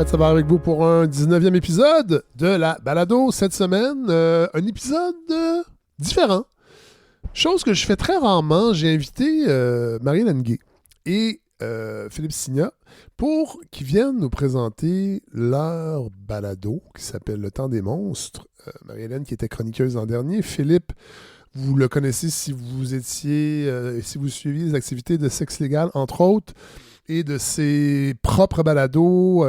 Ça va avec vous pour un 19e épisode de la balado cette semaine. Un épisode différent. Chose que je fais très rarement. J'ai invité Marie-Hélène Guay et Philippe Signa pour qu'ils viennent nous présenter leur balado qui s'appelle Le Temps des monstres. Marie-Hélène qui était chroniqueuse l'an dernier. Philippe, vous le connaissez si vous étiez, si vous suiviez les activités de Sexe Légal, entre autres, et de ses propres balados,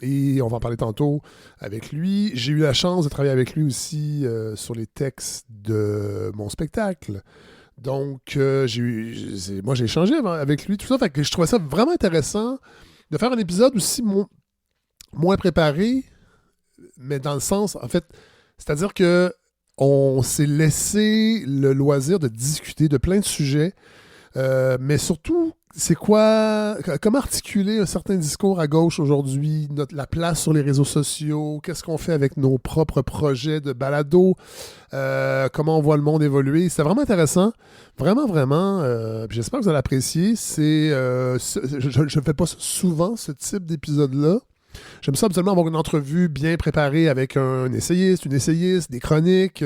et on va en parler tantôt avec lui. J'ai eu la chance de travailler avec lui aussi sur les textes de mon spectacle. Donc, moi, j'ai échangé avec lui, tout ça. Fait que je trouvais ça vraiment intéressant de faire un épisode aussi moins préparé, mais dans le sens, en fait, c'est-à-dire que on s'est laissé le loisir de discuter de plein de sujets, mais surtout, c'est quoi, comment articuler un certain discours à gauche aujourd'hui, la place sur les réseaux sociaux, qu'est-ce qu'on fait avec nos propres projets de balado, comment on voit le monde évoluer. C'est vraiment intéressant, vraiment, vraiment. J'espère que vous allez apprécier. Je ne fais pas souvent ce type d'épisode-là. J'aime ça absolument avoir une entrevue bien préparée avec un essayiste, une essayiste, des chroniques.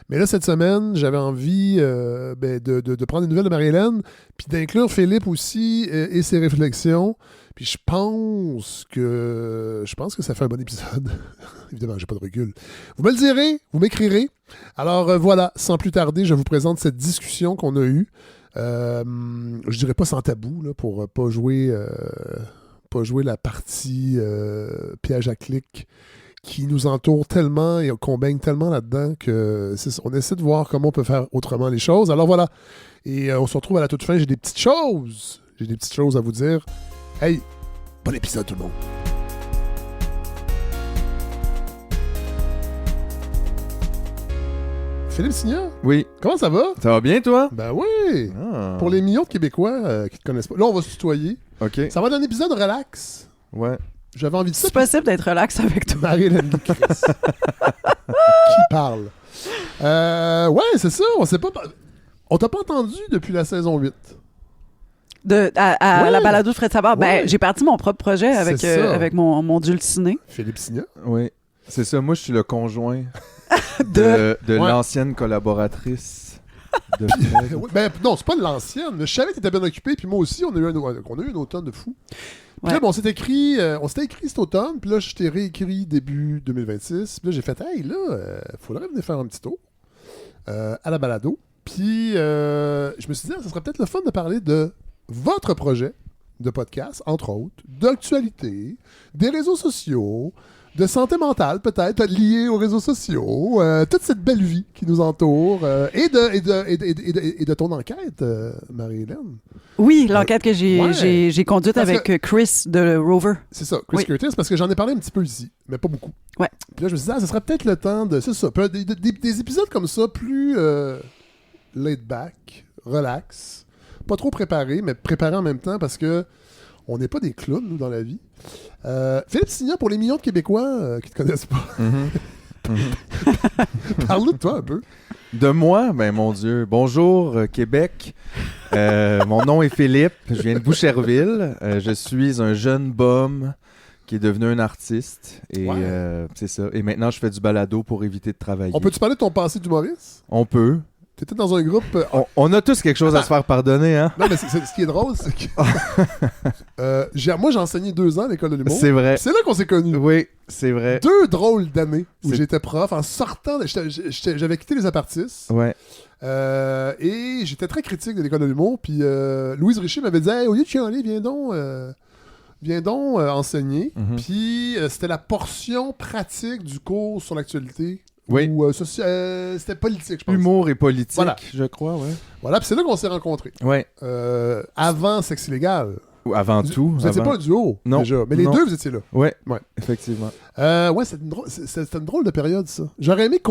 Mais là, cette semaine, j'avais envie de prendre des nouvelles de Marie-Hélène, puis d'inclure Philippe aussi et ses réflexions. Puis je pense que ça fait un bon épisode. Évidemment, j'ai pas de recul. Vous me le direz, vous m'écrirez. Alors voilà, sans plus tarder, je vous présente cette discussion qu'on a eue. Je dirais pas sans tabou, là, pour pas jouer la partie piège à clic qui nous entoure tellement et qu'on baigne tellement là-dedans qu'on essaie de voir comment on peut faire autrement les choses. Alors voilà, et on se retrouve à la toute fin. J'ai des petites choses à vous dire. Hey, bon épisode tout le monde. Philippe Signa? Oui. Comment ça va? Ça va bien, toi? Ben oui! Ah. Pour les millions de Québécois qui te connaissent pas. Là, on va se tutoyer. OK. Ça va être un épisode relax. Ouais. J'avais envie de ça. C'est possible d'être relax avec toi. Marie-Hélène Guay qui parle. Ouais, c'est ça. On t'a pas entendu depuis la saison 8. Ouais. La balado de Fred Savard. Ouais. Ben, j'ai parti mon propre projet avec mon dulciné. Philippe Signa. Oui. C'est ça. Moi, je suis le conjoint de Ouais. l'ancienne collaboratrice de Fred. Ben, non, c'est pas de l'ancienne. Je savais que t'étais bien occupé, puis moi aussi, on a eu un automne de fou. Puis Ouais. là, on s'était écrit cet automne, puis là, je t'ai réécrit début 2026. Puis là, j'ai fait, hey, là, faudrait venir faire un petit tour à la balado. Puis je me suis dit, ça serait peut-être le fun de parler de votre projet de podcast, entre autres, d'actualité, des réseaux sociaux, de santé mentale, peut-être, liée aux réseaux sociaux, toute cette belle vie qui nous entoure, et de ton enquête, Marie-Hélène. Oui, l'enquête que j'ai Ouais. j'ai conduite Parce avec Chris de Rover. C'est ça, Chris Oui. Curtis, parce que j'en ai parlé un petit peu ici, mais pas beaucoup. Ouais. Puis là, je me suis dit, ça serait peut-être le temps de... C'est ça, des épisodes comme ça, plus laid back, relax, pas trop préparés, mais préparés en même temps, parce que on n'est pas des clowns, nous, dans la vie. Philippe Signa, pour les millions de Québécois qui te connaissent pas, parle-nous de toi un peu. De moi? Ben, mon Dieu. Bonjour, Québec. Mon nom est Philippe. Je viens de Boucherville. Je suis un jeune bum qui est devenu un artiste. Et Ouais. c'est ça. Et maintenant, je fais du balado pour éviter de travailler. On peut-tu parler de ton passé d'humoriste? On peut. T'étais dans un groupe... On a tous quelque chose à se faire pardonner, hein? Non, mais ce qui est drôle, c'est que... moi, j'ai enseigné 2 ans à l'école de l'humour. C'est vrai. C'est là qu'on s'est connus. Oui, c'est vrai. 2 drôles d'années où C'est- j'étais prof. En sortant, j'avais quitté les apartistes. Ouais. Et j'étais très critique de l'école de l'humour. Puis Louise Richer m'avait dit, hey, au lieu de chialer, viens donc enseigner. Mhm. Puis c'était la portion pratique du cours sur l'actualité. Oui. Ou c'était politique, je pense. Humour et politique, Voilà. je crois, ouais. Voilà, puis c'est là qu'on s'est rencontrés. Ouais. Avant Sexe Illégal. Ou avant tout. Vous n'étiez avant- pas un duo, Non. déjà. Mais les Non. deux, vous étiez là. Ouais, Ouais. effectivement. Ouais, c'était une drôle de période, ça. J'aurais aimé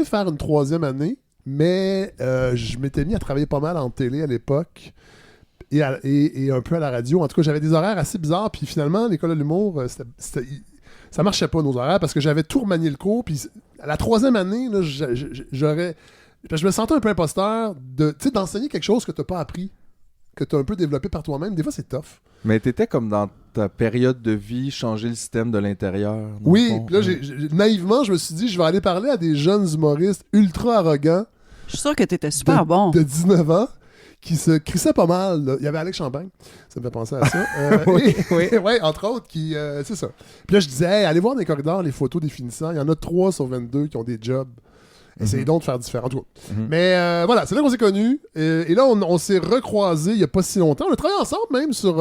faire une 3e année, mais je m'étais mis à travailler pas mal en télé à l'époque et un peu à la radio. En tout cas, j'avais des horaires assez bizarres, puis finalement, l'école de l'humour, ça marchait pas, nos horaires, parce que j'avais tout remanié le cours, puis à la 3e année, là, je me sentais un peu imposteur d'enseigner quelque chose que t'as pas appris, que t'as un peu développé par toi-même. Des fois, c'est tough. Mais t'étais comme dans ta période de vie changer le système de l'intérieur. Oui, puis là, naïvement, je me suis dit, je vais aller parler à des jeunes humoristes ultra arrogants. Je suis sûr que t'étais super bon. De 19 ans, qui se crissaient pas mal. Là. Il y avait Alex Champagne, ça me fait penser à ça. Oui. Ouais, entre autres, qui... c'est ça. Puis là, je disais, hey, allez voir dans les corridors les photos des finissants. Il y en a 3 sur 22 qui ont des jobs. Essayez donc de faire différent. En tout cas. Mais voilà, c'est là qu'on s'est connus. Et là, on s'est recroisés il n'y a pas si longtemps. On a travaillé ensemble même sur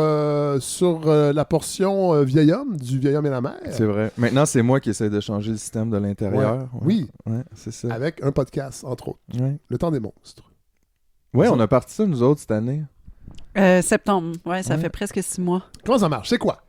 la portion Vieil Homme, du Vieil Homme et la Mère. C'est vrai. Maintenant, c'est moi qui essaie de changer le système de l'intérieur. Ouais. Oui. Ouais, c'est ça. Avec un podcast, entre autres. Ouais. Le temps des monstres. Ouais, on a parti ça, nous autres, cette année. Septembre. Ouais, ça fait presque 6 mois. Comment ça marche? C'est quoi?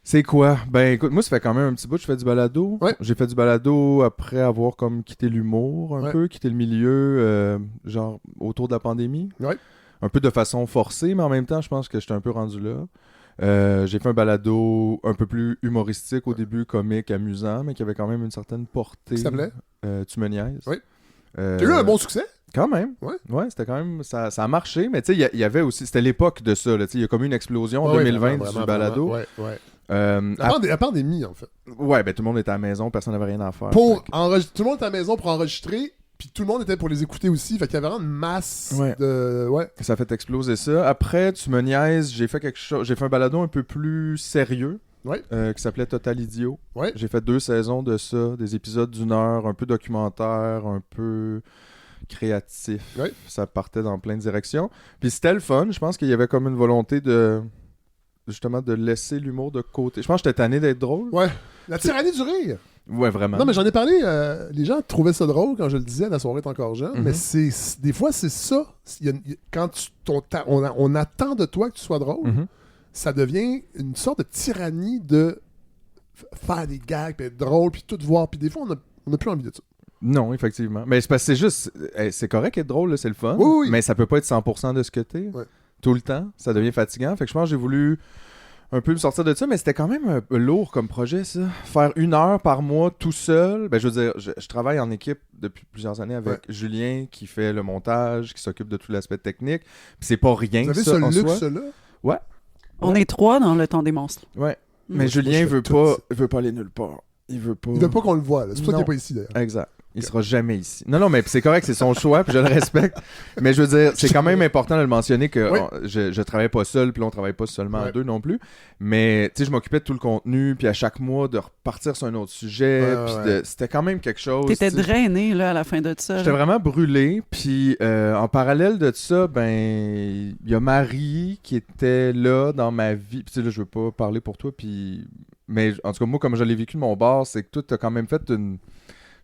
C'est quoi? Ben écoute, moi ça fait quand même un petit bout que je fais du balado. Ouais. J'ai fait du balado après avoir comme quitté l'humour un peu, quitté le milieu, genre autour de la pandémie. Ouais. Un peu de façon forcée, mais en même temps, je pense que j'étais un peu rendu là. J'ai fait un balado un peu plus humoristique au début, comique, amusant, mais qui avait quand même une certaine portée. Ça s'appelait? Tu me niaises. Oui. T'as eu un bon succès? Quand même. Ouais, c'était quand même... Ça a marché, mais tu sais, il y avait aussi... C'était l'époque de ça, il y a comme eu une explosion en 2020 du balado. Ouais. La pandémie, en fait. Ouais, ben tout le monde était à la maison, personne n'avait rien à faire. Tout le monde était à la maison pour enregistrer, puis tout le monde était pour les écouter aussi. Fait qu'il y avait vraiment une masse de... Ouais. Ça a fait exploser ça. Après, tu me niaises, j'ai fait quelque chose... J'ai fait un balado un peu plus sérieux. Qui s'appelait Total Idiot. Ouais. J'ai fait 2 saisons de ça, des épisodes d'1 heure, un peu documentaire, un peu créatif. Ouais. Ça partait dans plein de directions. Puis c'était le fun. Je pense qu'il y avait comme une volonté de laisser l'humour de côté. Je pense que j'étais tanné d'être drôle. Ouais. La tyrannie du rire. Ouais, vraiment. Non, mais j'en ai parlé. Les gens trouvaient ça drôle quand je le disais, la soirée est encore jeune. Mais des fois, c'est ça. Quand on attend de toi que tu sois drôle, ça devient une sorte de tyrannie de faire des gags, puis être drôle, puis tout voir. Puis des fois, on n'a plus envie de ça. Non, effectivement. Mais c'est parce que c'est juste... c'est correct être drôle, là, c'est le fun. Oui. Mais ça peut pas être 100% de ce que t'es. Ouais. Tout le temps. Ça devient fatigant. Fait que je pense que j'ai voulu un peu me sortir de ça, mais c'était quand même un peu lourd comme projet, ça. Faire 1 heure par mois tout seul. Ben, je veux dire, je travaille en équipe depuis plusieurs années avec Julien, qui fait le montage, qui s'occupe de tout l'aspect technique. Puis c'est pas rien, vous avez ça, en ce soi. luxe-là? Ouais. On est 3 dans le temps des monstres. Ouais. Mais Julien veut pas aller nulle part. Il veut pas qu'on le voit. Là. C'est pour ça qu'il n'est pas ici, d'ailleurs. Exact. Il sera jamais ici. Non, mais c'est correct, c'est son choix, puis je le respecte. Mais je veux dire, c'est quand même important de le mentionner que je travaillais pas seul, puis on travaille pas seulement à 2 non plus. Mais tu sais, je m'occupais de tout le contenu, puis à chaque mois de repartir sur un autre sujet, puis c'était quand même quelque chose. T'étais drainé là à la fin de ça. J'étais vraiment brûlé, puis en parallèle de ça, ben il y a Marie qui était là dans ma vie. Puis tu sais, là, je veux pas parler pour toi, puis mais en tout cas moi, comme je l'ai vécu de mon bord, c'est que toi t'as quand même fait une...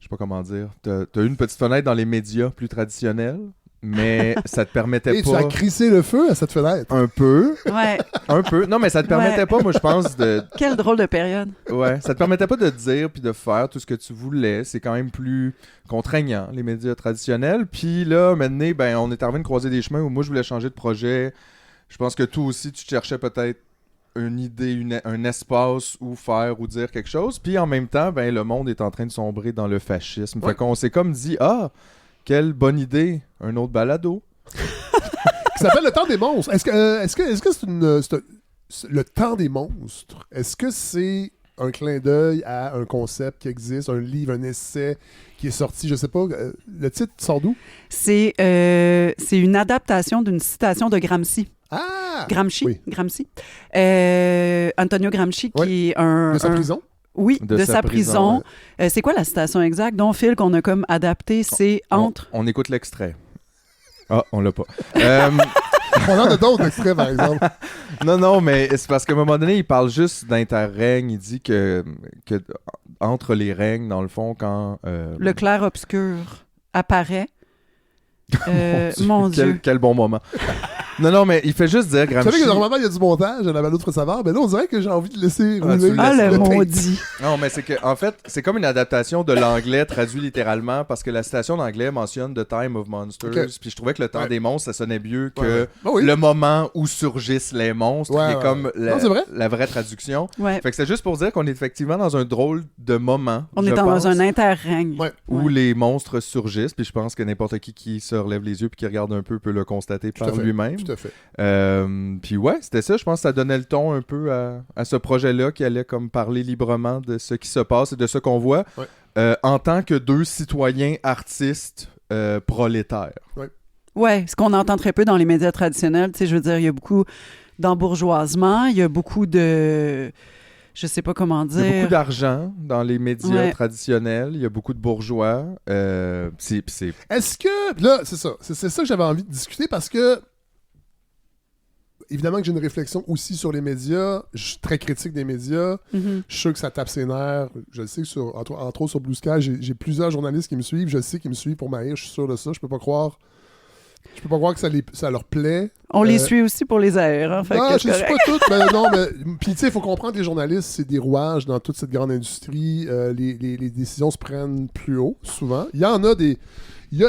Je sais pas comment dire. T'as eu une petite fenêtre dans les médias plus traditionnels, mais ça te permettait pas... Et tu as crissé le feu à cette fenêtre. Un peu. Ouais. Un peu. Non, mais ça te permettait pas, moi, je pense, de... Quelle drôle de période. Ouais. Ça te permettait pas de dire puis de faire tout ce que tu voulais. C'est quand même plus contraignant, les médias traditionnels. Puis là, maintenant, ben, on est arrivé de croiser des chemins où moi, je voulais changer de projet. Je pense que toi aussi, tu cherchais peut-être une idée, un espace où faire ou dire quelque chose. Puis en même temps, ben, le monde est en train de sombrer dans le fascisme. Fait qu'on s'est comme dit, quelle bonne idée, un autre balado. Qui s'appelle Le Temps des monstres. Est-ce que c'est le Temps des monstres? Est-ce que c'est un clin d'œil à un concept qui existe, un livre, un essai qui est sorti, je sais pas, le titre sort d'où? C'est une adaptation d'une citation de Gramsci. Ah! Gramsci. Antonio Gramsci, qui est de sa prison? Oui, de sa prison. Ouais. C'est quoi la citation exacte? Donc, Phil, qu'on a comme adapté, c'est entre... On écoute l'extrait. Ah, on l'a pas. On en a d'autres extraits, par exemple. Non, mais c'est parce qu'à un moment donné, il parle juste d'interrègne. Il dit que entre les règnes, dans le fond, quand... Le clair-obscur apparaît. Mon Dieu. Quel bon moment. Non, mais il fait juste dire Gramsci... Vous savez que normalement, il y a du montage à la balado de Savard, mais là, on dirait que j'ai envie de laisser rouler. Le maudit. Non, mais c'est que en fait, c'est comme une adaptation de l'anglais traduit littéralement, parce que la citation d'anglais mentionne The Time of Monsters, puis je trouvais que le temps des monstres, ça sonnait mieux que le moment où surgissent les monstres, qui est comme la vraie traduction. Ouais. Fait que c'est juste pour dire qu'on est effectivement dans un drôle de moment. On est dans un interrègne. Où les monstres surgissent, puis je pense que n'importe qui se relève les yeux puis qui regarde un peu peut le constater par lui-même. Tout à fait. Puis ouais, c'était ça. Je pense que ça donnait le ton un peu à ce projet-là qui allait comme parler librement de ce qui se passe et de ce qu'on voit en tant que deux citoyens artistes prolétaires. Ouais, ce qu'on entend très peu dans les médias traditionnels. Tu sais, je veux dire, il y a beaucoup d'embourgeoisement, il y a beaucoup de... Je sais pas comment dire. Il y a beaucoup d'argent dans les médias traditionnels. Il y a beaucoup de bourgeois. Est-ce que... Là, c'est ça. C'est ça que j'avais envie de discuter parce que... Évidemment que j'ai une réflexion aussi sur les médias. Je suis très critique des médias. Mm-hmm. Je suis sûr que ça tape ses nerfs. Je le sais que entre autres sur Blue Sky, j'ai plusieurs journalistes qui me suivent. Je sais qu'ils me suivent pour m'haïr. Je suis sûr de ça. Je peux pas croire que ça leur plaît. On les suit aussi pour les airs. Hein, non, je ne suis pas toutes. Mais non, mais... Puis, tu sais, il faut comprendre que les journalistes, c'est des rouages dans toute cette grande industrie. Les décisions se prennent plus haut, souvent. Il y en a des... Il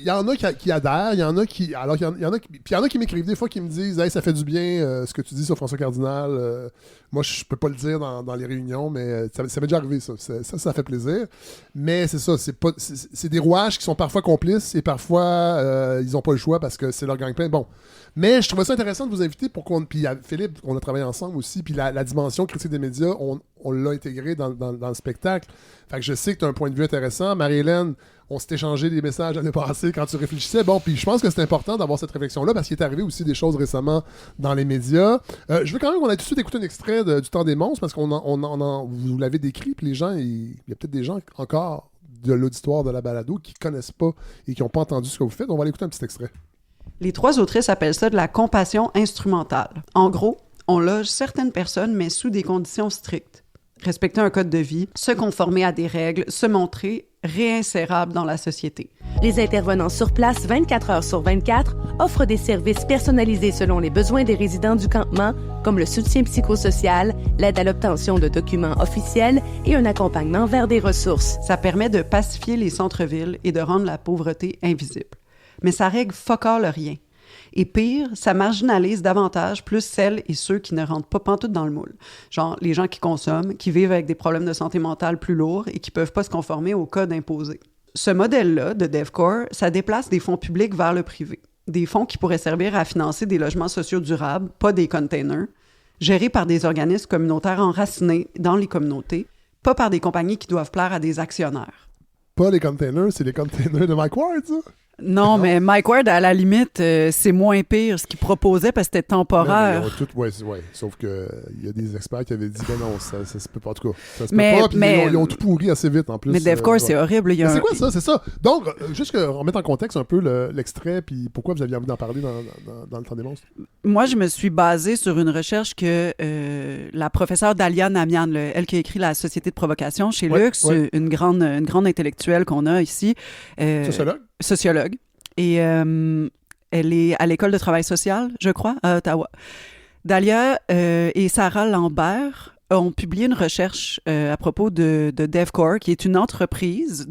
y en a qui adhèrent, il y en a qui... Alors, il y en a qui... Puis il y en a qui m'écrivent des fois qui me disent « Hey, ça fait du bien ce que tu dis sur François Cardinal. Moi, je peux pas le dire dans les réunions, mais ça m'est déjà arrivé, ça. Ça fait plaisir. Mais c'est ça, c'est des rouages qui sont parfois complices et parfois, ils ont pas le choix parce que c'est leur gagne-pain. Bon. Mais je trouvais ça intéressant de vous inviter pour qu'on... Puis Philippe, on a travaillé ensemble aussi, puis la dimension critique des médias, on l'a intégré dans le spectacle. Fait que je sais que tu as un point de vue intéressant. Marie-Hélène, on s'est échangé des messages l'année passée quand tu réfléchissais. Bon, puis je pense que c'est important d'avoir cette réflexion-là parce qu'il est arrivé aussi des choses récemment dans les médias. Je veux quand même qu'on ait tout de suite écouté un extrait du Temps des monstres parce vous l'avez décrit, puis les gens, il y a peut-être des gens encore de l'auditoire de la balado qui connaissent pas et qui n'ont pas entendu ce que vous faites. On va aller écouter un petit extrait. Les trois autrices appellent ça de la compassion instrumentale. En gros, on loge certaines personnes, mais sous des conditions strictes. Respecter un code de vie, se conformer à des règles, se montrer réinsérable dans la société. Les intervenants sur place 24 heures sur 24 offrent des services personnalisés selon les besoins des résidents du campement, comme le soutien psychosocial, l'aide à l'obtention de documents officiels et un accompagnement vers des ressources. Ça permet de pacifier les centres-villes et de rendre la pauvreté invisible. Mais ça règle fuck all rien. Et pire, ça marginalise davantage plus celles et ceux qui ne rentrent pas pantoute dans le moule. Genre les gens qui consomment, qui vivent avec des problèmes de santé mentale plus lourds et qui peuvent pas se conformer aux codes imposés. Ce modèle-là de DevCore, ça déplace des fonds publics vers le privé. Des fonds qui pourraient servir à financer des logements sociaux durables, pas des containers, gérés par des organismes communautaires enracinés dans les communautés, pas par des compagnies qui doivent plaire à des actionnaires. Pas les containers, c'est les containers de Mike Ward, ça? Non, mais Mike Ward, à la limite, c'est moins pire ce qu'il proposait parce que c'était temporaire. Ouais, sauf qu'il y a des experts qui avaient dit ben non, ça se peut pas, en tout cas. Ça se peut pas, puis ils ont tout pourri assez vite en plus. Mais DevCore, c'est horrible. C'est quoi ça? C'est ça. Donc, juste remettre en contexte un peu l'extrait, puis pourquoi vous aviez envie d'en parler dans le Temps des monstres? Moi, je me suis basée sur une recherche que la professeure Dalia Namian, elle qui a écrit La Société de provocation chez Lux, une grande intellectuelle qu'on a ici. Sociologue. Et elle est à l'école de travail social, je crois, à Ottawa. Dalia et Sarah Lambert ont publié une recherche à propos de DevCore, qui est une entreprise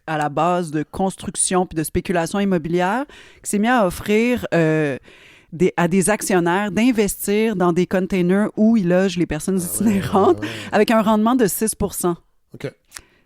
à la base de construction puis de spéculation immobilière qui s'est mise à offrir à des actionnaires d'investir dans des containers où ils logent les personnes itinérantes avec un rendement de 6%. OK.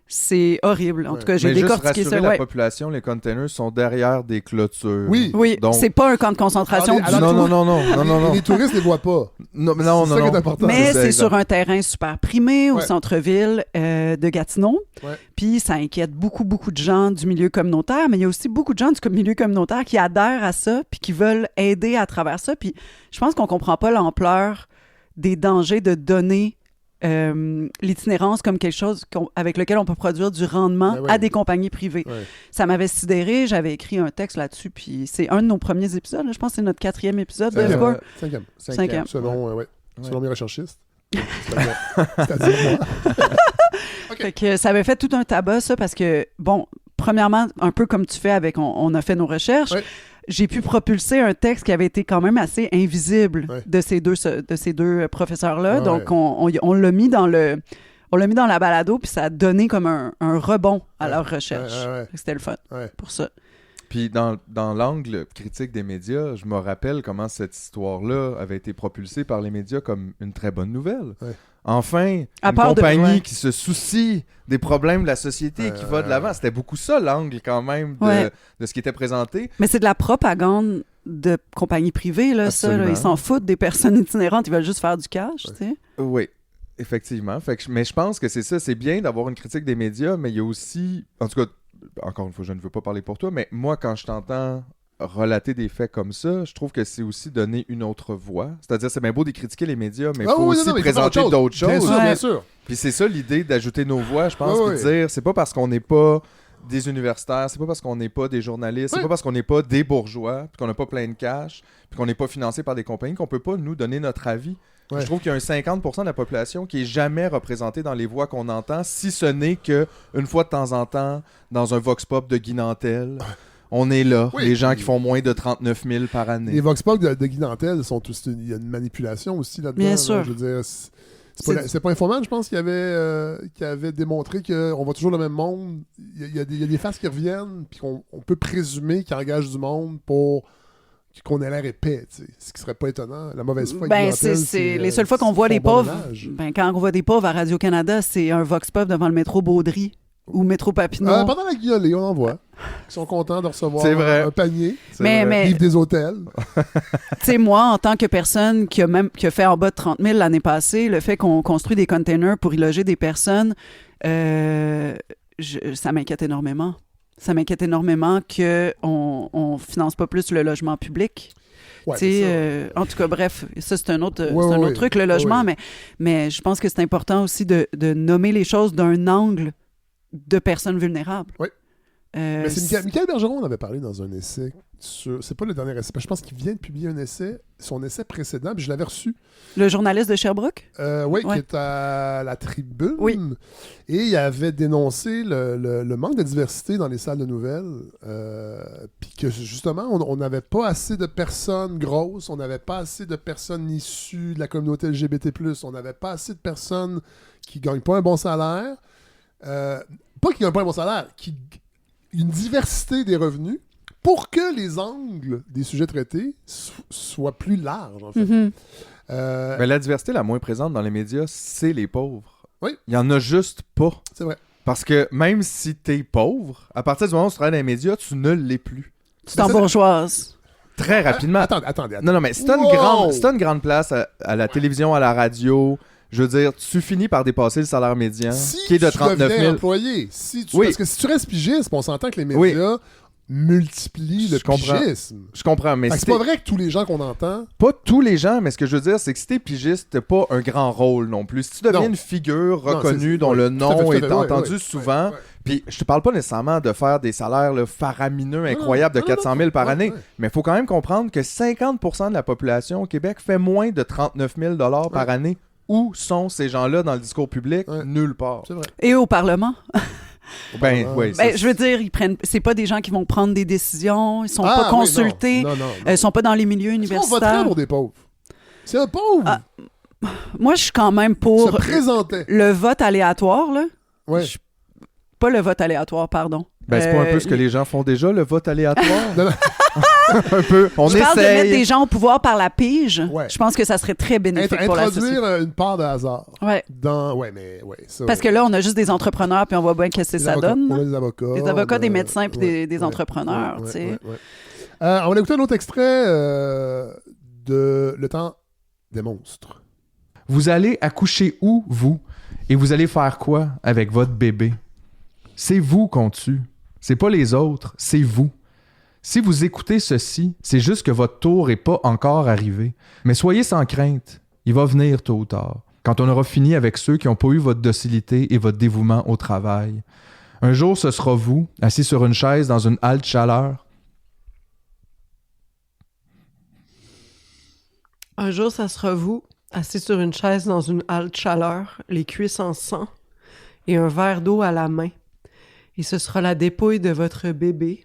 C'est horrible. En tout cas, j'ai décortiqué ça. Mais juste rassurer la population, les containers sont derrière des clôtures. Oui. Donc... c'est pas un camp de concentration du tout. Non. Les touristes ne les voient pas. Non. C'est ça qui est important. Mais c'est sur un terrain super primé au centre-ville de Gatineau. Ouais. Puis ça inquiète beaucoup de gens du milieu communautaire, mais il y a aussi beaucoup de gens du milieu communautaire qui adhèrent à ça puis qui veulent aider à travers ça. Puis je pense qu'on comprend pas l'ampleur des dangers de donner l'itinérance comme quelque chose avec lequel on peut produire du rendement à des compagnies privées. Ouais. Ça m'avait sidéré, j'avais écrit un texte là-dessus, puis c'est un de nos premiers épisodes, là, je pense que c'est notre 4e épisode. Cinquième, selon mes recherchistes. C'est-à-dire moi. Fait que ça avait fait tout un tabac, ça, parce que, bon, premièrement, un peu comme tu fais avec on a fait nos recherches, j'ai pu propulser un texte qui avait été quand même assez invisible de ces deux professeurs-là. Donc, on l'a mis dans la balado, puis ça a donné comme un rebond à leur recherche. C'était le fun pour ça. Puis dans l'angle critique des médias, je me rappelle comment cette histoire-là avait été propulsée par les médias comme une très bonne nouvelle. Enfin, une compagnie qui se soucie des problèmes de la société et qui va de l'avant. C'était beaucoup ça, l'angle, quand même, de ce qui était présenté. Mais c'est de la propagande de compagnies privées, là, ça, là, ils s'en foutent des personnes itinérantes, ils veulent juste faire du cash, tu sais. Oui, effectivement. Mais je pense que c'est ça, c'est bien d'avoir une critique des médias, mais il y a aussi, en tout cas, encore une fois, je ne veux pas parler pour toi, mais moi, quand je t'entends relater des faits comme ça, je trouve que c'est aussi donner une autre voix. C'est-à-dire, c'est bien beau de critiquer les médias, mais il faut aussi présenter d'autres choses. Bien sûr, bien sûr. Puis c'est ça l'idée d'ajouter nos voix, je pense, de dire, c'est pas parce qu'on n'est pas des universitaires, c'est pas parce qu'on n'est pas des journalistes, c'est pas parce qu'on n'est pas des bourgeois, puis qu'on n'a pas plein de cash, puis qu'on n'est pas financé par des compagnies, qu'on peut pas nous donner notre avis. Ouais. Je trouve qu'il y a un 50% de la population qui est jamais représentée dans les voix qu'on entend, si ce n'est qu'une fois de temps en temps, dans un vox pop de Guy Nantel, on est là, les gens qui font moins de 39 000 par année. Les vox pop de Guy Nantel, il y a une manipulation aussi là-dedans. Bien sûr. Je veux dire, c'est pas Infoman, je pense, qui avait démontré qu'on va toujours le même monde. Il y a des faces qui reviennent, puis qu'on peut présumer qu'ils engagent du monde pour qu'on ait l'air épais, tu sais. Ce qui serait pas étonnant. La mauvaise foi avec Nantel, c'est les seules fois qu'on voit les pauvres. Quand on voit des pauvres à Radio-Canada, c'est un vox pop devant le métro Baudry ou métro Papineau. Pendant la guiolée, on en voit. Ils sont contents de recevoir un panier. Mais vivre des hôtels. Tu sais, moi, en tant que personne qui a fait en bas de 30 000 l'année passée, le fait qu'on construit des containers pour y loger des personnes, ça m'inquiète énormément. Ça m'inquiète énormément qu'on ne finance pas plus le logement public. Ouais, en tout cas, bref, ça, c'est un autre truc, le logement, mais je pense que c'est important aussi de nommer les choses d'un angle de personnes vulnérables. Oui. Mais c'est Michael Bergeron, on avait parlé dans un essai c'est pas le dernier essai, je pense qu'il vient de publier un essai, son essai précédent, puis je l'avais reçu. Le journaliste de Sherbrooke? Oui, qui est à la Tribune. Oui. Et il avait dénoncé le manque de diversité dans les salles de nouvelles, puis que justement, on n'avait pas assez de personnes grosses, on n'avait pas assez de personnes issues de la communauté LGBT+, on n'avait pas assez de personnes qui gagnent pas un bon salaire, pas qui gagnent pas un bon salaire, une diversité des revenus, pour que les angles des sujets traités soient plus larges, en fait. Mm-hmm. Mais la diversité la moins présente dans les médias, c'est les pauvres. Oui. Il n'y en a juste pas. C'est vrai. Parce que même si t'es pauvre, à partir du moment où tu travailles dans les médias, tu ne l'es plus. Tu t'embourgeoises. Très rapidement. Attendez. Non, mais si t'as une grande place à la télévision, à la radio... Je veux dire, tu finis par dépasser le salaire médian, qui est de 39 000. Employé. Parce que si tu restes pigiste, on s'entend que les médias multiplient le pigisme. Je comprends, mais c'est pas vrai que tous les gens qu'on entend... Pas tous les gens, mais ce que je veux dire, c'est que si t'es pigiste, t'as pas un grand rôle non plus. Si tu deviens une figure reconnue dont le nom est entendu souvent... Puis je te parle pas nécessairement de faire des salaires faramineux, incroyables de 400 000 par année, mais il faut quand même comprendre que 50% de la population au Québec fait moins de 39 000 $ par année. Où sont ces gens-là dans le discours public? Nulle part. C'est vrai. Et au Parlement? Je veux dire, c'est pas des gens qui vont prendre des décisions, ils sont pas consultés, ils sont pas dans les milieux universitaires. On voterait pour des pauvres. C'est un pauvre. Moi, je suis quand même pour le vote aléatoire, là. Ouais. Pas le vote aléatoire, pardon. C'est pas un peu ce que les gens font déjà, le vote aléatoire? Un peu. On essaye. Je parle de mettre des gens au pouvoir par la pige. Ouais. Je pense que ça serait très bénéfique pour la société. Introduire une part de hasard. Parce que là, on a juste des entrepreneurs, puis on voit bien qu'est-ce que ça donne. On a des avocats. Des avocats, des médecins, puis des entrepreneurs. On a écouté un autre extrait de Le temps des monstres. Vous allez accoucher où, vous? Et vous allez faire quoi avec votre bébé? C'est vous qu'on tue. C'est pas les autres, c'est vous. Si vous écoutez ceci, c'est juste que votre tour n'est pas encore arrivé. Mais soyez sans crainte, il va venir tôt ou tard, quand on aura fini avec ceux qui n'ont pas eu votre docilité et votre dévouement au travail. Un jour, ce sera vous, assis sur une chaise dans une halte chaleur. Un jour, ça sera vous, assis sur une chaise dans une halte chaleur, les cuisses en sang et un verre d'eau à la main. Et ce sera la dépouille de votre bébé,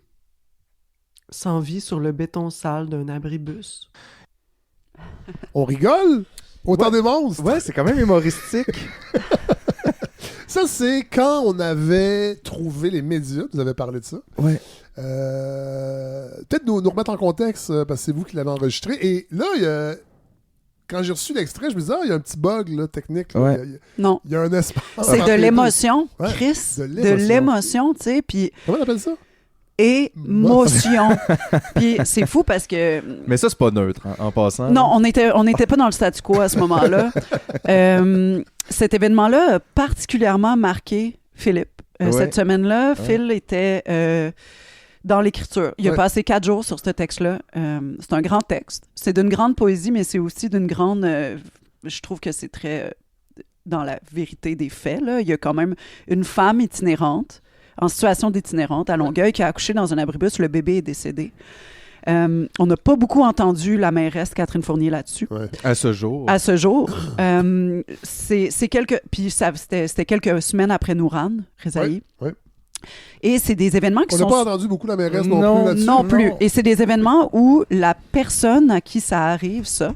sans vie sur le béton sale d'un abribus. On rigole? Autant des monstres? Ouais, c'est quand même humoristique. Ça, c'est quand on avait trouvé les médias. Vous avez parlé de ça. Ouais. Peut-être nous remettre en contexte, parce que c'est vous qui l'avez enregistré. Et là, quand j'ai reçu l'extrait, je me disais, il y a un petit bug là, technique. Là. Ouais. Non. Il y a un espace. C'est de l'émotion, Chris. De l'émotion, tu sais. Puis comment on appelle ça? émotion. Puis c'est fou parce que... Mais ça, c'est pas neutre, en passant. Non, on n'était pas dans le statu quo à ce moment-là. Cet événement-là a particulièrement marqué Philippe. Cette semaine-là, Phil était dans l'écriture. Il a passé 4 jours sur ce texte-là. C'est un grand texte. C'est d'une grande poésie, mais c'est aussi d'une grande... je trouve que c'est très... dans la vérité des faits, là. Il y a quand même une femme itinérante, en situation d'itinérante, à Longueuil, qui a accouché dans un abribus. Le bébé est décédé. On n'a pas beaucoup entendu la mairesse Catherine Fournier là-dessus. Ouais. À ce jour. À ce jour. C'est quelques... Puis c'était quelques semaines après Nouran, Rezaï. Oui. Et c'est des événements qui sont... On n'a pas entendu beaucoup la mairesse non plus là-dessus. Non plus. Et c'est des événements où la personne à qui ça arrive, ça,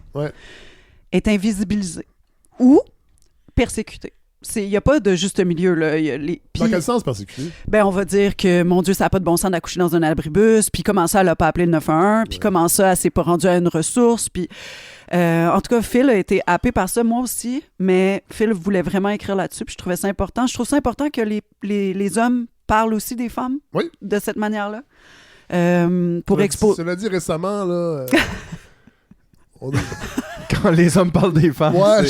est invisibilisée ou persécutée. Il n'y a pas de juste milieu, là. Dans quel sens persécuté? Ben, on va dire que, mon Dieu, ça n'a pas de bon sens d'accoucher dans un abribus, puis comment ça, elle n'a pas appelé le 911, puis comment ça, elle ne s'est pas rendue à une ressource, puis... en tout cas, Phil a été happé par ça, moi aussi, mais Phil voulait vraiment écrire là-dessus, puis je trouvais ça important. Je trouve ça important que les hommes parlent aussi des femmes de cette manière-là. Pour exposer... Cela dit, récemment, là... Quand les hommes parlent des femmes. Ouais,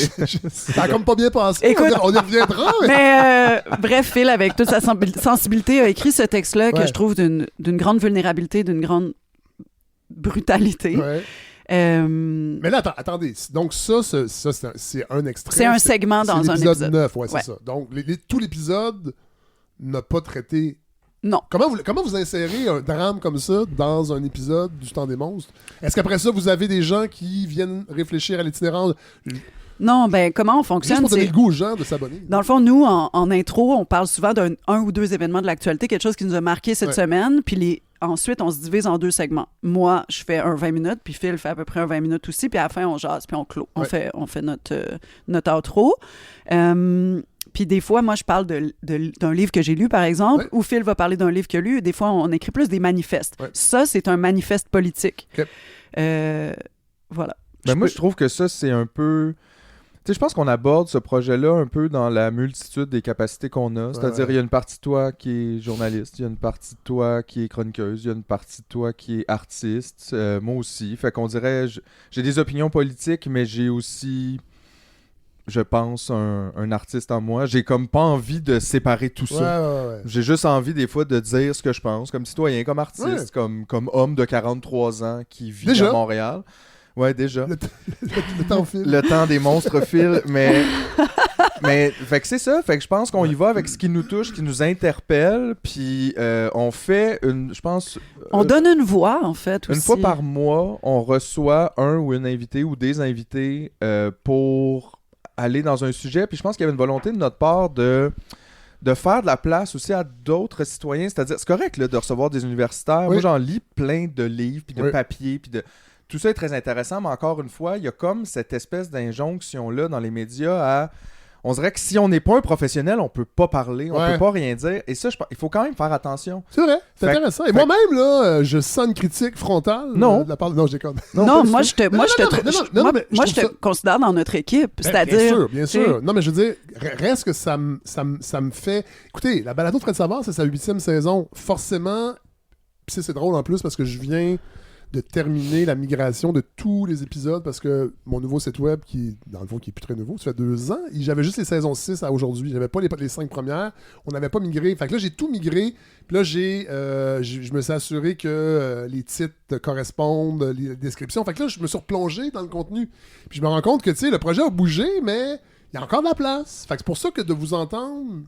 ça a comme pas bien passé. Écoute, on y reviendra. Mais bref, Phil, avec toute sa sensibilité, a écrit ce texte-là que je trouve d'une grande vulnérabilité, d'une grande brutalité. Ouais. Mais là, attendez. Donc ça c'est un extrait. C'est un segment dans un épisode 9, c'est ça. Donc tout l'épisode n'a pas traité... Non. Comment vous insérez un drame comme ça dans un épisode du Temps des monstres? Est-ce qu'après ça, vous avez des gens qui viennent réfléchir à l'itinérance? Non, ben comment on fonctionne? Juste pour donner le goût aux gens de s'abonner. Dans le fond, nous, en intro, on parle souvent d'un ou deux événements de l'actualité, quelque chose qui nous a marqué cette semaine, puis ensuite, on se divise en 2 segments. Moi, je fais un 20 minutes, puis Phil fait à peu près un 20 minutes aussi, puis à la fin, on jase, puis on clôt. On fait notre outro. Puis des fois, moi, je parle d'un livre que j'ai lu, par exemple, ou Phil va parler d'un livre qu'il a lu. Des fois, on écrit plus des manifestes. Ouais. Ça, c'est un manifeste politique. Okay. Voilà. Ben je trouve que ça, c'est un peu... Tu sais, je pense qu'on aborde ce projet-là un peu dans la multitude des capacités qu'on a. C'est-à-dire, il y a une partie de toi qui est journaliste, il y a une partie de toi qui est chroniqueuse, il y a une partie de toi qui est artiste, moi aussi. Fait qu'on dirait, j'ai des opinions politiques, mais j'ai aussi... je pense, un artiste en moi. J'ai comme pas envie de séparer tout ça. Ouais. J'ai juste envie des fois de dire ce que je pense, comme citoyen, comme artiste, comme homme de 43 ans qui vit à Montréal. Ouais, déjà. Le temps file. Le temps des monstres file, mais fait que c'est ça. Fait que je pense qu'on y va avec ce qui nous touche, qui nous interpelle, puis on fait je pense... on donne une voix, en fait, aussi. Une fois par mois, on reçoit un ou une invitée ou des invités pour... aller dans un sujet, puis je pense qu'il y avait une volonté de notre part de faire de la place aussi à d'autres citoyens, c'est-à-dire, c'est correct là, de recevoir des universitaires, moi j'en lis plein de livres, puis de papiers, puis de... Tout ça est très intéressant, mais encore une fois, il y a comme cette espèce d'injonction-là dans les médias à... On dirait que si on n'est pas un professionnel, on peut pas parler, on peut pas rien dire. Et ça, il faut quand même faire attention. C'est vrai, c'est intéressant. Et moi-même, là, je sens une critique frontale de la part de... Non, je déconne. Non, moi, je te considère dans notre équipe. C'est-à-dire... Bien sûr. Non, mais je veux dire, reste que ça me fait... Écoutez, la balado de Fred Savard, c'est sa 8e saison. Forcément, puis c'est drôle en plus parce que je viens... de terminer la migration de tous les épisodes parce que mon nouveau site web, qui dans le fond qui est plus très nouveau, ça fait 2 ans, j'avais juste les saisons 6 à aujourd'hui. J'avais pas les 5 premières. On n'avait pas migré. Fait que là, j'ai tout migré. Puis là, je me suis assuré que les titres correspondent, les descriptions. Fait que là, je me suis replongé dans le contenu. Puis je me rends compte que, tu sais, le projet a bougé, mais il y a encore de la place. Fait que c'est pour ça que de vous entendre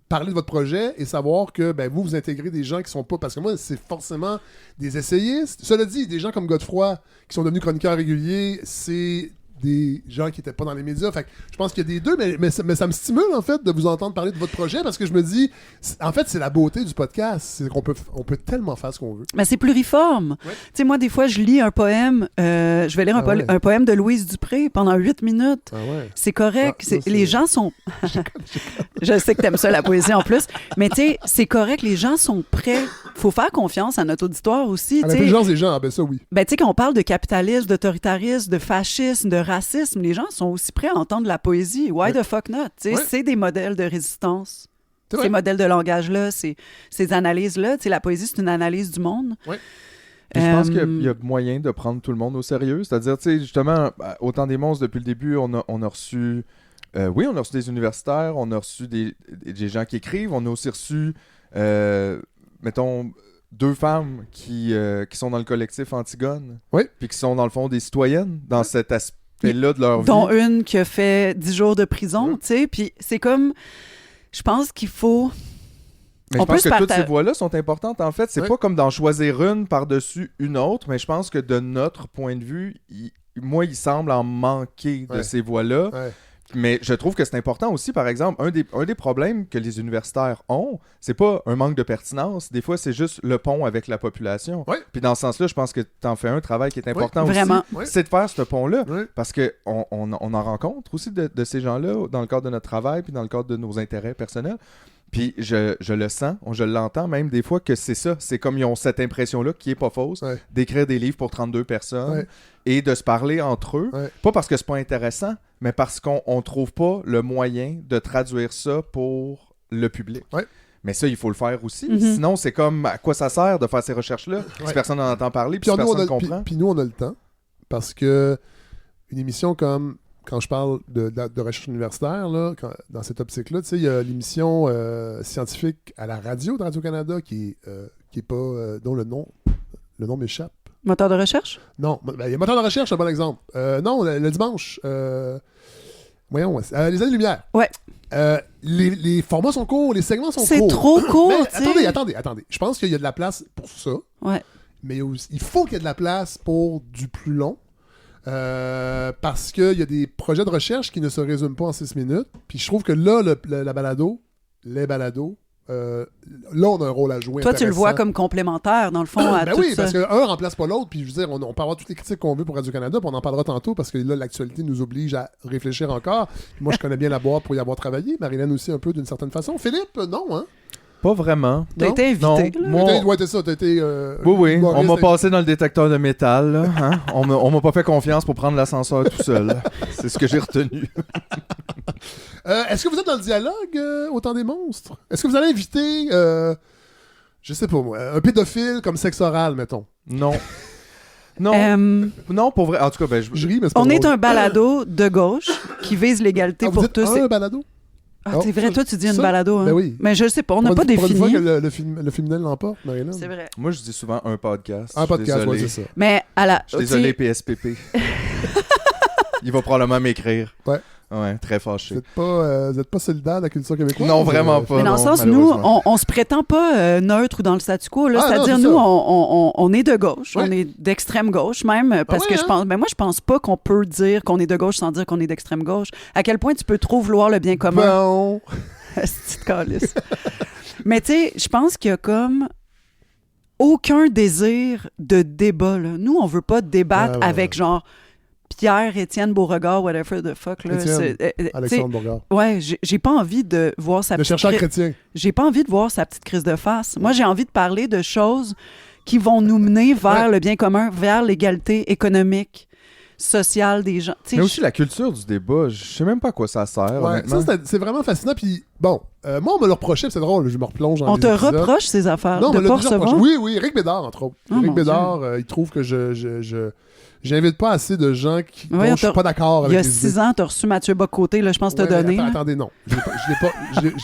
parler de votre projet et savoir que vous intégrez des gens qui sont pas... Parce que moi, c'est forcément des essayistes. Cela dit, des gens comme Godefroy, qui sont devenus chroniqueurs réguliers, c'est des gens qui n'étaient pas dans les médias. Fait que je pense qu'il y a des deux, mais ça me stimule, en fait, de vous entendre parler de votre projet parce que je me dis, en fait, c'est la beauté du podcast. C'est qu'on peut tellement faire ce qu'on veut. Mais c'est pluriforme. Tu sais, moi, des fois, je lis un poème. Je vais lire un poème de Louise Dupré pendant 8 minutes. C'est correct. Les gens sont... Je sais que t'aimes ça, la poésie, en plus. Mais tu sais, c'est correct. Les gens sont prêts. Faut faire confiance à notre auditoire aussi. À l'intelligence des gens, ça, oui. Tu sais, quand on parle de capitalisme, d'autoritarisme, de fascisme, de racisme, les gens sont aussi prêts à entendre la poésie. Why the fuck not? C'est des modèles de résistance. ces modèles de langage-là, ces analyses-là. Tu sais, la poésie, c'est une analyse du monde. Oui. Je pense qu'il y a moyen de prendre tout le monde au sérieux. C'est-à-dire, tu sais, justement, au Temps des monstres, depuis le début, on a reçu... on a reçu des universitaires, on a reçu des gens qui écrivent, on a aussi reçu, mettons, 2 femmes qui sont dans le collectif Antigone. Oui. Puis qui sont, dans le fond, des citoyennes dans cet aspect-là de leur vie. Dont une qui a fait 10 jours de prison, tu sais. Puis c'est comme... Je pense qu'il faut... Mais je pense que toutes ces voix-là sont importantes, en fait. C'est pas comme d'en choisir une par-dessus une autre, mais je pense que de notre point de vue, il semble en manquer de ces voix-là. Ouais. Mais je trouve que c'est important aussi, par exemple, un des problèmes que les universitaires ont, c'est pas un manque de pertinence. Des fois, c'est juste le pont avec la population. Ouais. Puis dans ce sens-là, je pense que tu en fais un travail qui est important aussi. Vraiment. C'est de faire ce pont-là. Ouais. Parce qu'on en rencontre aussi de ces gens-là dans le cadre de notre travail puis dans le cadre de nos intérêts personnels. Puis je le sens, je l'entends même des fois que c'est ça. C'est comme ils ont cette impression-là qui est pas fausse, d'écrire des livres pour 32 personnes et de se parler entre eux. Ouais. Pas parce que c'est pas intéressant, mais parce qu'on trouve pas le moyen de traduire ça pour le public. Ouais. Mais ça, il faut le faire aussi. Mm-hmm. Sinon, c'est comme à quoi ça sert de faire ces recherches-là si personne n'en entend parler puis si personne ne comprend. Puis nous, on a le temps parce que une émission comme... Quand je parle de recherche universitaire, là, dans cette optique-là, il y a l'émission scientifique à la radio de Radio-Canada qui est pas... dont le nom m'échappe. Moteur de recherche? Non, il y a Moteur de recherche, c'est un bon exemple. Non, le dimanche. Voyons, les années-lumière. Ouais. Les formats sont courts, les segments sont courts. C'est trop court, mais attendez. Je pense qu'il y a de la place pour ça. Ouais. Mais il faut qu'il y ait de la place pour du plus long. Parce qu'il y a des projets de recherche qui ne se résument pas en 6 minutes. Puis je trouve que là, les balados, là, on a un rôle à jouer. Toi, tu le vois comme complémentaire, dans le fond, à tout oui, ça. parce qu'un remplace pas l'autre. Puis je veux dire, on peut avoir toutes les critiques qu'on veut pour Radio-Canada, puis on en parlera tantôt, parce que là, l'actualité nous oblige à réfléchir encore. Puis moi, je connais bien la boîte pour y avoir travaillé. Marilyn aussi, un peu, d'une certaine façon. Philippe, non, hein? Pas vraiment. T'as été invité, non. là? Ouais, c'est ça. T'as été... oui. On m'a passé dans le détecteur de métal. Là, hein? On m'a pas fait confiance pour prendre l'ascenseur tout seul. C'est ce que j'ai retenu. Est-ce que vous êtes dans le dialogue au Temps des monstres? Est-ce que vous allez inviter, je sais pas moi, un pédophile comme sexe oral, mettons? Non. Non, pour vrai. En tout cas, je ris, mais c'est pas on drôle. est un balado de gauche qui vise l'égalité pour tous. Un balado? Ah, c'est vrai, toi, tu dis une balado. Hein? Ben oui. Mais je sais pas, on n'a pas défini. Pour une fois que le féminin l'emporte, Marilyn. C'est vrai. Moi, je dis souvent un podcast. Un podcast, oui, c'est ça. Mais je suis désolé, PSPP. Il va probablement m'écrire. Ouais. Ouais, très fâché. Vous êtes pas solidaire de la culture québécoise? Non, vraiment pas. Mais dans le sens, nous, on se prétend pas neutre ou dans le statu quo. Là, c'est-à-dire, nous, on est de gauche. Ouais. On est d'extrême gauche, même. Parce que je pense... Ben moi, je pense pas qu'on peut dire qu'on est de gauche sans dire qu'on est d'extrême gauche. À quel point tu peux trop vouloir le bien commun? Non! C'est une calisse. Mais tu sais, je pense qu'il y a comme aucun désir de débat. Là. Nous, on veut pas débattre avec genre... Pierre, Étienne Beauregard, whatever the fuck. Là, Alexandre Beauregard. Ouais, j'ai pas envie de voir sa petite... Le chercheur chrétien. J'ai pas envie de voir sa petite crise de face. Moi, j'ai envie de parler de choses qui vont nous mener vers le bien commun, vers l'égalité économique, sociale des gens. Mais aussi la culture du débat, je sais même pas à quoi ça sert, honnêtement. Ça, c'est vraiment fascinant. Puis bon, moi, on me le replongeait, c'est drôle, je me replonge dans on les te épisodes. Reproche ces affaires non, de pas recevoir? Oui, Éric Bédard, entre autres. Éric Bédard, il trouve que j'invite pas assez de gens dont je suis pas d'accord avec. Il y a 6 ans, tu as reçu Mathieu Bock-Côté, là, je pense que tu as donné. Attendez, non. Je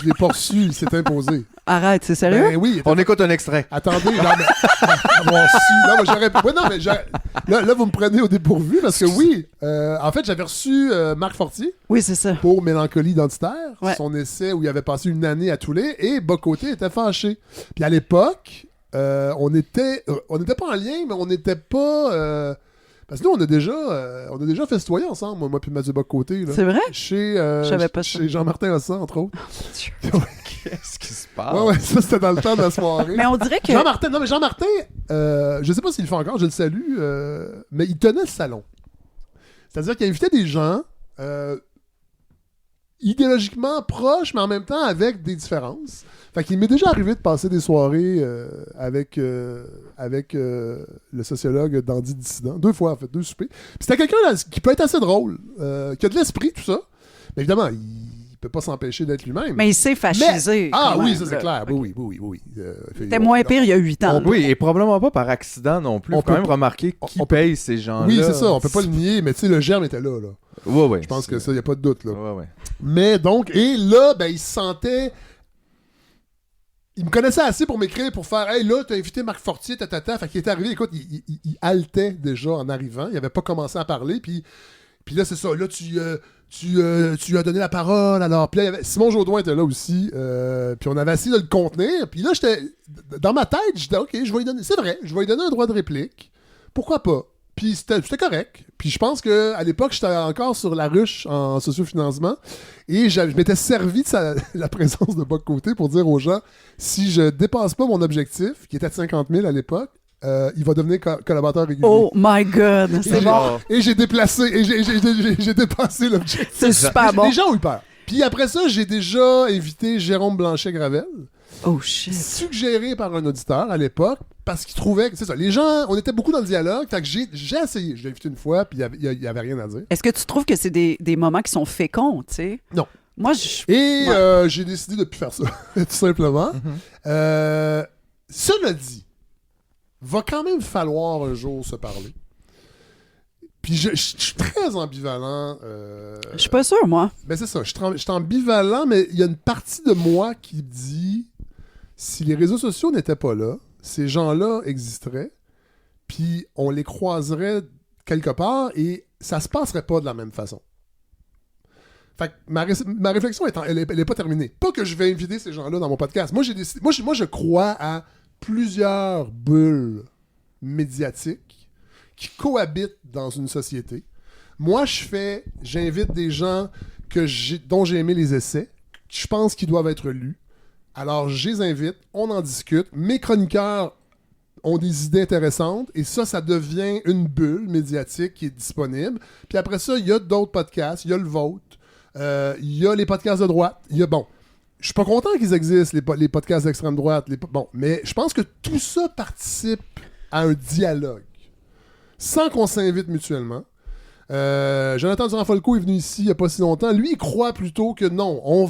l'ai pas reçu, il s'est imposé. Arrête, c'est sérieux? Ben oui. On écoute un extrait. Attendez, avoir su. Non, mais j'aurais. Ouais, non, mais là, vous me prenez au dépourvu parce que oui, en fait, j'avais reçu Marc Fortier. Oui, c'est ça. Pour Mélancolie identitaire, son essai où il avait passé une année à Toulé et Bock-Côté était fâché. Puis à l'époque, on n'était pas en lien, mais on n'était pas. Parce que nous, on a déjà festoyé ensemble, moi puis Mathieu Bock-Côté. C'est vrai? Chez Jean-Martin Hossan, entre autres. Qu'est-ce qui se passe? Ouais, ça, c'était dans le temps de la soirée. Mais on dirait que... Jean-Martin, je sais pas s'il le fait encore, je le salue, mais il tenait le salon. C'est-à-dire qu'il invitait des gens idéologiquement proches, mais en même temps avec des différences. Fait qu'il m'est déjà arrivé de passer des soirées avec le sociologue Dandy Dissident. 2 fois, en fait, 2 soupers. Puis c'était quelqu'un qui peut être assez drôle, qui a de l'esprit, tout ça. Mais évidemment, il peut pas s'empêcher d'être lui-même. Mais il s'est fascisé. Oui, ça c'est clair. Oui. C'était moins pire il y a 8 ans. Oui, et probablement pas par accident non plus. On peut quand même remarquer qui paye ces gens-là. Oui, c'est ça, on peut pas le nier, mais tu sais, le germe était là. Ouais. Je pense que ça, il n'y a pas de doute. Là. Ouais. Mais donc, et là, ben, il se sentait... Il me connaissait assez pour m'écrire, pour faire « Hey, là, t'as invité Marc Fortier, Fait qu'il était arrivé, écoute, il haletait déjà en arrivant. Il avait pas commencé à parler, puis là, c'est ça. Là, tu as donné la parole, alors... Puis là, Simon Jaudoin était là aussi, puis on avait essayé de le contenir. Puis là, dans ma tête, je disais « OK, je vais lui donner... C'est vrai, je vais lui donner un droit de réplique. Pourquoi pas? » Puis c'était correct. Puis je pense qu'à l'époque, j'étais encore sur la ruche en sociofinancement et je m'étais servi de la présence de Bock-Côté pour dire aux gens, si je dépasse pas mon objectif, qui était de 50 000 à l'époque, il va devenir collaborateur régulier. Oh my God! C'est bon. Et j'ai déplacé, j'ai dépassé l'objectif. C'est super bon. Les gens ont eu peur. Puis après ça, j'ai déjà invité Jérôme Blanchet-Gravel. Oh shit. Suggéré par un auditeur à l'époque, parce qu'il trouvait que, c'est ça, les gens, on était beaucoup dans le dialogue, fait que j'ai essayé, je l'ai invité une fois, puis il y avait rien à dire. Est-ce que tu trouves que c'est des moments qui sont féconds, tu sais? Non. Moi, j'ai décidé de ne plus faire ça, tout simplement. Cela dit, va quand même falloir un jour se parler. Puis je suis très ambivalent. Je suis pas sûr, moi. Ben c'est ça, je suis ambivalent, mais il y a une partie de moi qui dit, si les réseaux sociaux n'étaient pas là, ces gens-là existeraient, puis on les croiserait quelque part et ça se passerait pas de la même façon. Fait que ma réflexion, elle est pas terminée. Pas que je vais inviter ces gens-là dans mon podcast. Moi, j'ai décidé, moi, je crois à plusieurs bulles médiatiques qui cohabitent dans une société. Moi, j'invite des gens dont j'ai aimé les essais, je pense qu'ils doivent être lus. Alors, je les invite, on en discute. Mes chroniqueurs ont des idées intéressantes et ça devient une bulle médiatique qui est disponible. Puis après ça, il y a d'autres podcasts, il y a le vôtre, il y a les podcasts de droite, je suis pas content qu'ils existent, les podcasts d'extrême droite, mais je pense que tout ça participe à un dialogue, sans qu'on s'invite mutuellement. Jonathan Durand-Folco est venu ici il n'y a pas si longtemps. Lui, il croit plutôt que non, on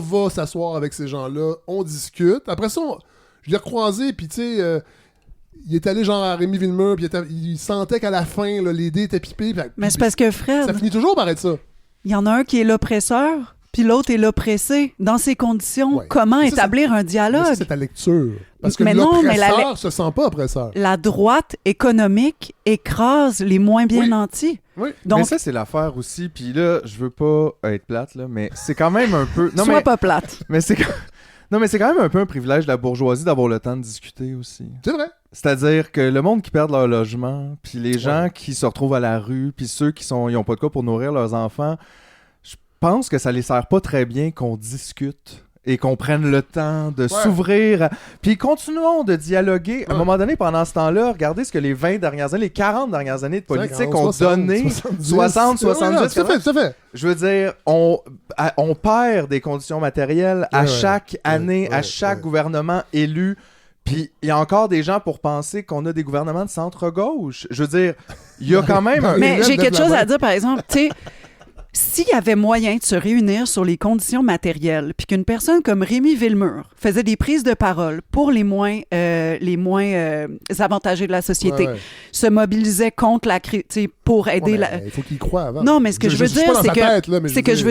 va s'asseoir avec ces gens-là, on discute. Après ça, je l'ai recroisé, puis tu sais, il est allé genre à Rémi Villemur, puis il sentait qu'à la fin, là, les dés étaient pipés. Mais c'est parce que Fred, ça finit toujours par être ça. Il y en a un qui est l'oppresseur, puis l'autre est l'oppressé. Dans ces conditions, comment établir un dialogue? Mais ça, c'est ta lecture. Parce que l'oppresseur se sent pas oppresseur. La droite économique écrase les moins bien nantis. Oui. Donc, mais ça, c'est l'affaire aussi. Puis là, je veux pas être plate, là, mais c'est quand même un peu... Sois pas plate. Mais c'est quand même un peu un privilège de la bourgeoisie d'avoir le temps de discuter aussi. C'est vrai. C'est-à-dire que le monde qui perd leur logement, puis les gens qui se retrouvent à la rue, puis ceux qui n'ont pas de quoi pour nourrir leurs enfants, je pense que ça les sert pas très bien qu'on discute et qu'on prenne le temps de s'ouvrir. Puis continuons de dialoguer. À un moment donné, pendant ce temps-là, regardez ce que les 20 dernières années, les 40 dernières années de politique ont donné. 60, 70. Tout à fait. Je veux dire, on perd des conditions matérielles à chaque année, à chaque gouvernement élu. Puis il y a encore des gens pour penser qu'on a des gouvernements de centre-gauche. Je veux dire, il y a quand même... Mais j'ai quelque chose à dire, par exemple. Tu sais, s'il y avait moyen de se réunir sur les conditions matérielles, puis qu'une personne comme Rémi Villemur faisait des prises de parole pour les moins avantagés de la société, se mobilisait contre la crise, pour aider la... Il faut qu'il y croie avant. Non, mais ce que je veux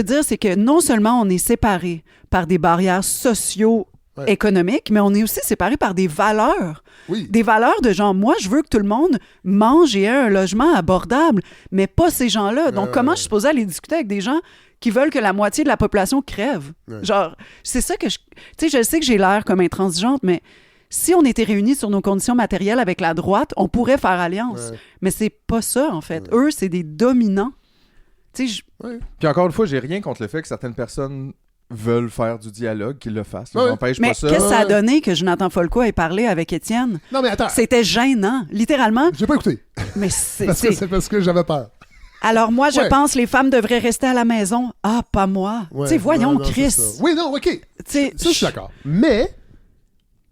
dire, c'est que non seulement on est séparés par des barrières socio-économiques, mais on est aussi séparés par des valeurs. Oui. Des valeurs de genre, moi, je veux que tout le monde mange et ait un logement abordable, mais pas ces gens-là. Donc, comment je suis supposée aller discuter avec des gens qui veulent que la moitié de la population crève? Genre, c'est ça que tu sais, je sais que j'ai l'air comme intransigeante, mais si on était réunis sur nos conditions matérielles avec la droite, on pourrait faire alliance. Mais c'est pas ça, en fait. Eux, c'est des dominants. Tu sais, Puis encore une fois, j'ai rien contre le fait que certaines personnes veulent faire du dialogue, qu'ils le fassent. J'empêche pas ça. Mais qu'est-ce que ça a donné que Jonathan Folco ait parlé avec Étienne? Non, mais attends. C'était gênant, littéralement. J'ai pas écouté. Mais c'est parce que j'avais peur. Alors moi, je pense que les femmes devraient rester à la maison. Ah, pas moi. Tu sais, voyons, Chris. Oui, non, OK. Ça, je suis d'accord. Mais,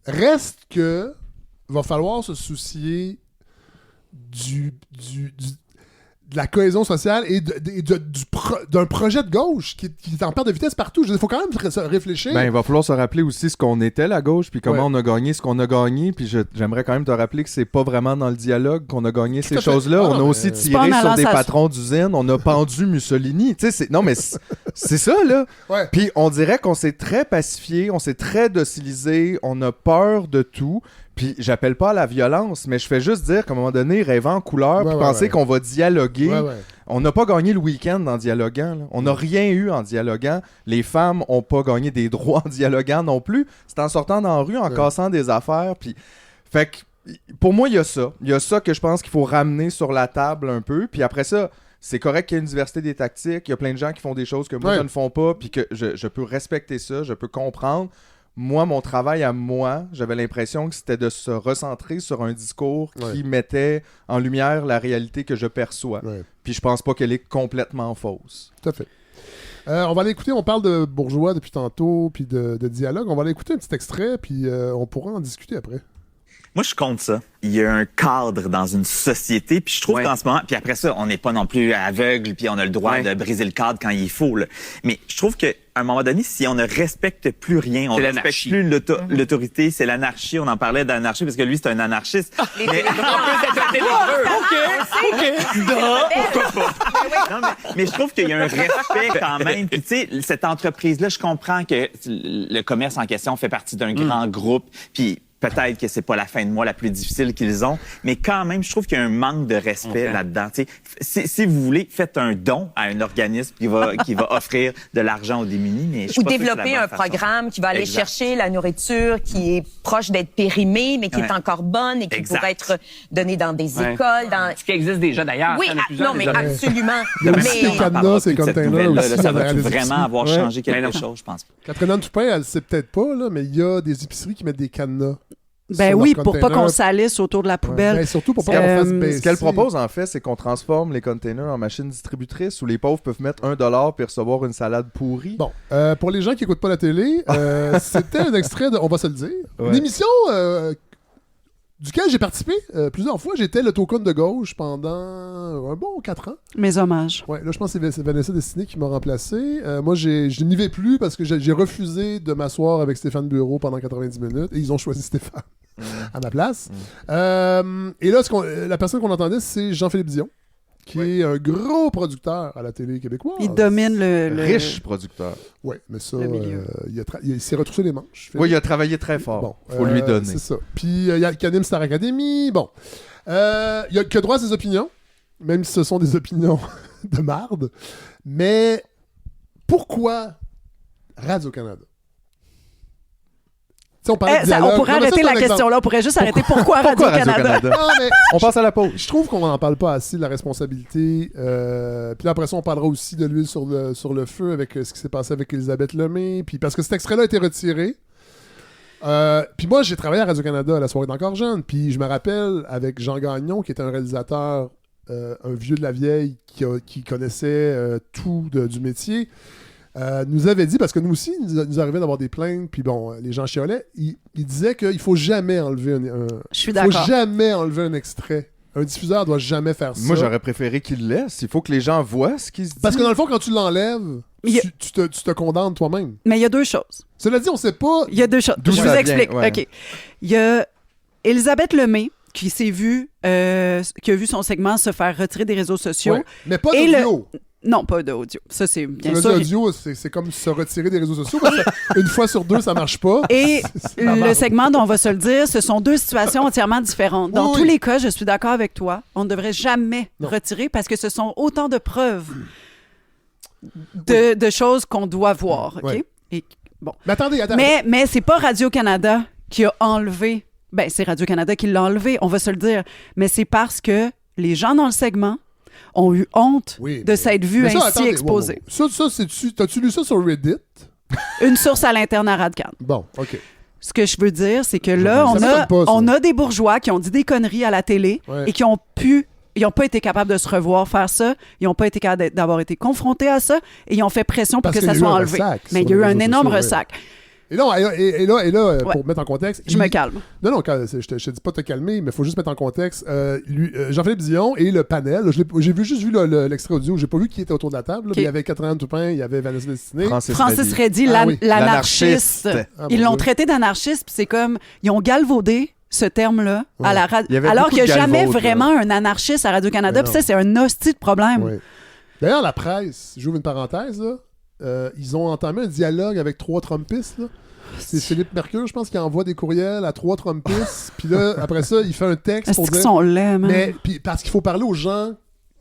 reste que va falloir se soucier de la cohésion sociale et d'un projet de gauche qui est en perte de vitesse partout. Il faut quand même réfléchir. Ben, il va falloir se rappeler aussi ce qu'on était, la gauche, puis comment on a gagné ce qu'on a gagné. Puis j'aimerais quand même te rappeler que c'est pas vraiment dans le dialogue qu'on a gagné ces choses-là. On a aussi tiré sur des patrons d'usine. On a pendu Mussolini. Tu sais, non, mais c'est ça, là. Ouais. Puis on dirait qu'on s'est très pacifié, on s'est très docilisé, on a peur de tout. Puis j'appelle pas à la violence, mais je fais juste dire qu'à un moment donné, rêver en couleur, puis penser qu'on va dialoguer. On n'a pas gagné le week-end en dialoguant. Là. On n'a rien eu en dialoguant. Les femmes n'ont pas gagné des droits en dialoguant non plus. C'est en sortant dans la rue, en cassant des affaires. Puis... Fait que, pour moi, il y a ça. Il y a ça que je pense qu'il faut ramener sur la table un peu. Puis après ça, c'est correct qu'il y ait une diversité des tactiques. Il y a plein de gens qui font des choses que moi, je ne font pas. Puis que je peux respecter ça, je peux comprendre. Moi, mon travail à moi, j'avais l'impression que c'était de se recentrer sur un discours qui mettait en lumière la réalité que je perçois. Puis je pense pas qu'elle est complètement fausse. Tout à fait. On va aller écouter, on parle de bourgeois depuis tantôt, puis de dialogue. On va aller écouter un petit extrait, puis on pourra en discuter après. Moi, je compte ça. Il y a un cadre dans une société, puis je trouve qu'en ce moment... Puis après ça, on n'est pas non plus aveugle, puis on a le droit de briser le cadre quand il faut. Là. Mais je trouve qu'à un moment donné, si on ne respecte plus rien, on ne respecte plus l'autorité, c'est l'anarchie. On en parlait d'anarchie, parce que lui, c'est un anarchiste. Mais... mais je trouve qu'il y a un respect quand même. Puis tu sais, cette entreprise-là, je comprends que le commerce en question fait partie d'un grand groupe, puis... Peut-être que c'est pas la fin de mois la plus difficile qu'ils ont, mais quand même, je trouve qu'il y a un manque de respect là-dedans. Si vous voulez, faites un don à un organisme qui va offrir de l'argent aux démunis. Mais je ou développer un programme qui va aller chercher la nourriture qui est proche d'être périmée, mais qui est encore bonne et qui pourrait être donnée dans des écoles. Ce qui existe déjà d'ailleurs. Oui, non, mais absolument. Il y a aussi les cadenas, ces containers aussi. Ça va vraiment avoir changé quelque chose, je pense. Catherine Toupin, elle sait peut-être pas, là, mais il y a des épiceries qui mettent des cadenas. Ben oui, pour pas qu'on salisse autour de la poubelle. Ben, surtout pour pas qu'on fasse baisser. Ce qu'elle propose, en fait, c'est qu'on transforme les containers en machines distributrices où les pauvres peuvent mettre $1 puis recevoir une salade pourrie. Bon, pour les gens qui écoutent pas la télé, c'était un extrait de On va se le dire. Une émission duquel j'ai participé plusieurs fois. J'étais le token de gauche pendant un bon 4 ans. Mes hommages. Ouais, là, je pense que c'est Vanessa Destiné qui m'a remplacé. Moi, je n'y vais plus parce que j'ai refusé de m'asseoir avec Stéphane Bureau pendant 90 minutes et ils ont choisi Stéphane à ma place. Et là, la personne qu'on entendait, c'est Jean-Philippe Dion, qui est un gros producteur à la télé québécoise. Il domine le... Riche producteur. Oui, mais ça, il s'est retroussé les manches. Oui, il a travaillé très fort. Bon, faut lui donner. C'est ça. Puis, il y a qui anime Star Academy. Bon. Il y a que droit à ses opinions, même si ce sont des opinions de marde. Mais pourquoi Radio-Canada? On pourrait arrêter la question là, on pourrait juste arrêter pourquoi Radio-Canada? On passe à la pause. Je trouve qu'on n'en parle pas assez de la responsabilité. Puis après ça, on parlera aussi de l'huile sur le feu avec ce qui s'est passé avec Elisabeth Lemay. Puis parce que cet extrait-là a été retiré. Puis moi, j'ai travaillé à Radio-Canada à la soirée d'Encore jeune. Puis je me rappelle avec Jean Gagnon, qui était un réalisateur, un vieux de la vieille qui connaissait tout du métier. Nous avait dit, parce que nous aussi, nous arrivait d'avoir des plaintes, puis bon, les gens chiolaient, il disait qu'il faut jamais enlever Je suis d'accord. Il faut jamais enlever un extrait. Un diffuseur doit jamais faire ça. Moi, j'aurais préféré qu'il le laisse. Il faut que les gens voient ce qui se dit. Parce que dans le fond, quand tu l'enlèves, tu te condamnes toi-même. Mais il y a deux choses. Cela dit, on sait pas... Il y a deux choses. Je vous explique. Ouais. OK. Il y a Elisabeth Lemay, qui a vu son segment se faire retirer des réseaux sociaux. Ouais, mais pas d'audio. Non, pas d'audio. Ça, c'est bien sûr. L'audio, c'est comme se retirer des réseaux sociaux. Parce une fois sur deux, ça marche pas. Et le segment dont on va se le dire, ce sont deux situations entièrement différentes. Dans tous les cas, je suis d'accord avec toi. On ne devrait jamais retirer parce que ce sont autant de preuves de choses qu'on doit voir. OK? Oui. Et, bon. Mais attendez. Mais c'est pas Radio-Canada qui a enlevé. Ben, c'est Radio-Canada qui l'a enlevé, on va se le dire. Mais c'est parce que les gens dans le segment ont eu honte de s'être vus ainsi exposés. Ça, t'as-tu lu ça sur Reddit? Une source à l'interne à Radcan. Bon, OK. Ce que je veux dire, c'est que là, on a des bourgeois qui ont dit des conneries à la télé et qui ont ils n'ont pas été capables de se revoir faire ça. Ils n'ont pas été capables d'avoir été confrontés à ça et ils ont fait pression pour que ça soit enlevé. Mais il y a eu un énorme ressac. Et là, pour mettre en contexte... Je me calme. Non, je te dis pas de te calmer, mais il faut juste mettre en contexte. Jean-Philippe Dion et le panel, j'ai juste vu l'extrait audio, j'ai pas vu qui était autour de la table. Okay. Il y avait Catherine Toupin, il y avait Vanessa Destinée. Francis Reddy, l'anarchiste. Ils l'ont traité d'anarchiste, puis c'est comme... Ils ont galvaudé ce terme-là à la radio. Alors qu'il n'y a jamais vraiment un anarchiste à Radio-Canada, puis ça, c'est un hostie de problème. Oui. D'ailleurs, la presse, j'ouvre une parenthèse, là, ils ont entamé un dialogue avec 3 Trumpistes, là. C'est Philippe Mercure, je pense, qui envoie des courriels à 3 Trumpistes, puis là, après ça, il fait un texte pour dire... Est-ce qu'ils sont laids, man? Mais, parce qu'il faut parler aux gens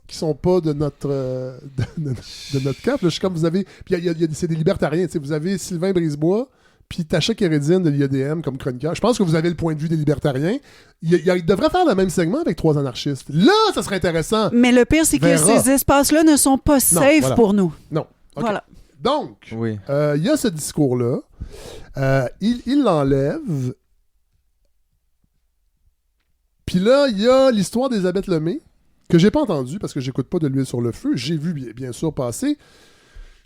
qui sont pas de notre de notre camp. Là, je suis comme, vous avez... Puis c'est des libertariens, tu sais, vous avez Sylvain Brisebois, puis Tacha Kérédine de l'IADM comme chroniqueur. Je pense que vous avez le point de vue des libertariens. Il devrait faire le même segment avec 3 anarchistes. Là, ça serait intéressant. Mais le pire, c'est que ces espaces-là ne sont pas safe pour nous. Non. Okay. Voilà. Donc, il y a ce discours-là. Il l'enlève. Puis là, il y a l'histoire d'Elisabeth Lemay, que j'ai pas entendue parce que j'écoute pas de l'huile sur le feu. J'ai vu, bien sûr, passer.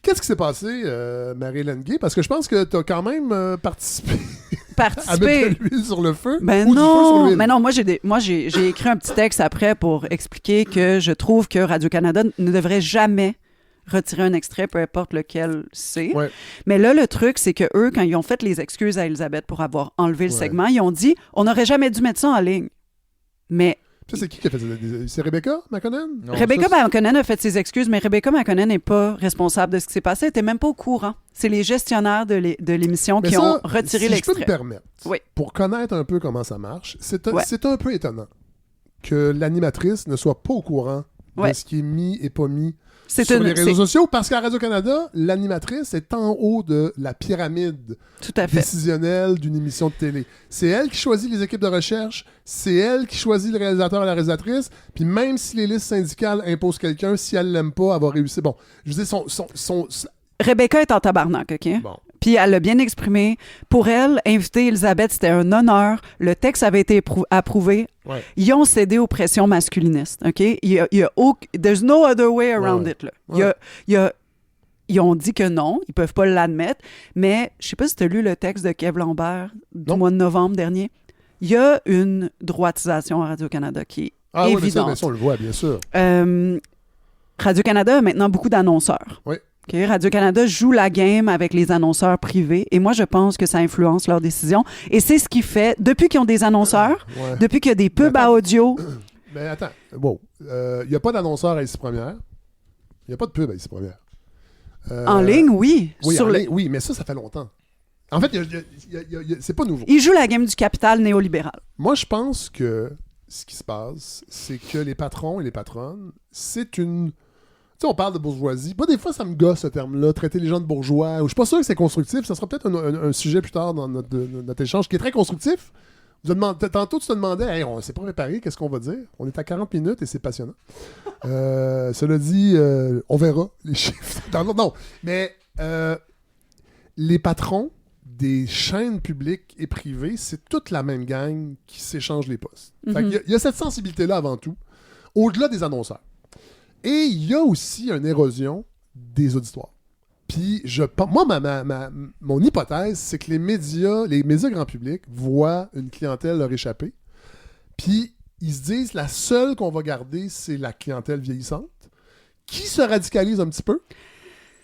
Qu'est-ce qui s'est passé, Marie-Hélène Guay? Parce que je pense que tu as quand même participé à mettre de l'huile sur le feu. Ben non, mais non, moi j'ai écrit un petit texte après pour expliquer que je trouve que Radio-Canada ne devrait jamais retirer un extrait, peu importe lequel c'est. Ouais. Mais là, le truc, c'est que eux, quand ils ont fait les excuses à Elisabeth pour avoir enlevé le segment, ils ont dit « On n'aurait jamais dû mettre ça en ligne. » Mais... Ça, c'est qui a fait ça? C'est Rebecca McConnell? Non, Rebecca McConnell a fait ses excuses, mais Rebecca McConnell n'est pas responsable de ce qui s'est passé. Elle n'était même pas au courant. C'est les gestionnaires de l'émission qui ont retiré l'extrait. Si je peux me permettre, pour connaître un peu comment ça marche, c'est un peu étonnant que l'animatrice ne soit pas au courant de ce qui est mis et pas mis sur les réseaux sociaux, parce qu'à Radio-Canada, l'animatrice est en haut de la pyramide décisionnelle d'une émission de télé. C'est elle qui choisit les équipes de recherche, c'est elle qui choisit le réalisateur et la réalisatrice, puis même si les listes syndicales imposent quelqu'un, si elle l'aime pas, elle va réussir. Bon, je veux dire, Rebecca est en tabarnak, OK? Bon. Puis elle l'a bien exprimé. Pour elle, inviter Elisabeth, c'était un honneur. Le texte avait été approuvé. Ouais. Ils ont cédé aux pressions masculinistes, OK? There's no other way around it, là. Ouais. Ils ont dit que non, ils peuvent pas l'admettre. Mais je sais pas si tu as lu le texte de Kev Lambert du mois de novembre dernier. Il y a une droitisation à Radio-Canada qui est évidente. Mais ça, on le voit, bien sûr. Radio-Canada a maintenant beaucoup d'annonceurs. Oui. Okay, Radio-Canada joue la game avec les annonceurs privés et moi, je pense que ça influence leurs décisions. Et c'est ce qui fait, depuis qu'ils ont des annonceurs, depuis qu'il y a des pubs à audio... Mais attends, il n'y a pas d'annonceurs à ici première. Il n'y a pas de pub à ici première. En ligne, oui. Oui, mais ça fait longtemps. En fait, c'est pas nouveau. Ils jouent la game du capital néolibéral. Moi, je pense que ce qui se passe, c'est que les patrons et les patronnes, c'est une... Tu sais, on parle de bourgeoisie. Moi, des fois, ça me gosse, ce terme-là, traiter les gens de bourgeois. Je suis pas sûr que c'est constructif. Ça sera peut-être un sujet plus tard dans notre échange qui est très constructif. Tantôt, tu te demandais, hey, on s'est pas préparé, qu'est-ce qu'on va dire? On est à 40 minutes et c'est passionnant. Cela dit, on verra les chiffres. Non, mais les patrons des chaînes publiques et privées, c'est toute la même gang qui s'échange les postes. Il y a cette sensibilité-là avant tout, au-delà des annonceurs. Et il y a aussi une érosion des auditoires. Puis, moi, mon hypothèse, c'est que les médias grand public voient une clientèle leur échapper. Puis, ils se disent, la seule qu'on va garder, c'est la clientèle vieillissante, qui se radicalise un petit peu.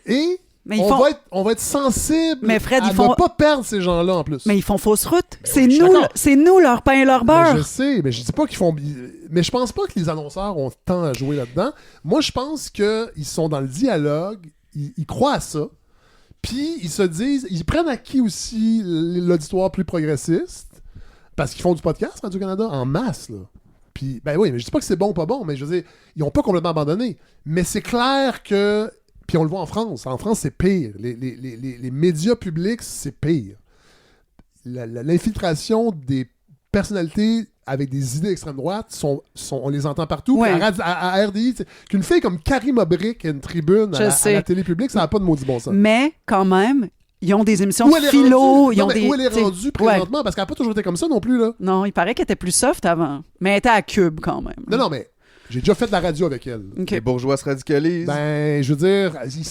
Et on va être sensible ne pas perdre ces gens-là en plus. Mais ils font fausse route. C'est nous leur pain et leur beurre. Je sais, mais je dis pas qu'ils font... Mais je pense pas que les annonceurs ont tant à jouer là-dedans. Moi, je pense qu'ils sont dans le dialogue, ils croient à ça, puis ils se disent... Ils prennent acquis aussi l'auditoire plus progressiste, parce qu'ils font du podcast, Radio-Canada, en masse, là. Puis, ben oui, mais je dis pas que c'est bon ou pas bon, mais je veux dire, ils ont pas complètement abandonné. Mais c'est clair que... Puis on le voit en France. En France, c'est pire. Les médias publics, c'est pire. L'infiltration des personnalités avec des idées d'extrême droite, on les entend partout. Ouais. À RDI, qu'une fille comme Karim Abric ait une tribune à la télé publique, ça n'a pas de maudit bon sens. Mais quand même, ils ont des émissions de philo. Où elle est rendue présentement? Parce qu'elle n'a pas toujours été comme ça non plus. Là. Non, il paraît qu'elle était plus soft avant. Mais elle était à Cube quand même. Non, mais... J'ai déjà fait de la radio avec elle. Les bourgeois se radicalisent. Ben, je veux dire, ils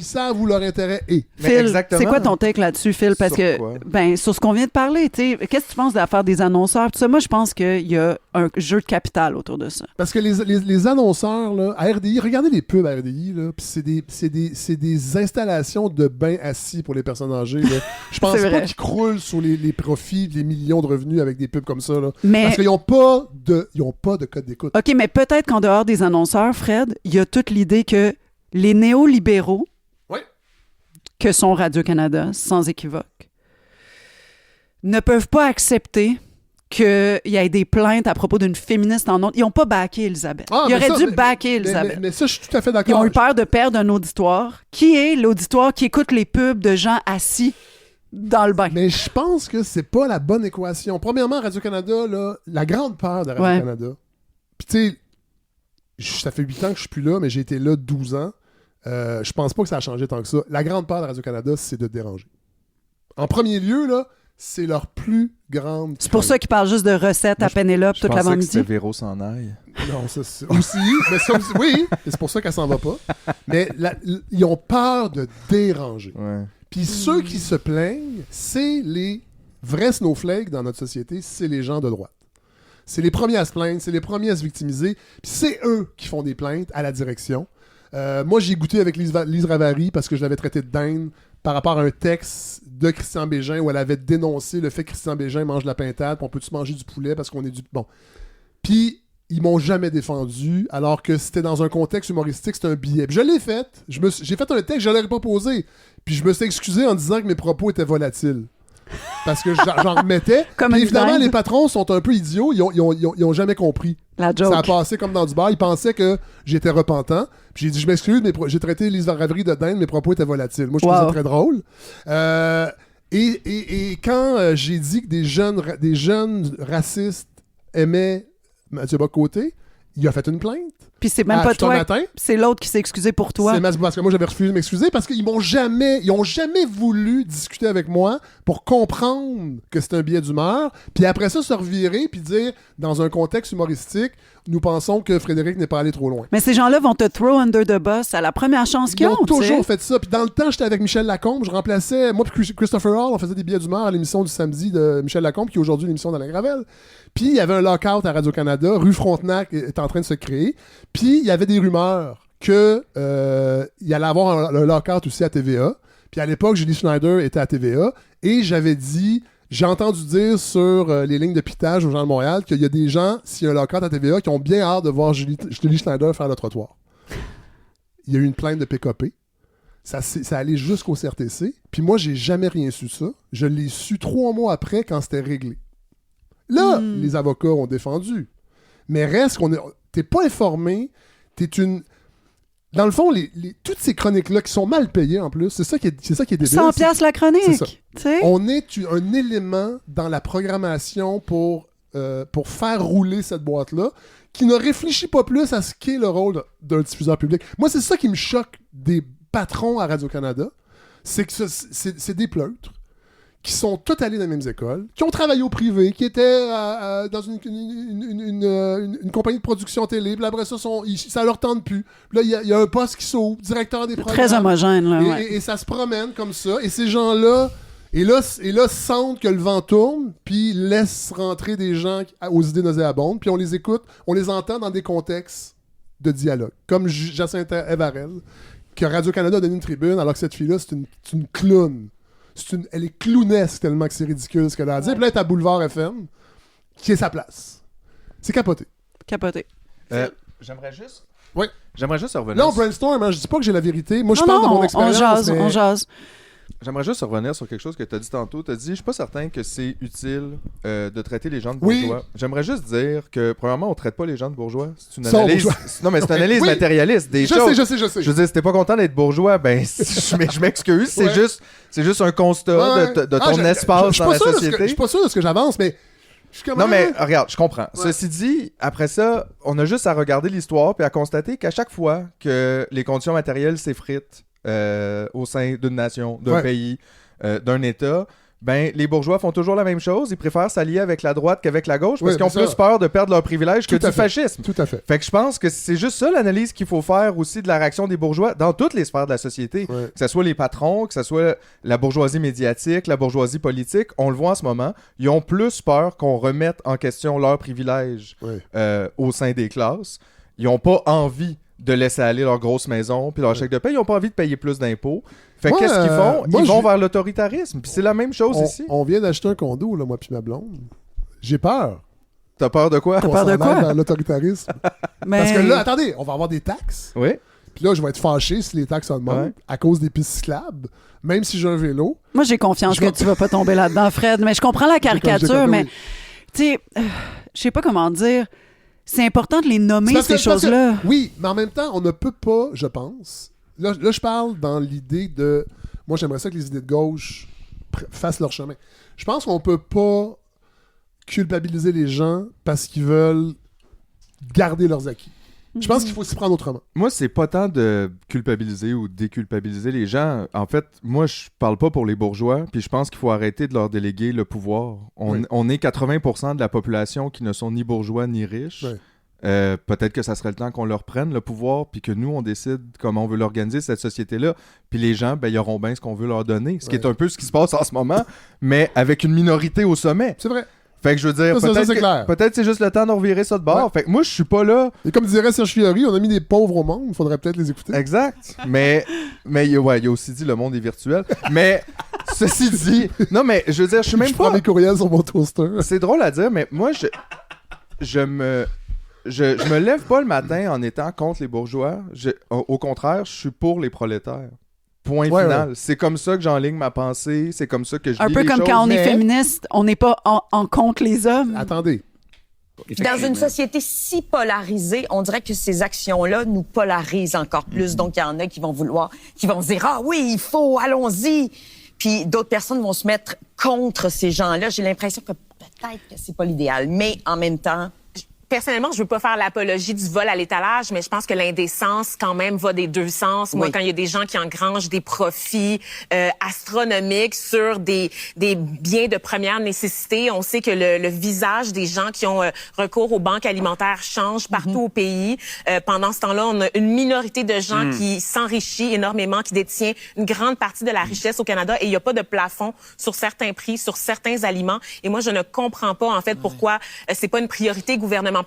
savent où leur intérêt est. Phil, c'est quoi ton take là-dessus, Phil? Parce sur que, quoi? sur ce qu'on vient de parler, tu sais, qu'est-ce que tu penses de l'affaire des annonceurs? Tout ça, moi, je pense qu'il y a un jeu de capital autour de ça. Parce que les annonceurs, là, à RDI, regardez les pubs à RDI, là, pis c'est des installations de bains assis pour les personnes âgées. Là. Je pense pas qu'ils croulent sur les profits, les millions de revenus avec des pubs comme ça. Là. Parce qu'ils n'ont pas de code d'écoute. OK, mais peut-être qu'en dehors des annonceurs, Fred, il y a toute l'idée que les néolibéraux, que sont Radio-Canada, sans équivoque, ne peuvent pas accepter qu'il y ait des plaintes à propos d'une féministe en ondes. Ils n'ont pas backé Elisabeth. Ils auraient dû backer Elisabeth. Mais ça, je suis tout à fait d'accord. Ils ont eu peur de perdre un auditoire. Qui est l'auditoire qui écoute les pubs de gens assis dans le bain? Mais je pense que c'est pas la bonne équation. Premièrement, Radio-Canada, là, la grande peur de Radio-Canada. Puis tu sais, ça fait 8 ans que je suis plus là, mais j'ai été là 12 ans. Je pense pas que ça a changé tant que ça. La grande peur de Radio-Canada, c'est de déranger. En premier lieu, là, c'est leur plus grande... C'est pour ça qu'ils parlent juste de recettes à Pénélope toute l'avant-midi. Je pensais que Véro s'en aille. Non, ça c'est aussi. Mais ça aussi, oui, c'est pour ça qu'elle s'en va pas. Mais ils ont peur de déranger. Ouais. Puis ceux qui se plaignent, c'est les vrais snowflakes dans notre société, c'est les gens de droite. C'est les premiers à se plaindre, c'est les premiers à se victimiser. Puis c'est eux qui font des plaintes à la direction. Moi, j'ai goûté avec Lise Ravary parce que je l'avais traité de dinde par rapport à un texte de Christian Bégin où elle avait dénoncé le fait que Christian Bégin mange de la pintade, puis on peut-tu manger du poulet parce qu'on est du... Bon. Puis, ils m'ont jamais défendu, alors que c'était dans un contexte humoristique, c'était un billet. Puis je l'ai fait. J'ai fait un texte, je l'aurais pas posé. Puis je me suis excusé en disant que mes propos étaient volatiles. Parce que j'en remettais. Puis évidemment, les patrons sont un peu idiots. Ils ont jamais compris. La joke. Ça a passé comme dans du bar. Ils pensaient que j'étais repentant. Puis j'ai dit, je m'excuse, mais j'ai traité Lise Ravary de dinde, mes propos étaient volatiles. Moi, je trouvais ça très drôle. Et quand j'ai dit que des jeunes racistes aimaient Mathieu Bock-Côté, il a fait une plainte. Puis c'est même pas toi, c'est l'autre qui s'est excusé pour toi. C'est parce que moi j'avais refusé de m'excuser parce qu'ils ont jamais voulu discuter avec moi pour comprendre que c'est un billet d'humeur, puis après ça se revirer puis dire dans un contexte humoristique, nous pensons que Frédéric n'est pas allé trop loin. Mais ces gens-là vont te throw under the bus à la première chance qu'ils ont. Ils ont toujours fait ça. Puis dans le temps, j'étais avec Michel Lacombe, je remplaçais moi puis Christopher Hall, on faisait des billets d'humeur à l'émission du samedi de Michel Lacombe qui est aujourd'hui l'émission d'Alain Gravel. Puis il y avait un lockout à Radio-Canada, rue Frontenac est en train de se créer. Puis il y avait des rumeurs qu'il y allait avoir un lockout aussi à TVA. Puis à l'époque, Julie Schneider était à TVA. Et j'avais dit, j'ai entendu dire sur les lignes de pitage aux gens de Montréal qu'il y a des gens, s'il y a un lockout à TVA, qui ont bien hâte de voir Julie Schneider faire le trottoir. Il y a eu une plainte de PKP. Ça allait jusqu'au CRTC. Puis moi, j'ai jamais rien su ça. Je l'ai su 3 mois après quand c'était réglé. Là, les avocats ont défendu. Mais reste qu'on est... T'es pas informé, t'es une... Dans le fond, toutes ces chroniques-là qui sont mal payées en plus, c'est ça qui est débile. 100 piastres la chronique! On est un élément dans la programmation pour faire rouler cette boîte-là qui ne réfléchit pas plus à ce qu'est le rôle d'un diffuseur public. Moi, c'est ça qui me choque des patrons à Radio-Canada, c'est que c'est des pleutres qui sont tous allés dans les mêmes écoles, qui ont travaillé au privé, qui étaient dans une compagnie de production télé, puis après ça, ça leur tente plus. Puis là, il y a un poste qui s'ouvre, directeur des programmes. Très homogène, là. Et ça se promène comme ça. Et ces gens-là, et là sentent que le vent tourne, puis laissent rentrer des gens aux idées nauséabondes, puis on les écoute, on les entend dans des contextes de dialogue. Comme Jacinta Evarel, que Radio-Canada a donné une tribune, alors que cette fille-là, c'est une clown. Elle est clownesque tellement que c'est ridicule ce qu'elle a à dire. Puis là, elle est à Boulevard FM, qui est sa place. C'est capoté. J'aimerais juste... Oui. J'aimerais juste revenir... Non, brainstorm, hein, je dis pas que j'ai la vérité. Moi, je parle de mon expérience. On jase. J'aimerais juste revenir sur quelque chose que tu as dit tantôt. Tu as dit, je suis pas certain que c'est utile de traiter les gens de bourgeois. Oui. J'aimerais juste dire que, premièrement, on traite pas les gens de bourgeois. C'est une analyse... Non, mais c'est une analyse matérialiste des choses. Je sais. Je veux dire, si t'es pas content d'être bourgeois, ben, je m'excuse. C'est juste un constat de ton espace dans la société. Je suis pas sûr de ce que j'avance, mais... Non, mais regarde, je comprends. Ouais. Ceci dit, après ça, on a juste à regarder l'histoire puis à constater qu'à chaque fois que les conditions matérielles s'effritent au sein d'une nation, d'un pays, d'un État, ben les bourgeois font toujours la même chose. Ils préfèrent s'allier avec la droite qu'avec la gauche parce qu'ils ont ça. plus peur de perdre leurs privilèges que du fascisme. Tout à fait. Fait que je pense que c'est juste ça l'analyse qu'il faut faire aussi de la réaction des bourgeois dans toutes les sphères de la société. Ouais. Que ce soit les patrons, que ce soit la bourgeoisie médiatique, la bourgeoisie politique. On le voit en ce moment. Ils ont plus peur qu'on remette en question leurs privilèges au sein des classes. Ils n'ont pas envie de laisser aller leur grosse maison puis leur chèque de paie. Ils n'ont pas envie de payer plus d'impôts. Fait que qu'est-ce qu'ils font? Ils vont vers l'autoritarisme. Puis c'est la même chose ici. On vient d'acheter un condo, là, moi puis ma blonde. J'ai peur. T'as peur de quoi? T'as peur de quoi? Vers l'autoritarisme. Mais... Parce que là, attendez, on va avoir des taxes. Oui. Puis là, je vais être fâché si les taxes augmentent à cause des pistes cyclables, même si j'ai un vélo. Moi, j'ai confiance que tu vas pas tomber là-dedans, Fred. Mais je comprends la caricature, mais tu sais, je sais pas comment dire. C'est important de les nommer, ces choses-là. Oui, mais en même temps, on ne peut pas, je pense. Là, je parle dans l'idée de... Moi, j'aimerais ça que les idées de gauche fassent leur chemin. Je pense qu'on peut pas culpabiliser les gens parce qu'ils veulent garder leurs acquis. Je pense qu'il faut s'y prendre autrement. Moi, c'est pas tant de culpabiliser ou déculpabiliser les gens. En fait, moi, je parle pas pour les bourgeois, puis je pense qu'il faut arrêter de leur déléguer le pouvoir. On est 80% de la population qui ne sont ni bourgeois ni riches. Oui. Peut-être que ça serait le temps qu'on leur prenne le pouvoir, puis que nous, on décide comment on veut l'organiser, cette société-là. Puis les gens, ben, ils auront bien ce qu'on veut leur donner. Ce qui est un peu ce qui se passe en ce moment, mais avec une minorité au sommet. C'est vrai. Fait que je veux dire, peut-être c'est juste le temps de revirer ça de bord. Ouais. Fait que moi, je suis pas là. Et comme dirait Serge Fiori, on a mis des pauvres au monde, il faudrait peut-être les écouter. Exact. Mais il a aussi dit le monde est virtuel. Mais ceci dit, non, mais je veux dire, je suis même je prends mes courriels sur mon toaster. C'est drôle à dire, mais moi, je me lève pas le matin en étant contre les bourgeois. Au contraire, je suis pour les prolétaires. Point final. Ouais. C'est comme ça que j'enligne ma pensée. C'est comme ça que je vis les choses. Un peu comme quand on est féministe, on n'est pas en contre les hommes. Attendez. Dans une société si polarisée, on dirait que ces actions-là nous polarisent encore plus. Donc, il y en a qui vont se dire « Ah oui, il faut, allons-y ». Puis d'autres personnes vont se mettre contre ces gens-là. J'ai l'impression que peut-être que c'est pas l'idéal. Mais en même temps... Personnellement, je veux pas faire l'apologie du vol à l'étalage, mais je pense que l'indécence, quand même, va des deux sens. Moi, quand il y a des gens qui engrangent des profits astronomiques sur des biens de première nécessité, on sait que le visage des gens qui ont recours aux banques alimentaires change partout au pays. Pendant ce temps-là, on a une minorité de gens qui s'enrichit énormément, qui détient une grande partie de la richesse au Canada, et il n'y a pas de plafond sur certains prix, sur certains aliments. Et moi, je ne comprends pas, en fait, pourquoi c'est pas une priorité gouvernementale.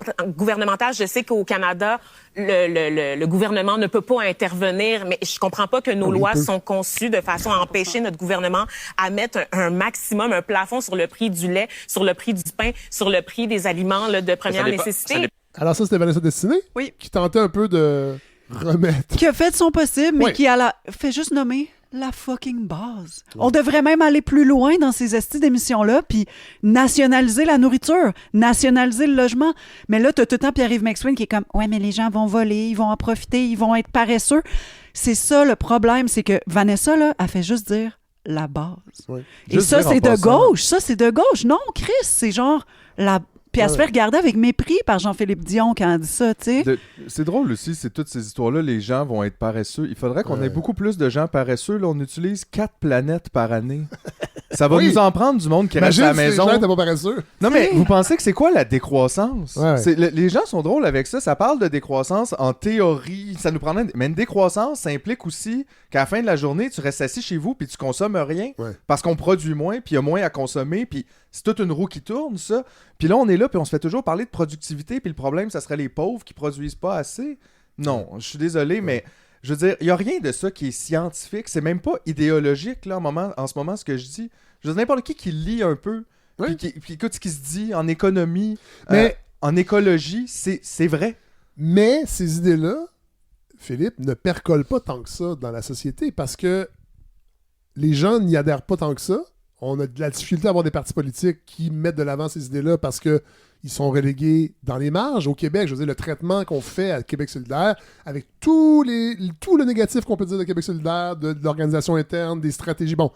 Je sais qu'au Canada, le gouvernement ne peut pas intervenir, mais je comprends pas que nos lois sont conçues de façon à empêcher notre gouvernement à mettre un maximum, un plafond sur le prix du lait, sur le prix du pain, sur le prix des aliments de première nécessité. Alors ça, c'était Vanessa Destinée? Oui. Qui tentait un peu de remettre... Qui a fait de son possible, mais qui fait juste nommer... la fucking base. On devrait même aller plus loin dans ces estis d'émissions-là, puis nationaliser la nourriture, nationaliser le logement. Mais là, t'as tout le temps Pierre-Yves McSween qui est comme « Ouais, mais les gens vont voler, ils vont en profiter, ils vont être paresseux. » C'est ça le problème, c'est que Vanessa, là, elle fait juste dire « la base ». Et ça, c'est de gauche. Ça, c'est de gauche. Non, Chris, c'est genre la... Puis elle se fait regarder avec mépris par Jean-Philippe Dion quand elle dit ça, tu sais. C'est drôle aussi, c'est toutes ces histoires-là, les gens vont être paresseux. Il faudrait qu'on ait beaucoup plus de gens paresseux. Là, on utilise 4 planètes par année. Ça va nous en prendre du monde qui reste à la maison. Les gens étaient pas paresseux. Non, mais vous pensez que c'est quoi la décroissance? Les gens sont drôles avec ça. Ça parle de décroissance en théorie. Ça nous prendrait... Mais une décroissance, ça implique aussi qu'à la fin de la journée, tu restes assis chez vous puis tu consommes rien parce qu'on produit moins puis il y a moins à consommer puis c'est toute une roue qui tourne, ça. Puis là, on est là puis on se fait toujours parler de productivité puis le problème, ça serait les pauvres qui produisent pas assez. Non, je suis désolé, mais je veux dire, il n'y a rien de ça qui est scientifique. C'est même pas idéologique, là, en ce moment, ce que je dis. Je veux dire, n'importe qui lit un peu, puis écoute ce qui se dit en économie, en écologie, c'est vrai. Mais ces idées-là, Philippe, ne percolent pas tant que ça dans la société parce que les gens n'y adhèrent pas tant que ça. On a de la difficulté à avoir des partis politiques qui mettent de l'avant ces idées-là parce qu'ils sont relégués dans les marges. Au Québec, je veux dire, le traitement qu'on fait à Québec solidaire, avec tout le négatif qu'on peut dire de Québec solidaire, de l'organisation interne, des stratégies, bon.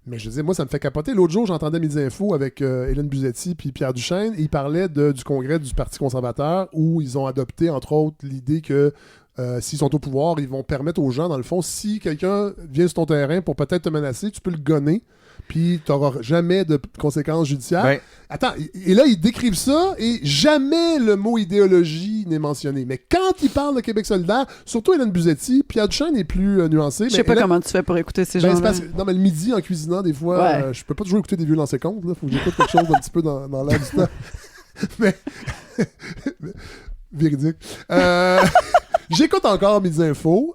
Mais je veux dire, moi, ça me fait capoter. L'autre jour, j'entendais Midi Info avec Hélène Buzetti puis Pierre Duchesne, et ils parlaient du congrès du Parti conservateur où ils ont adopté, entre autres, l'idée que s'ils sont au pouvoir, ils vont permettre aux gens, dans le fond, si quelqu'un vient sur ton terrain pour peut-être te menacer, tu peux le gonner. puis tu n'auras jamais de conséquences judiciaires. Ben, Attends, et là, ils décrivent ça et jamais le mot idéologie n'est mentionné. Mais quand ils parlent de Québec solidaire, surtout Hélène Buzetti, Pierre Duchesne est plus nuancé. Je sais pas comment tu fais pour écouter ces gens-là. Non, mais le midi, en cuisinant, des fois, je peux pas toujours écouter des vieux lancers comptes. Faut que j'écoute quelque chose d'un petit peu dans l'air du temps. Mais... véridique. J'écoute encore Midi Info.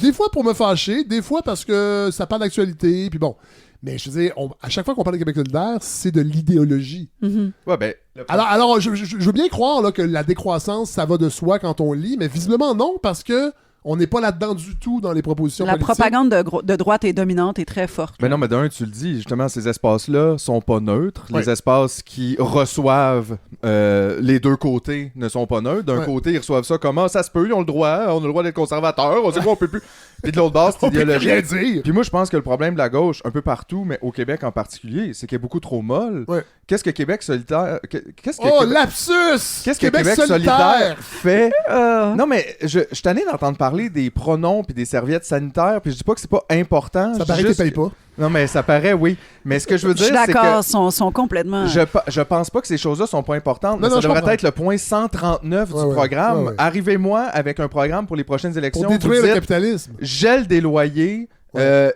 Des fois pour me fâcher, des fois parce que ça parle d'actualité, puis bon... Mais je veux dire, à chaque fois qu'on parle de Québec solidaire, c'est de l'idéologie. Mm-hmm. Ouais, ben, alors je veux bien croire là, que la décroissance, ça va de soi quand on lit, mais visiblement non, parce que on n'est pas là-dedans du tout dans les propositions politiques. La propagande de droite et dominante est très forte. Mais non, mais d'un, tu le dis, justement, ces espaces-là sont pas neutres. Les espaces qui reçoivent les deux côtés ne sont pas neutres. D'un côté, ils reçoivent ça comment ça se peut, ils ont le droit d'être conservateurs, on sait quoi, on peut plus. Puis de l'autre base, c'est idéologique. Puis moi, je pense que le problème de la gauche, un peu partout, mais au Québec en particulier, c'est qu'elle est beaucoup trop molle. Ouais. Qu'est-ce que Québec solidaire... lapsus! Qu'est-ce que Québec solidaire fait? Non, mais je suis tanné d'entendre parler des pronoms puis des serviettes sanitaires, puis je dis pas que c'est pas important. Ça paraît qu'ils payent pas. Non, mais ça paraît, oui. Mais ce que je veux dire, c'est que... Je suis d'accord, c'est sont complètement... Je pense pas que ces choses-là sont pas importantes, mais ça devrait être le point 139 du programme. Ouais. Arrivez-moi avec un programme pour les prochaines élections. Pour détruire le capitalisme. Gel des loyers,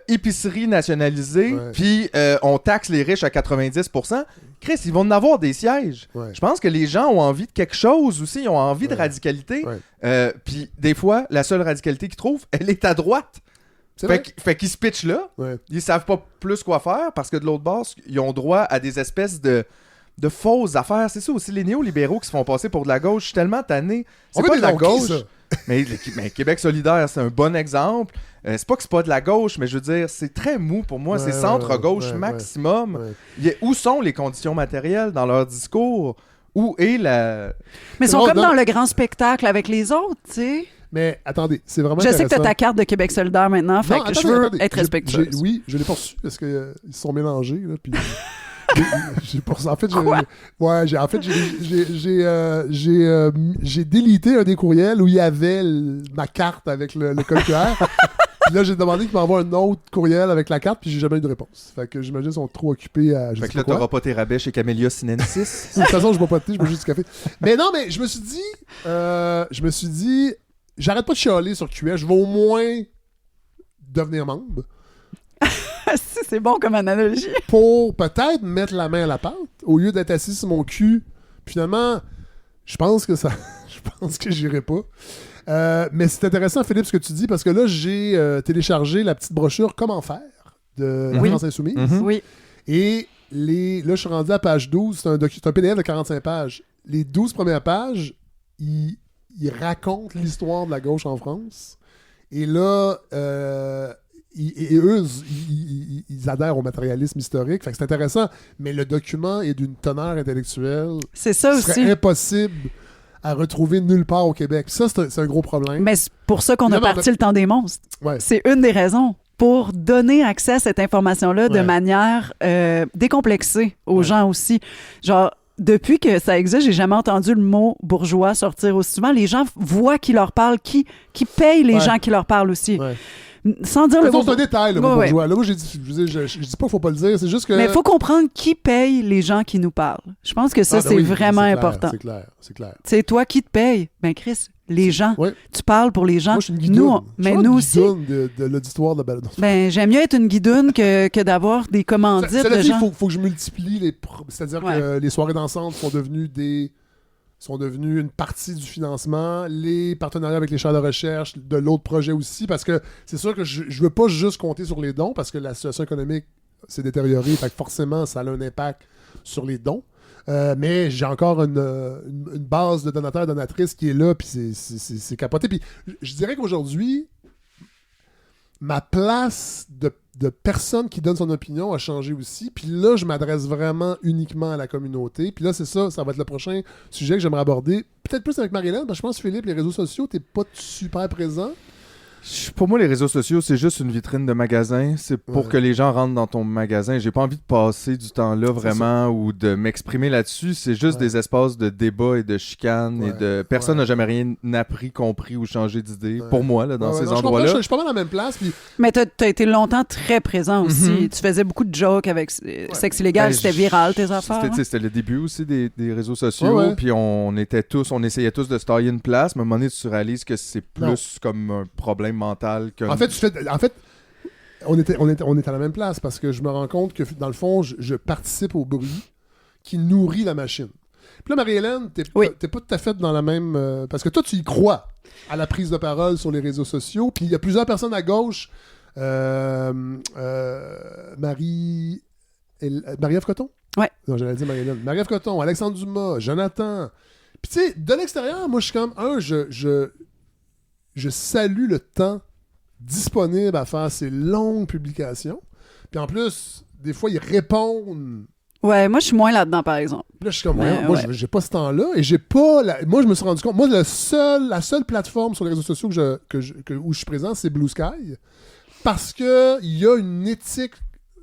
épicerie nationalisée, puis on taxe les riches à 90%. Chris, ils vont en avoir des sièges. Ouais. Je pense que les gens ont envie de quelque chose aussi. Ils ont envie de radicalité. Ouais. Puis des fois, la seule radicalité qu'ils trouvent, elle est à droite. Fait qu'ils se pitchent là. Ouais. Ils savent pas plus quoi faire parce que de l'autre bord, ils ont droit à des espèces de fausses affaires. C'est ça aussi, les néolibéraux qui se font passer pour de la gauche. Je suis tellement tanné. C'est pas de la gauche. Mais Québec solidaire, c'est un bon exemple. C'est pas que c'est pas de la gauche, mais je veux dire, c'est très mou pour moi. C'est centre-gauche maximum. Où sont les conditions matérielles dans leur discours? Où est la... Mais ils sont comme dans le grand spectacle avec les autres, tu sais. Mais attendez, c'est vraiment Je sais que tu as ta carte de Québec solidaire maintenant, fait que je veux être respectueuse. Oui, je l'ai pas reçue parce qu'ils se sont mélangés. Là, puis... j'ai délité un des courriels où il y avait ma carte avec le code QR. Puis là, j'ai demandé qu'il m'envoie un autre courriel avec la carte, puis j'ai jamais eu de réponse. Fait que j'imagine qu'ils sont trop occupés à... Fait que là, t'auras pas tes rabais chez Camellia Sinensis. De toute façon, je bois pas de thé, je bois juste du café. Mais non, mais je me suis dit, j'arrête pas de chialer sur QS, je vais au moins devenir membre. C'est bon comme analogie. Pour peut-être mettre la main à la pâte, au lieu d'être assis sur mon cul. Finalement, je pense que j'irai pas. Mais c'est intéressant, Philippe, ce que tu dis, parce que là, j'ai téléchargé la petite brochure Comment faire de la France Insoumise. Mm-hmm. Oui. Et là, je suis rendu à page 12. C'est un PDF de 45 pages. Les 12 premières pages, ils racontent l'histoire de la gauche en France. Et là... Et eux, ils adhèrent au matérialisme historique. Fait que c'est intéressant, mais le document est d'une teneur intellectuelle. C'est ça aussi. Serait impossible à retrouver nulle part au Québec. Ça, c'est un gros problème. Mais c'est pour ça qu'on a parti le temps des monstres. Ouais. C'est une des raisons. Pour donner accès à cette information-là de manière décomplexée aux gens aussi. Genre, depuis que ça existe, j'ai jamais entendu le mot bourgeois sortir aussi souvent. Les gens voient qui leur parle, qui paye les gens qui leur parlent aussi. Ouais. Sans dire le mot... C'est un détail, le mot bourgeois. Là, moi, je dis pas qu'il faut pas le dire, c'est juste que... Mais il faut comprendre qui paye les gens qui nous parlent. Je pense que ça, c'est vraiment important. C'est clair. C'est toi qui te paye. Ben Chris, les gens. Ouais. Tu parles pour les gens. Moi, je suis une guidoune. Nous aussi. De l'auditoire de la balade. Ben, j'aime mieux être une guidoune que d'avoir des commandites de gens. Il faut que je multiplie c'est-à-dire que les soirées dansantes sont devenues une partie du financement, les partenariats avec les chaires de recherche, de l'autre projet aussi, parce que c'est sûr que je veux pas juste compter sur les dons, parce que la situation économique s'est détériorée, fait que forcément, ça a un impact sur les dons. Mais j'ai encore une base de donateurs et donatrices qui est là, puis c'est capoté. Puis je dirais qu'aujourd'hui, ma place de personne qui donne son opinion a changé aussi. Puis là, je m'adresse vraiment uniquement à la communauté. Puis là, c'est ça va être le prochain sujet que j'aimerais aborder. Peut-être plus avec Marie-Hélène, parce que je pense, Philippe, les réseaux sociaux, t'es pas super présent. Pour moi, les réseaux sociaux, c'est juste une vitrine de magasin. C'est pour que les gens rentrent dans ton magasin. J'ai pas envie de passer du temps là vraiment ou de m'exprimer là-dessus. C'est juste des espaces de débat et de chicane et de... Personne n'a jamais rien appris, compris ou changé d'idée. Pour moi, là, dans ces endroits-là. Je suis pas mal à la même place. Puis... Mais t'as été longtemps très présent aussi. Tu faisais beaucoup de jokes avec Sexe illégal. C'était viral, tes affaires. C'était le début aussi des réseaux sociaux. Puis on essayait tous de se tailler une place. Mais à un moment donné, tu réalises que c'est plus comme un problème mental que... En fait, on est à la même place parce que je me rends compte que dans le fond, je participe au bruit qui nourrit la machine. Puis là, Marie-Hélène, t'es pas tout à fait dans la même... parce que toi, tu y crois à la prise de parole sur les réseaux sociaux. Puis il y a plusieurs personnes à gauche. Marie-Ève Coton? Ouais. Non, j'allais dire Marie-Hélène. Marie-Ève Coton, Alexandre Dumas, Jonathan. Puis tu sais, de l'extérieur, moi, je suis comme... Je salue le temps disponible à faire ces longues publications. Puis en plus, des fois, ils répondent. Ouais, moi, je suis moins là-dedans, par exemple. Là, je suis comme, moi, j'ai pas ce temps-là. Et j'ai pas... Moi, je me suis rendu compte... Moi, la seule plateforme sur les réseaux sociaux où je suis présent, c'est Blue Sky. Parce que il y a une éthique...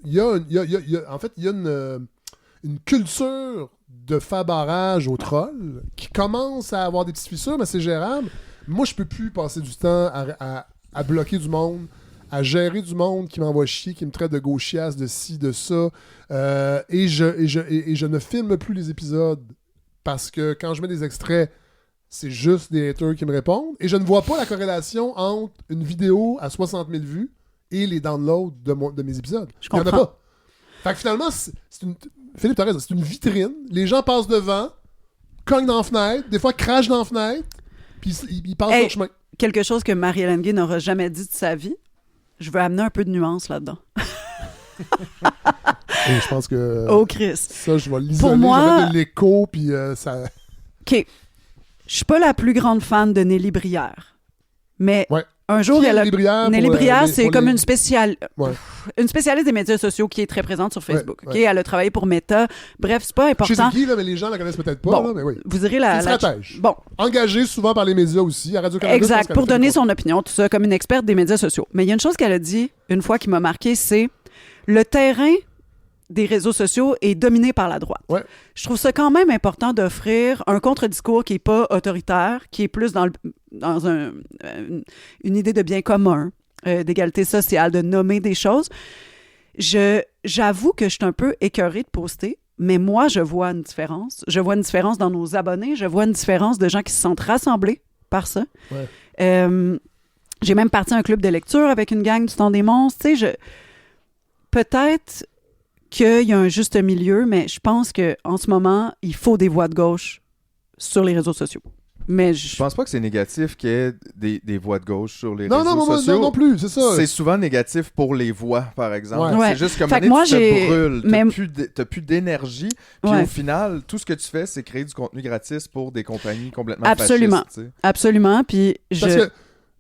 En fait, il y a une culture de faire barrage aux trolls qui commence à avoir des petites fissures, mais c'est gérable. Moi, je peux plus passer du temps à bloquer du monde, à gérer du monde qui m'envoie chier, qui me traite de gauchiasse, de ci, de ça. Et je ne filme plus les épisodes parce que quand je mets des extraits, c'est juste des haters qui me répondent. Et je ne vois pas la corrélation entre une vidéo à 60 000 vues et les downloads de mes épisodes. Il n'y en a pas. Fait que finalement, Philippe, t'as raison, c'est une vitrine. Les gens passent devant, cognent dans la fenêtre, des fois crachent dans la fenêtre. Puis il passe leur chemin. Quelque chose que Marie-Hélène Gay n'aura jamais dit de sa vie. Je veux amener un peu de nuance là-dedans. Et je pense que... Oh, Chris. Ça, je vais l'isoler. Pour moi... Je vais mettre de l'écho, puis ça... OK. Je suis pas la plus grande fan de Nelly Brière. Mais un jour, Nelly Brière, c'est comme une spécialiste des médias sociaux qui est très présente sur Facebook. Okay? Elle a travaillé pour Meta. Bref, c'est pas important. Je sais qui, là, mais les gens la connaissent peut-être pas. Bon, là, mais oui. Vous irez la... C'est une stratège. Bon. Engagée souvent par les médias aussi. À Radio-Canada. Exact, pour donner son opinion, tout ça, comme une experte des médias sociaux. Mais il y a une chose qu'elle a dit une fois qui m'a marqué, c'est le terrain des réseaux sociaux est dominé par la droite. Ouais. Je trouve ça quand même important d'offrir un contre-discours qui n'est pas autoritaire, qui est plus dans une idée de bien commun, d'égalité sociale, de nommer des choses. J'avoue que je suis un peu écœurée de poster, mais moi, je vois une différence. Je vois une différence dans nos abonnés. Je vois une différence de gens qui se sentent rassemblés par ça. Ouais. J'ai même parti à un club de lecture avec une gang du Temps des monstres. Tu sais, peut-être qu'il y a un juste milieu, mais je pense qu'en ce moment, il faut des voix de gauche sur les réseaux sociaux. Mais je pense pas que c'est négatif qu'il y ait des voix de gauche sur les réseaux sociaux. Non plus, c'est ça. C'est souvent négatif pour les voix, par exemple. Ouais. C'est juste comme tu te brûles, t'as plus d'énergie, puis au final, tout ce que tu fais, c'est créer du contenu gratis pour des compagnies complètement fascistes. Absolument, puis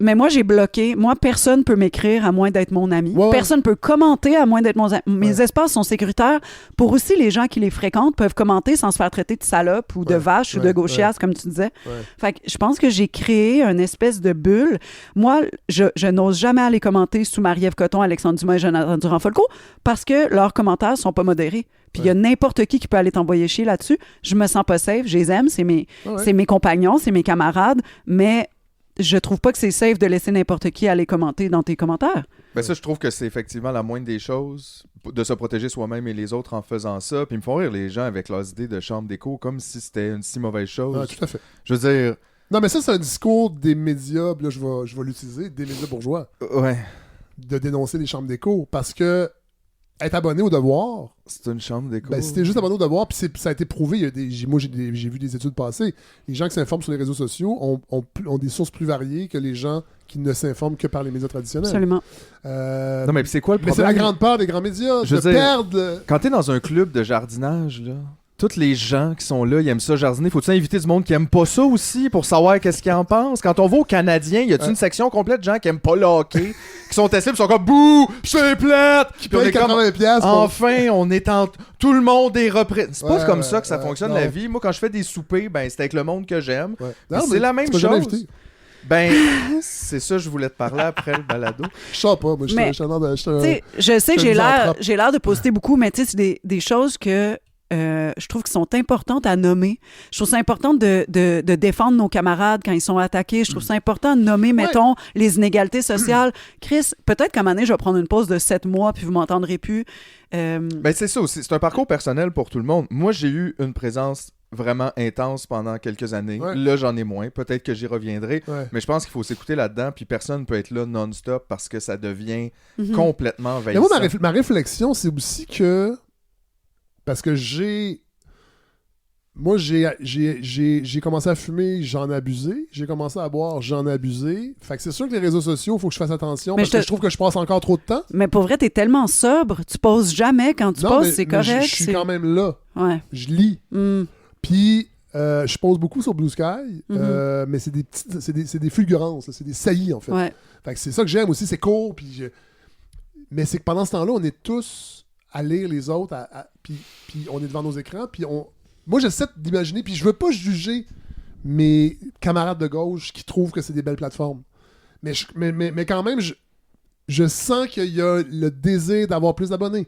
Mais moi, j'ai bloqué. Moi, personne peut m'écrire à moins d'être mon ami. Ouais. Personne peut commenter à moins d'être mon ami. Mes espaces sont sécuritaires. Pour aussi, les gens qui les fréquentent peuvent commenter sans se faire traiter de salope ou de vache ou de gauchiasse, comme tu disais. Fait que je pense que j'ai créé une espèce de bulle. Moi, je n'ose jamais aller commenter sous Marie-Ève Coton, Alexandre Dumas et Jonathan Durand-Folco parce que leurs commentaires sont pas modérés. Puis il y a n'importe qui peut aller t'envoyer chier là-dessus. Je me sens pas safe. Je les aime. C'est mes compagnons, c'est mes camarades. Mais je trouve pas que c'est safe de laisser n'importe qui aller commenter dans tes commentaires. Ben ça, je trouve que c'est effectivement la moindre des choses de se protéger soi-même et les autres en faisant ça. Puis ils me font rire les gens avec leurs idées de chambre d'écho comme si c'était une si mauvaise chose. Ah, tout à fait. Je veux dire... Non, mais ça, c'est un discours des médias, là, je vais l'utiliser, des médias bourgeois. Ouais. De dénoncer les chambres d'écho parce que être abonné au Devoir... C'est une chambre d'écho. Ben, si t'es juste abonné au Devoir, puis ça a été prouvé, moi j'ai vu des études passer, les gens qui s'informent sur les réseaux sociaux ont des sources plus variées que les gens qui ne s'informent que par les médias traditionnels. Absolument. Non, mais c'est quoi le problème? Mais c'est la grande part des grands médias, perdre... Quand t'es dans un club de jardinage, là... Tous les gens qui sont là, ils aiment ça jardiner. Faut-tu inviter du monde qui aime pas ça aussi pour savoir qu'est-ce qu'ils en pensent? Quand on va aux Canadiens, y a-tu une section complète de gens qui aiment pas le hockey, qui sont assis, qui sont comme bouh, c'est plate, qui payent 80$. Enfin, on est tout le monde est représenté. C'est pas comme ça que ça fonctionne la vie. Moi, quand je fais des soupers, ben c'est avec le monde que j'aime. C'est la même chose. Ben, c'est ça, je voulais te parler après le balado. Je sais pas, moi, je sais que j'ai l'air de poster beaucoup, mais tu sais, c'est des choses que je trouve qui sont importantes à nommer. Je trouve ça important de défendre nos camarades quand ils sont attaqués. Je trouve ça important de nommer, mettons, les inégalités sociales. Chris, peut-être qu'à un moment donné, je vais prendre une pause de 7 mois puis vous m'entendrez plus. Ben, c'est ça aussi. C'est un parcours personnel pour tout le monde. Moi, j'ai eu une présence vraiment intense pendant quelques années. Ouais. Là, j'en ai moins. Peut-être que j'y reviendrai. Ouais. Mais je pense qu'il faut s'écouter là-dedans. Puis personne ne peut être là non-stop parce que ça devient complètement Mais envahissant. moi, ma réflexion, c'est aussi que... Parce que moi, j'ai commencé à fumer, j'en ai abusé. J'ai commencé à boire, j'en ai abusé. Fait que c'est sûr que les réseaux sociaux, il faut que je fasse attention parce que je trouve que je passe encore trop de temps. Mais pour vrai, t'es tellement sobre, tu poses jamais. Quand tu poses, c'est correct. Je suis quand même là. Ouais. Je lis. Puis, je pose beaucoup sur Blue Sky, mais c'est des fulgurances, c'est des saillies, en fait. Ouais. Fait que c'est ça que j'aime aussi, c'est court. Mais c'est que pendant ce temps-là, on est tous à lire les autres, puis on est devant nos écrans, puis moi, j'essaie d'imaginer, puis je veux pas juger mes camarades de gauche qui trouvent que c'est des belles plateformes. Mais quand même, je sens qu'il y a le désir d'avoir plus d'abonnés.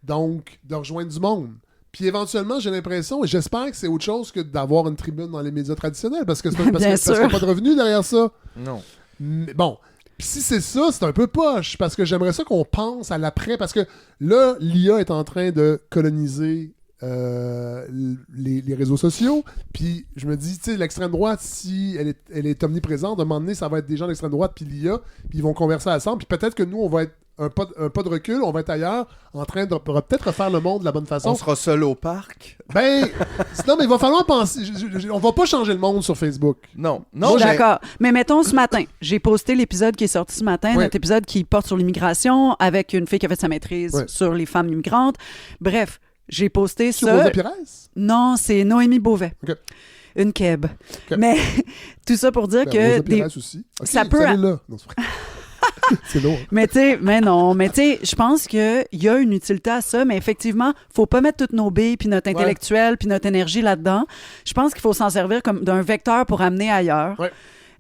Donc, de rejoindre du monde. Puis éventuellement, j'ai l'impression, et j'espère que c'est autre chose que d'avoir une tribune dans les médias traditionnels, parce qu'il n'y a pas de revenus derrière ça. Non. Mais bon. Puis si c'est ça, c'est un peu poche, parce que j'aimerais ça qu'on pense à l'après, parce que là, l'IA est en train de coloniser les réseaux sociaux, puis je me dis, tu sais, l'extrême droite, si elle est omniprésente, à un moment donné, ça va être des gens d'extrême droite, puis l'IA, puis ils vont converser ensemble, puis peut-être que nous, on va être un pas de recul, on va être ailleurs, en train de peut-être refaire le monde de la bonne façon. On sera seul au parc. Ben, non, mais il va falloir penser. On va pas changer le monde sur Facebook. Non. Moi, d'accord. Mais mettons, ce matin, j'ai posté l'épisode qui est sorti ce matin, notre épisode qui porte sur l'immigration, avec une fille qui a fait sa maîtrise sur les femmes immigrantes. Bref, j'ai posté ça. Sur Rosa Pires? Non, c'est Noémie Beauvais. OK. Une keb. Okay. Mais tout ça pour dire que... Rosa Pires aussi. Okay, ça peut... Là. Non, c'est vrai. C'est lourd. Mais tu sais, je pense qu'il y a une utilité à ça, mais effectivement, faut pas mettre toutes nos billes, puis notre intellectuel, puis notre énergie là-dedans. Je pense qu'il faut s'en servir comme d'un vecteur pour amener ailleurs. Ouais.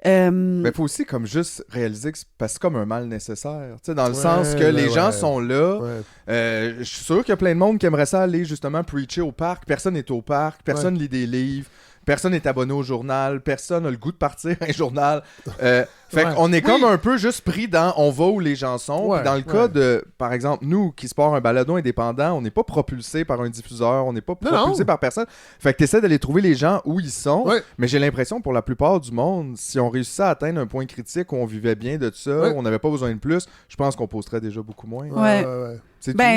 Mais il faut aussi comme juste réaliser que c'est comme un mal nécessaire. Dans le sens que les gens sont là. Je suis sûr qu'il y a plein de monde qui aimerait ça aller justement preacher au parc. Personne n'est au parc, personne lit des livres. Personne n'est abonné au journal, personne n'a le goût de partir un journal. Fait qu'on est comme un peu juste pris dans on va où les gens sont. Puis dans le cas de, par exemple, nous qui se portent un balado indépendant, on n'est pas propulsé par un diffuseur, on n'est pas propulsé par personne. Fait que tu essaies d'aller trouver les gens où ils sont. Mais j'ai l'impression pour la plupart du monde, si on réussissait à atteindre un point critique où on vivait bien de ça, où on n'avait pas besoin de plus, je pense qu'on posterait déjà beaucoup moins.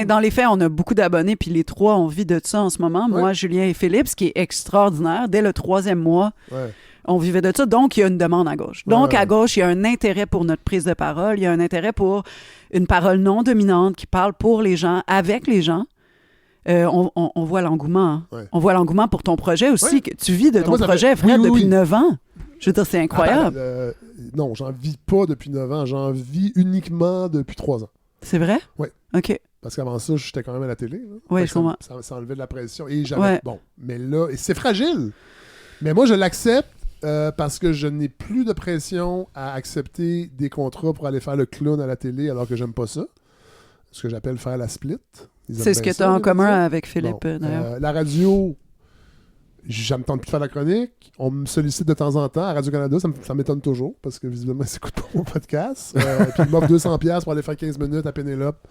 Dans les faits, on a beaucoup d'abonnés, puis les trois, on vit de ça en ce moment. Moi, Julien et Philippe, ce qui est extraordinaire, dès le 3e mois, on vivait de ça. Donc, il y a une demande à gauche. Donc, à gauche, il y a un intérêt pour notre prise de parole. Il y a un intérêt pour une parole non dominante qui parle pour les gens, avec les gens. On voit l'engouement. Hein. On voit l'engouement pour ton projet aussi. Que tu vis de ton projet, Fred, depuis 9 ans. Je veux dire, c'est incroyable. Non, j'en vis pas depuis 9 ans. J'en vis uniquement depuis 3 ans. C'est vrai? Oui. OK. Parce qu'avant ça, j'étais quand même à la télé. Oui, je comprends. Ça enlevait de la pression. Et j'avais... Bon, mais là... Et c'est fragile. Mais moi, je l'accepte parce que je n'ai plus de pression à accepter des contrats pour aller faire le clown à la télé alors que j'aime pas ça. Ce que j'appelle faire la split. C'est ce que tu as en commun avec Philippe, d'ailleurs. La radio... Je me tente plus de faire la chronique. On me sollicite de temps en temps. À Radio-Canada, ça m'étonne toujours parce que visiblement, ils n'écoutent pas mon podcast. Puis ils m'offrent 200$ pour aller faire 15 minutes à Pénélope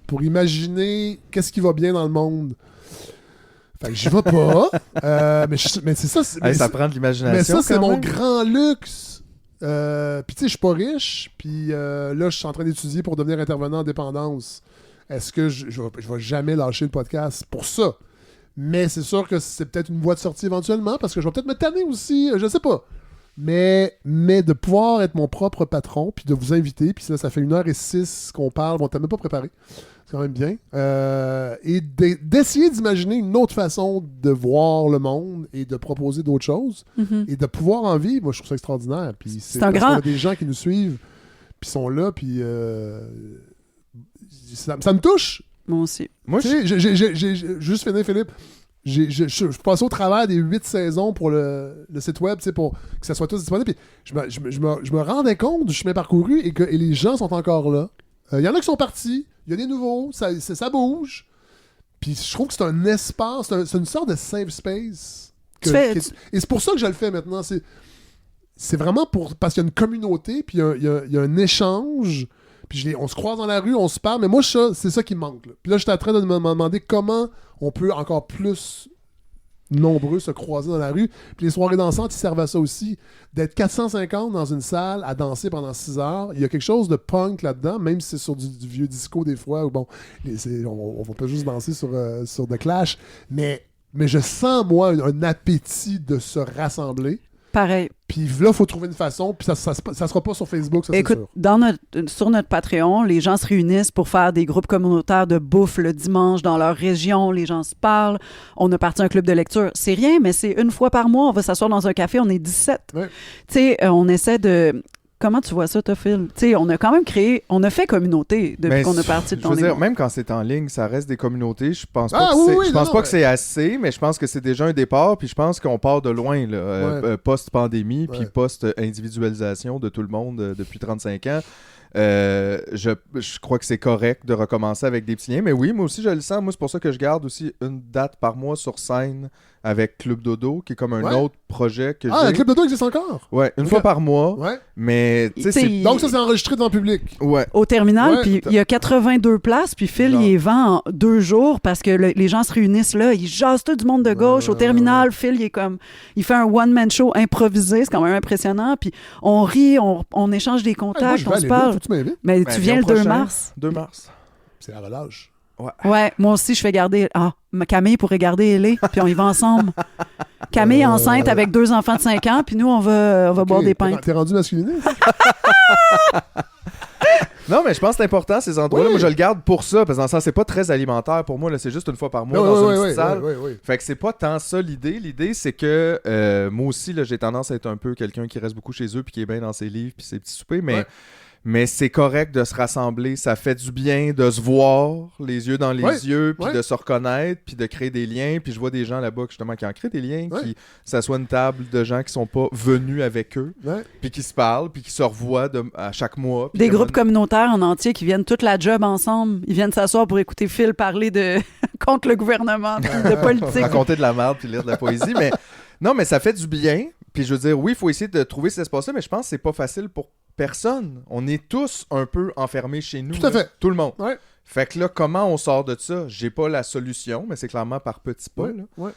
pour imaginer qu'est-ce qui va bien dans le monde. Fait que j'y vais pas. Mais c'est ça. Ça prend de l'imagination. Mais ça, c'est quand mon même. grand luxe. Puis tu sais, je suis pas riche. Puis là, je suis en train d'étudier pour devenir intervenant en dépendance. Est-ce que je vais jamais lâcher le podcast pour ça? Mais c'est sûr que c'est peut-être une voie de sortie éventuellement, parce que je vais peut-être me tanner aussi, je sais pas. Mais de pouvoir être mon propre patron, puis de vous inviter, puis là, ça fait 1h06 qu'on parle, on t'a même pas préparé. C'est quand même bien. Et d'essayer d'imaginer une autre façon de voir le monde et de proposer d'autres choses. Et de pouvoir en vivre, moi, je trouve ça extraordinaire. Puis c'est un grand... des gens qui nous suivent, puis sont là, puis ça me touche. Moi aussi. Tu sais, j'ai juste fini, Philippe. Je passais au travers des 8 saisons pour le site web, pour que ça soit tous disponible. Puis je me rendais compte du chemin parcouru et les gens sont encore là. Il y en a qui sont partis, il y a des nouveaux, ça bouge. Puis je trouve que c'est un espace, c'est une sorte de safe space. Et c'est pour ça que je le fais maintenant. C'est vraiment parce qu'il y a une communauté, puis il y a un échange. Puis on se croise dans la rue, on se parle, mais moi, c'est ça qui me manque. Là. Puis là, j'étais en train de me demander comment on peut encore plus nombreux se croiser dans la rue. Puis les soirées dansantes, ils servent à ça aussi. D'être 450 dans une salle à danser pendant 6 heures, il y a quelque chose de punk là-dedans, même si c'est sur du vieux disco des fois, où bon, on peut juste danser sur The Clash. Mais je sens, moi, un appétit de se rassembler. Pareil. Puis là, il faut trouver une façon. Puis ça sera pas sur Facebook, ça, écoute, c'est sûr. Sur notre Patreon, les gens se réunissent pour faire des groupes communautaires de bouffe le dimanche dans leur région. Les gens se parlent. On a parti un club de lecture. C'est rien, mais c'est une fois par mois. On va s'asseoir dans un café. On est 17. Ouais. Tu sais, on essaie de... Comment tu vois ça, toi, Phil? Tu sais, on a quand même on a fait communauté depuis qu'on est parti de ton Je veux dire, même quand c'est en ligne, ça reste des communautés. Je pense pas que c'est assez, mais je pense que c'est déjà un départ. Puis je pense qu'on part de loin, là, post-pandémie, puis post-individualisation de tout le monde depuis 35 ans. Je crois que c'est correct de recommencer avec des petits liens. Mais oui, moi aussi, je le sens. Moi, c'est pour ça que je garde aussi une date par mois sur scène avec Club Dodo, qui est comme un autre projet que j'ai. Ah, le Club Dodo existe encore? Ouais, une fois par mois. Ouais. Mais, tu sais, donc ça, c'est enregistré devant le public. Ouais. Au terminal, puis il y a 82 places, puis Phil, il les vend en 2 jours parce que les gens se réunissent là, ils jasent tout du monde de gauche. Au terminal, Phil, il fait un one-man show improvisé, c'est quand même impressionnant, puis on rit, on échange des contacts, on se parle. Mais tu viens le 2 mars. 2 mars. C'est à relâche. Ouais, moi aussi, je fais garder... Camille pourrait garder Ellie, puis on y va ensemble. Camille est enceinte avec 2 enfants de 5 ans, puis nous, on va boire des pintes. T'es rendu masculiné? Non, mais je pense que c'est important, ces endroits-là. Moi, je le garde pour ça, parce que dans le sens, c'est pas très alimentaire pour moi. Là, c'est juste une fois par mois dans une petite salle. Fait que c'est pas tant ça l'idée. L'idée, c'est que moi aussi, là, j'ai tendance à être un peu quelqu'un qui reste beaucoup chez eux, puis qui est bien dans ses livres, puis ses petits soupers, mais c'est correct de se rassembler. Ça fait du bien de se voir, les yeux dans les yeux, puis de se reconnaître, puis de créer des liens. Puis je vois des gens là-bas justement qui en créent des liens, qui s'assoient à une table de gens qui sont pas venus avec eux, puis qui se parlent, puis qui se revoient à chaque mois. Des groupes communautaires en entier qui viennent toute la job ensemble. Ils viennent s'asseoir pour écouter Phil parler contre le gouvernement, de politique. Raconter de la merde, puis lire de la poésie. Mais non, mais ça fait du bien. Puis je veux dire, oui, il faut essayer de trouver cet espace-là, mais je pense que c'est pas facile pour personne. On est tous un peu enfermés chez nous. Tout à fait. Tout le monde. Ouais. Fait que là, comment on sort de ça? J'ai pas la solution, mais c'est clairement par petits pas. Ouais.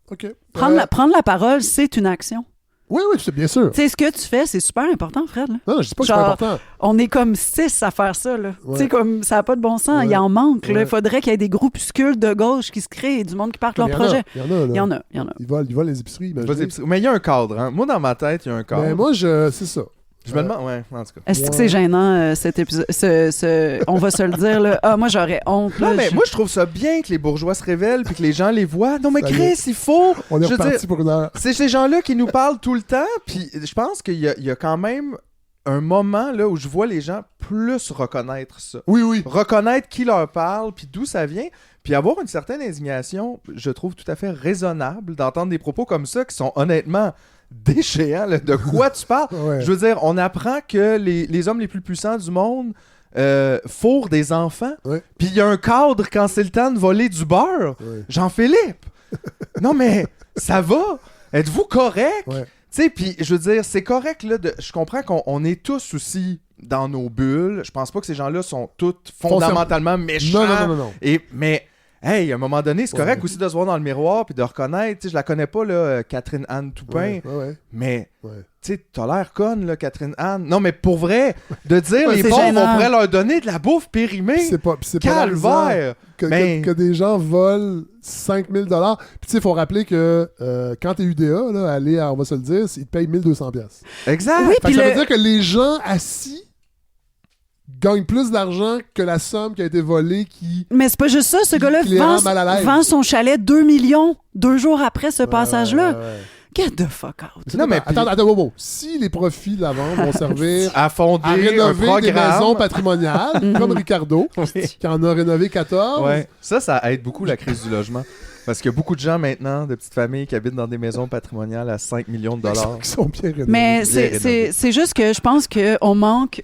OK. Prendre la parole, c'est une action. Oui, c'est bien sûr. Tu sais, ce que tu fais, c'est super important, Fred. Là. Non, je dis pas que c'est pas important. On est comme 6 à faire ça. Tu sais, comme ça n'a pas de bon sens. Il en manque. Il faudrait qu'il y ait des groupuscules de gauche qui se créent, du monde qui partent leur projet. Il y en a. Ils volent les épiceries. Mais il y a un cadre. Hein? Moi, dans ma tête, il y a un cadre. Mais moi, c'est ça. Je me demande, en tout cas. Est-ce que c'est gênant, cet épisode? On va se le dire, là. Moi, j'aurais honte. Non, mais moi, je trouve ça bien que les bourgeois se révèlent puis que les gens les voient. Non, mais Chris, il faut... On est reparti pour une heure. C'est ces gens-là qui nous parlent tout le temps, puis je pense qu'il y a quand même un moment là où je vois les gens plus reconnaître ça. Oui. Reconnaître qui leur parle, puis d'où ça vient, puis avoir une certaine indignation, je trouve tout à fait raisonnable d'entendre des propos comme ça qui sont honnêtement... déchéant, là. De quoi tu parles? Je veux dire, on apprend que les hommes les plus puissants du monde fourrent des enfants, puis il y a un cadre quand c'est le temps de voler du beurre. Jean-Philippe! Non, mais ça va? Êtes-vous correct? Tu sais, puis je veux dire, c'est correct, là, je comprends qu'on est tous aussi dans nos bulles. Je pense pas que ces gens-là sont tous fondamentalement méchants. Non. Mais... Hey, à un moment donné, c'est correct aussi de se voir dans le miroir puis de reconnaître. Tu sais, je la connais pas, là, Catherine Anne Toupin. Mais, tu sais, t'as l'air conne, là, Catherine Anne. Non, mais pour vrai, de dire les pauvres, on pourrait leur donner de la bouffe périmée. C'est pas calvaire. Que des gens volent 5 000 $. Puis, tu sais, il faut rappeler que quand t'es UDA, là, on va se le dire, ils te payent 1 200 $. Exact. Oui, ça veut dire que les gens assis gagne plus d'argent que la somme qui a été volée Mais c'est pas juste ça, ce gars-là vend son chalet 2 millions 2 jours après ce passage-là. Get the fuck out. Non, mais attends, si les profits de la vente vont servir à fonder rénover des maisons patrimoniales, comme Ricardo, qui en a rénové 14... Ça aide beaucoup la crise du logement. Parce qu'il y a beaucoup de gens maintenant, de petites familles, qui habitent dans des maisons patrimoniales à 5 millions de dollars. Qui sont bien rénovés. Mais c'est juste que je pense qu'on manque...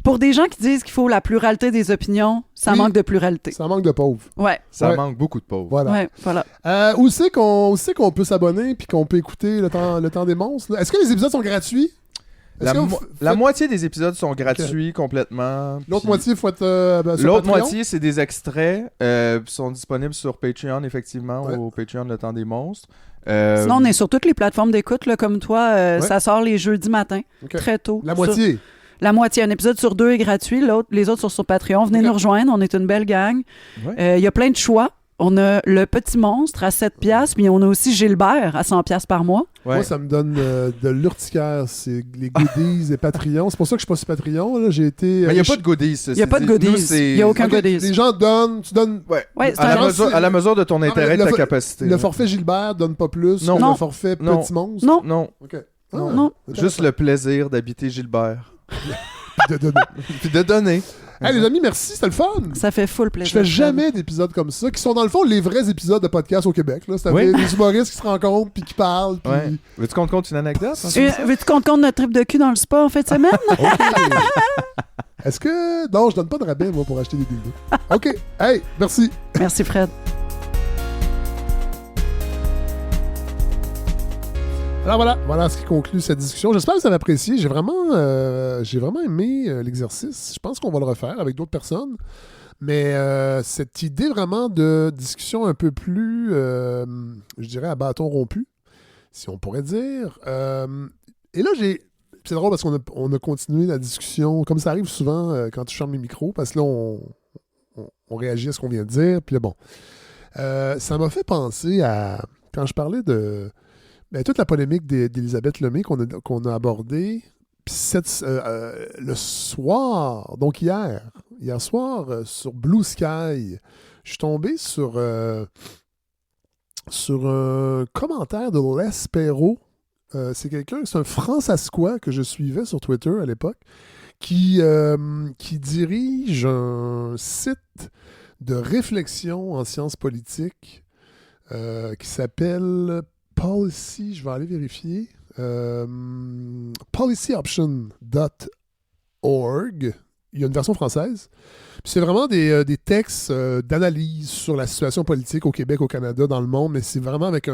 Pour des gens qui disent qu'il faut la pluralité des opinions, ça manque de pluralité. Ça manque de pauvres. Ouais. Ça manque beaucoup de pauvres. Voilà. Ouais, voilà. Où c'est qu'on peut s'abonner puis qu'on peut écouter le temps des monstres? Là? Est-ce que les épisodes sont gratuits? La moitié des épisodes sont gratuits complètement. L'autre moitié, il faut être sur L'autre Patreon? moitié, c'est des extraits. Sont disponibles sur Patreon, effectivement, au Patreon Le Temps des Monstres. Sinon, on est sur toutes les plateformes d'écoute, là, comme toi. Ça sort les jeudis matin, très tôt. La moitié? La moitié. Un épisode sur 2 est gratuit. Les autres sont sur Patreon. Venez nous rejoindre. On est une belle gang. Il y a plein de choix. On a le Petit Monstre à 7$, puis on a aussi Gilbert à 100$ par mois. Moi, ça me donne de l'urticaire. C'est les goodies et Patreon. C'est pour ça que je suis pas sur Patreon. Là. J'ai été... Mais il n'y a pas de goodies. Il n'y a pas de goodies. Il n'y a aucun goodies. Les gens donnent... Tu donnes... à la mesure de ton intérêt et de ta capacité. Le forfait Gilbert donne pas plus que le forfait Petit Monstre? Non. OK. Non. Juste le plaisir d'habiter Gilbert. de donner. Puis de donner. Hey, les amis, merci, c'était le fun. Ça fait full plaisir. Je fais jamais d'épisodes comme ça, qui sont dans le fond les vrais épisodes de podcast au Québec. C'est-à-dire des humoristes qui se rencontrent puis qui parlent. Puis... Ouais. Veux-tu qu'on te compte une anecdote? Veux-tu qu'on te compte notre trip de cul dans le spa en fin de semaine? Est-ce que... Non, je donne pas de rabais, moi, pour acheter des dildos. OK. Hey, merci. Merci, Fred. Alors voilà ce qui conclut cette discussion. J'espère que vous avez apprécié. J'ai vraiment aimé l'exercice. Je pense qu'on va le refaire avec d'autres personnes. Mais cette idée vraiment de discussion un peu plus, je dirais, à bâton rompu, si on pourrait dire. Et là, c'est drôle parce qu'on a continué la discussion, comme ça arrive souvent quand tu fermes les micros, parce que là, on réagit à ce qu'on vient de dire. Puis là, bon, ça m'a fait penser à, quand je parlais de... toute la polémique d'Élisabeth Lemay qu'on a abordée, puis le soir, donc hier soir, sur Blue Sky, je suis tombé sur un commentaire de Les Perrault. C'est un Françaiscois que je suivais sur Twitter à l'époque, qui dirige un site de réflexion en sciences politiques qui s'appelle Policy, je vais aller vérifier. Policyoption.org. Il y a une version française. Puis c'est vraiment des textes d'analyse sur la situation politique au Québec, au Canada, dans le monde, mais c'est vraiment avec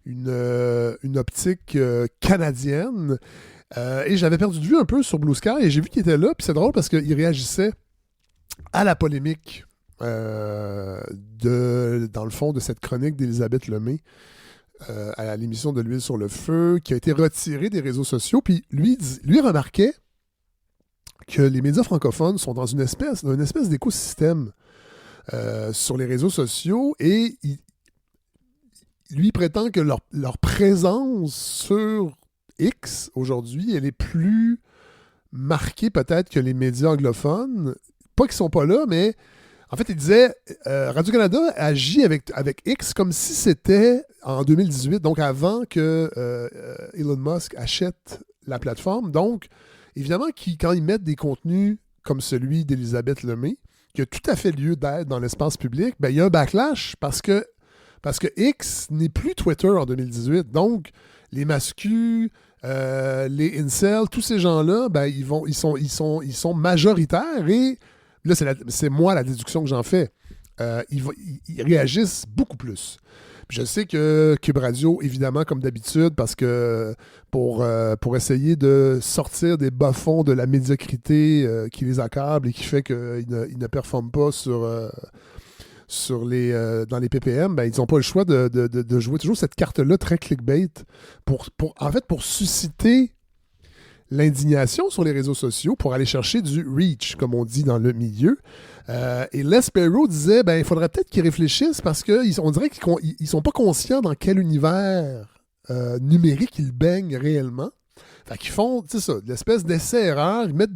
une optique canadienne. Et j'avais perdu de vue un peu sur Blue Sky et j'ai vu qu'il était là. Puis c'est drôle parce qu'il réagissait à la polémique dans le fond de cette chronique d'Élisabeth Lemay. À l'émission de l'huile sur le feu, qui a été retirée des réseaux sociaux. Puis lui remarquait que les médias francophones sont dans une espèce d'écosystème sur les réseaux sociaux et lui prétend que leur présence sur X aujourd'hui, elle est plus marquée peut-être que les médias anglophones. Pas qu'ils sont pas là, mais en fait, il disait Radio-Canada agit avec X comme si c'était en 2018, donc avant que Elon Musk achète la plateforme. Donc, évidemment, quand ils mettent des contenus comme celui d'Élisabeth Lemay, qui a tout à fait lieu d'être dans l'espace public, il y a un backlash parce que X n'est plus Twitter en 2018. Donc, les mascus, les incels, tous ces gens-là, ils sont majoritaires et là, c'est moi la déduction que j'en fais. Ils réagissent beaucoup plus. Puis je sais que Cube Radio, évidemment, comme d'habitude, parce que pour essayer de sortir des bas-fonds de la médiocrité qui les accable et qui fait qu'ils ne performent pas dans les PPM, ils n'ont pas le choix de jouer toujours cette carte-là très clickbait pour susciter l'indignation sur les réseaux sociaux pour aller chercher du reach, comme on dit dans le milieu. Et Les Perrault disait, il faudrait peut-être qu'ils réfléchissent parce qu'on dirait qu'ils ne sont pas conscients dans quel univers numérique ils baignent réellement. Fait qu'ils font, c'est ça, l'espèce d'essai-erreur, ils mettent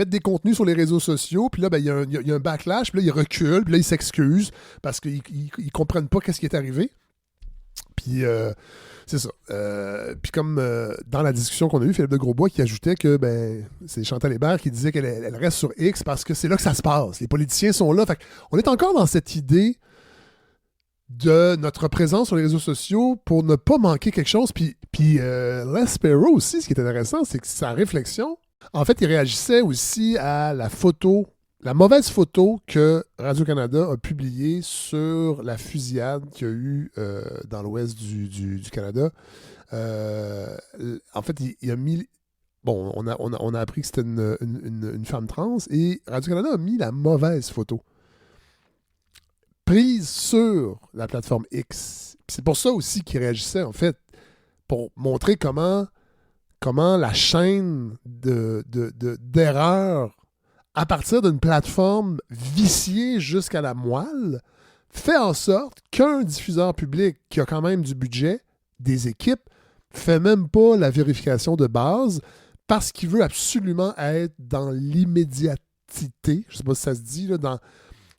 des contenus sur les réseaux sociaux, puis là, il y a un backlash, puis là, ils reculent, puis là, ils s'excusent parce qu'ils ne comprennent pas qu'est-ce qui est arrivé. Puis... c'est ça. Puis comme dans la discussion qu'on a eue, Philippe de Grosbois qui ajoutait que c'est Chantal Hébert qui disait qu'elle reste sur X parce que c'est là que ça se passe. Les politiciens sont là. Fait on est encore dans cette idée de notre présence sur les réseaux sociaux pour ne pas manquer quelque chose. Puis Les Sparrow aussi, ce qui est intéressant, c'est que sa réflexion, en fait, il réagissait aussi à la mauvaise photo que Radio-Canada a publiée sur la fusillade qu'il y a eu dans l'ouest du Canada. En fait, il a mis... Bon, on a appris que c'était une femme trans et Radio-Canada a mis la mauvaise photo prise sur la plateforme X. Puis c'est pour ça aussi qu'il réagissait, en fait, pour montrer comment la chaîne d'erreurs à partir d'une plateforme viciée jusqu'à la moelle fait en sorte qu'un diffuseur public qui a quand même du budget, des équipes, fait même pas la vérification de base parce qu'il veut absolument être dans l'immédiatité, je sais pas si ça se dit, là,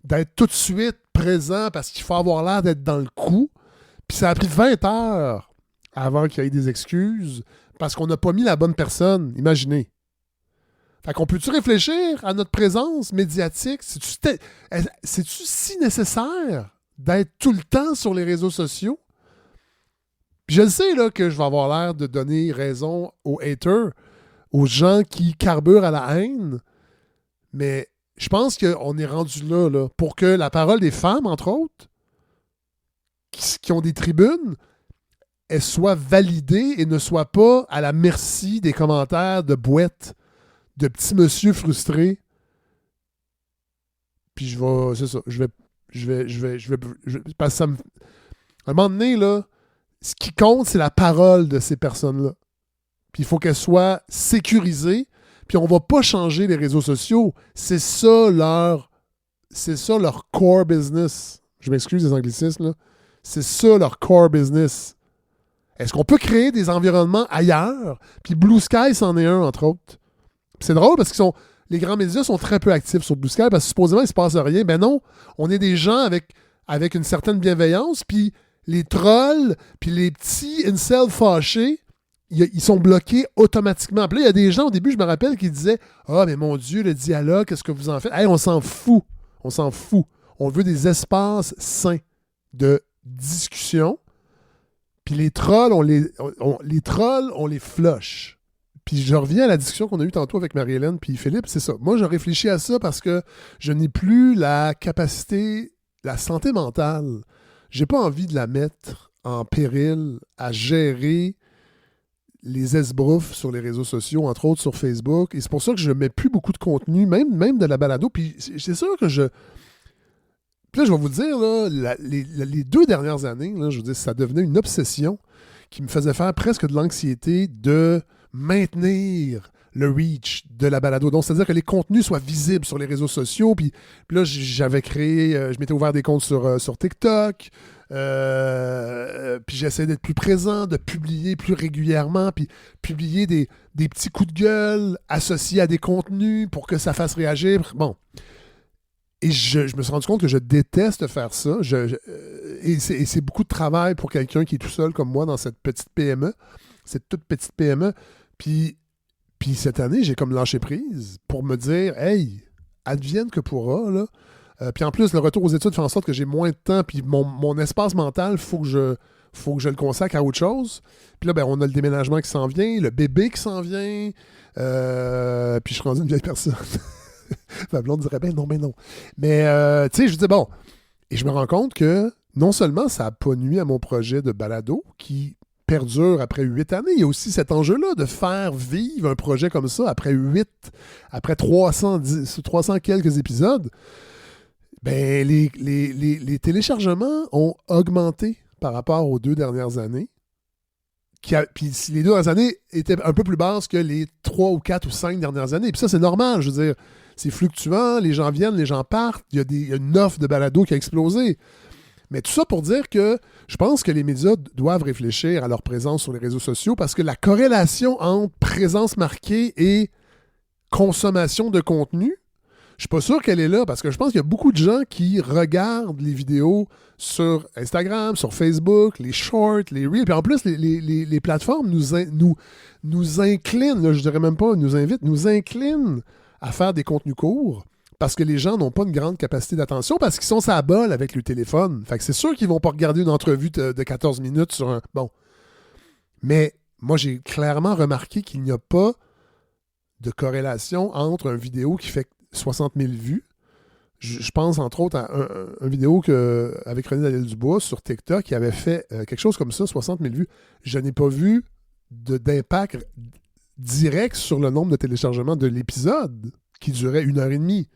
d'être tout de suite présent parce qu'il faut avoir l'air d'être dans le coup. Puis ça a pris 20 heures avant qu'il y ait des excuses parce qu'on n'a pas mis la bonne personne. Imaginez. Fait qu'on peut-tu réfléchir à notre présence médiatique? C'est-tu si nécessaire d'être tout le temps sur les réseaux sociaux? Puis je le sais là, que je vais avoir l'air de donner raison aux haters, aux gens qui carburent à la haine, mais je pense qu'on est rendu là, pour que la parole des femmes, entre autres, qui ont des tribunes, elle soit validée et ne soit pas à la merci des commentaires de boîtes, de petits monsieur frustrés. Puis c'est ça, parce que ça me... À un moment donné, là, ce qui compte, c'est la parole de ces personnes-là. Puis il faut qu'elle soit sécurisée. Puis on va pas changer les réseaux sociaux. C'est ça leur core business. Je m'excuse des anglicismes, là. C'est ça leur core business. Est-ce qu'on peut créer des environnements ailleurs? Puis Blue Sky, c'en est un, entre autres. Puis c'est drôle parce que les grands médias sont très peu actifs sur Blue Sky parce que supposément, il se passe rien. Ben non, on est des gens avec une certaine bienveillance. Puis les trolls, puis les petits incels fâchés, ils sont bloqués automatiquement. Puis là, il y a des gens, au début, je me rappelle, qui disaient « Ah, mais mon Dieu, le dialogue, qu'est-ce que vous en faites? » Hey, on s'en fout. On s'en fout. On veut des espaces sains de discussion. Puis les trolls, on les flush. Puis je reviens à la discussion qu'on a eue tantôt avec Marie-Hélène puis Philippe, c'est ça. Moi, je réfléchis à ça parce que je n'ai plus la capacité, la santé mentale. J'ai pas envie de la mettre en péril à gérer les esbroufs sur les réseaux sociaux, entre autres sur Facebook. Et c'est pour ça que je mets plus beaucoup de contenu, même de la balado. Puis c'est sûr que Puis là, je vais vous dire, là, les 2 dernières années, là, je veux dire, ça devenait une obsession qui me faisait faire presque de l'anxiété de maintenir le reach de la balado. Donc, c'est-à-dire que les contenus soient visibles sur les réseaux sociaux. Puis là, j'avais créé, je m'étais ouvert des comptes sur TikTok. Puis j'essaie d'être plus présent, de publier plus régulièrement, puis publier des petits coups de gueule associés à des contenus pour que ça fasse réagir. Bon. Et je me suis rendu compte que je déteste faire ça. Et c'est beaucoup de travail pour quelqu'un qui est tout seul comme moi dans cette petite PME, cette toute petite PME. Puis cette année, j'ai comme lâché prise pour me dire, hey, advienne que pourra, là. Puis en plus, le retour aux études fait en sorte que j'ai moins de temps, puis mon espace mental, faut que je le consacre à autre chose. Puis là, ben, on a le déménagement qui s'en vient, le bébé qui s'en vient, puis je suis rendu une vieille personne. Ma blonde dirait, ben non. Mais, tu sais, je dis, bon, et je me rends compte que non seulement ça n'a pas nuit à mon projet de balado, qui perdure après 8 années, il y a aussi cet enjeu-là de faire vivre un projet comme ça après 300 quelques épisodes. Ben, les téléchargements ont augmenté par rapport aux 2 dernières années. Puis les 2 dernières années étaient un peu plus basses que les 3 ou 4 ou 5 dernières années. Puis ça, c'est normal, je veux dire. C'est fluctuant, les gens viennent, les gens partent. Il y a une offre de balado qui a explosé. Mais tout ça pour dire que je pense que les médias doivent réfléchir à leur présence sur les réseaux sociaux parce que la corrélation entre présence marquée et consommation de contenu, je suis pas sûr qu'elle est là parce que je pense qu'il y a beaucoup de gens qui regardent les vidéos sur Instagram, sur Facebook, les shorts, les reels. Puis en plus, les plateformes nous inclinent, là, je dirais même pas nous invitent, nous inclinent à faire des contenus courts parce que les gens n'ont pas une grande capacité d'attention parce qu'ils sont sa bol avec le téléphone. Fait que c'est sûr qu'ils vont pas regarder une entrevue de 14 minutes sur un... Bon. Mais moi, j'ai clairement remarqué qu'il n'y a pas de corrélation entre une vidéo qui fait 60 000 vues. Je pense entre autres à une vidéo avec René Daniel-Dubois sur TikTok qui avait fait quelque chose comme ça, 60 000 vues. Je n'ai pas vu d'impact direct sur le nombre de téléchargements de l'épisode qui durait 1h30.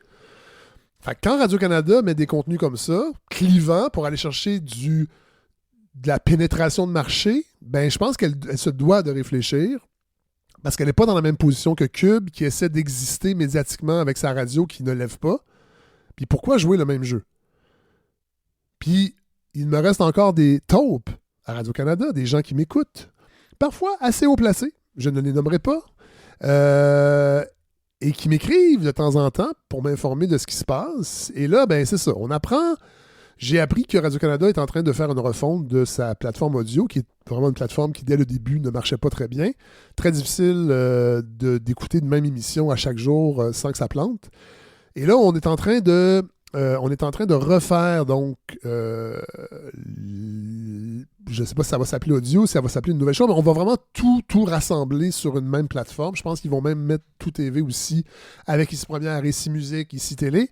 Fait que quand Radio-Canada met des contenus comme ça, clivants pour aller chercher de la pénétration de marché, ben je pense qu'elle se doit de réfléchir parce qu'elle n'est pas dans la même position que Cube qui essaie d'exister médiatiquement avec sa radio qui ne lève pas. Puis pourquoi jouer le même jeu? Puis il me reste encore des taupes à Radio-Canada, des gens qui m'écoutent, parfois assez haut placés, je ne les nommerai pas, et qui m'écrivent de temps en temps pour m'informer de ce qui se passe. Et là, ben c'est ça, on apprend... J'ai appris que Radio-Canada est en train de faire une refonte de sa plateforme audio, qui est vraiment une plateforme qui, dès le début, ne marchait pas très bien. Très difficile d'écouter une même émission à chaque jour sans que ça plante. Et là, on est en train de refaire, donc, je ne sais pas si ça va s'appeler audio, si ça va s'appeler une nouvelle chose, mais on va vraiment tout rassembler sur une même plateforme. Je pense qu'ils vont même mettre Tout TV aussi, avec Ici Première, Ici Musique, Ici Télé.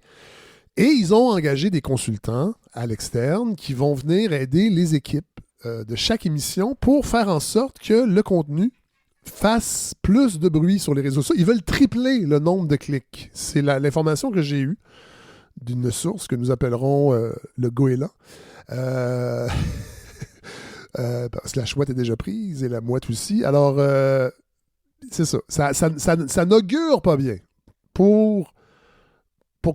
Et ils ont engagé des consultants à l'externe qui vont venir aider les équipes de chaque émission pour faire en sorte que le contenu fasse plus de bruit sur les réseaux sociaux. Ils veulent tripler le nombre de clics. C'est l'information que j'ai eue d'une source que nous appellerons le goéland. Parce que la chouette est déjà prise et la mouette aussi. Alors, c'est ça. Ça n'augure pas bien pour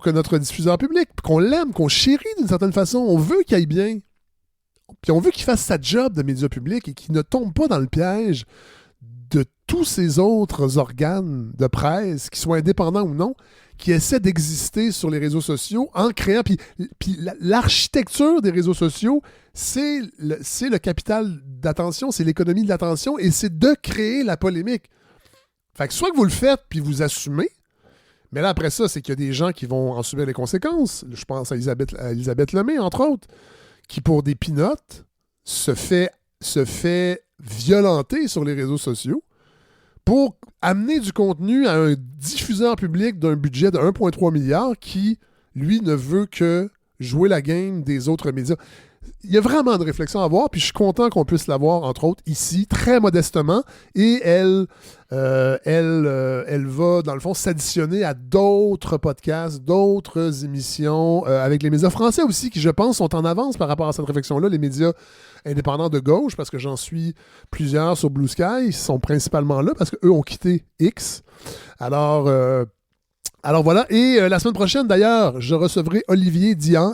que notre diffuseur public, qu'on l'aime, qu'on chérit d'une certaine façon. On veut qu'il aille bien. Puis on veut qu'il fasse sa job de média public et qu'il ne tombe pas dans le piège de tous ces autres organes de presse, qui soient indépendants ou non, qui essaient d'exister sur les réseaux sociaux en créant... Puis l'architecture des réseaux sociaux, c'est le capital d'attention, c'est l'économie de l'attention, et c'est de créer la polémique. Fait que soit que vous le faites, puis vous assumez, mais là, après ça, c'est qu'il y a des gens qui vont en subir les conséquences. Je pense à Elisabeth Lemay, entre autres, qui, pour des pinottes, se fait violenter sur les réseaux sociaux pour amener du contenu à un diffuseur public d'un budget de 1,3 milliard qui, lui, ne veut que jouer la game des autres médias. Il y a vraiment de réflexion à avoir, puis je suis content qu'on puisse l'avoir, entre autres, ici, très modestement, et elle va, dans le fond, s'additionner à d'autres podcasts, d'autres émissions, avec les médias français aussi, qui, je pense, sont en avance par rapport à cette réflexion-là, les médias indépendants de gauche, parce que j'en suis plusieurs sur Blue Sky, ils sont principalement là, parce qu'eux ont quitté X. Alors voilà, et la semaine prochaine, d'ailleurs, je recevrai Olivier Diens,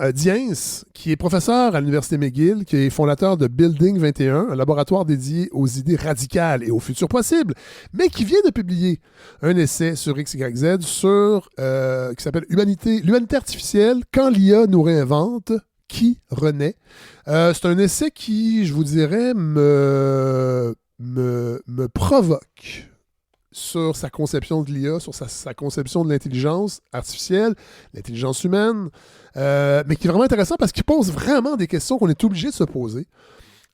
qui est professeur à l'Université McGill, qui est fondateur de Building 21, un laboratoire dédié aux idées radicales et au futur possible, mais qui vient de publier un essai sur XYZ qui s'appelle L'humanité artificielle, quand l'IA nous réinvente, qui renaît. C'est un essai qui, je vous dirais, me provoque sur sa conception de l'IA, sur sa conception de l'intelligence artificielle, l'intelligence humaine, mais qui est vraiment intéressant parce qu'il pose vraiment des questions qu'on est obligé de se poser.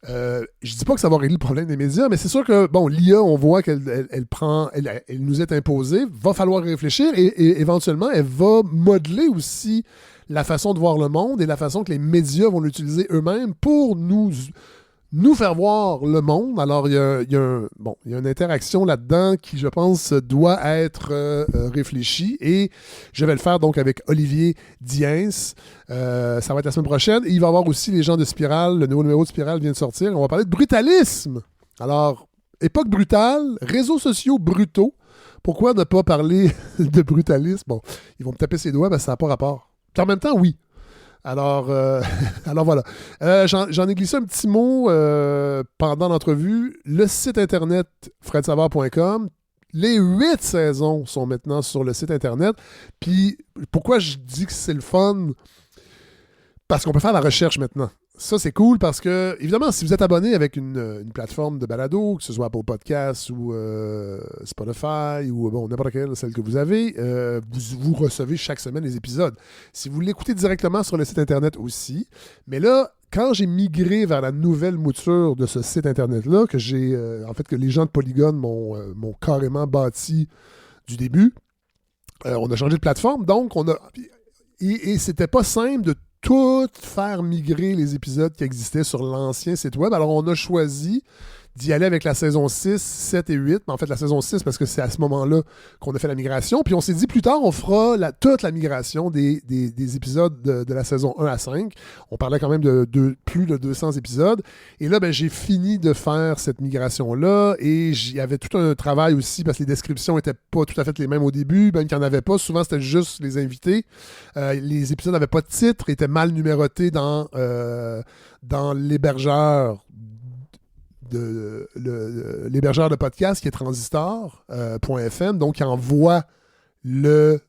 Je dis pas que ça va régler le problème des médias, mais c'est sûr que, bon, l'IA, on voit qu'elle nous est imposée, va falloir réfléchir et éventuellement, elle va modeler aussi la façon de voir le monde et la façon que les médias vont l'utiliser eux-mêmes pour nous faire voir le monde. Alors, il y a une interaction là-dedans qui, je pense, doit être réfléchie. Et je vais le faire donc avec Olivier Diens. Ça va être la semaine prochaine. Et il va y avoir aussi les gens de Spirale. Le nouveau numéro de Spirale vient de sortir. On va parler de brutalisme. Alors, époque brutale, réseaux sociaux brutaux. Pourquoi ne pas parler de brutalisme? Bon, ils vont me taper ses doigts parce que ça n'a pas rapport. Puis en même temps, oui. Alors voilà. J'en ai glissé un petit mot pendant l'entrevue. Le site internet fredsavard.com. Les 8 saisons sont maintenant sur le site internet. Puis pourquoi je dis que c'est le fun? Parce qu'on peut faire la recherche maintenant. Ça, c'est cool parce que, évidemment, si vous êtes abonné avec une plateforme de balado, que ce soit Apple Podcasts ou Spotify ou n'importe quelle, celle que vous avez, vous recevez chaque semaine les épisodes. Si vous l'écoutez directement sur le site Internet aussi, mais là, quand j'ai migré vers la nouvelle mouture de ce site Internet-là, que les gens de Polygon m'ont carrément bâti du début, on a changé de plateforme, donc et c'était pas simple de tout faire migrer les épisodes qui existaient sur l'ancien site web. Alors, on a choisi d'y aller avec la saison 6, 7 et 8. Mais en fait, la saison 6, parce que c'est à ce moment-là qu'on a fait la migration. Puis on s'est dit, plus tard, on fera toute la migration des épisodes de la saison 1 à 5. On parlait quand même de plus de 200 épisodes. Et là, j'ai fini de faire cette migration-là. Et il y avait tout un travail aussi, parce que les descriptions n'étaient pas tout à fait les mêmes au début, même qu'il n'y en avait pas. Souvent, c'était juste les invités. Les épisodes n'avaient pas de titre, étaient mal numérotés dans l'hébergeur l'hébergeur de podcast qui est transistor.fm, donc qui envoie le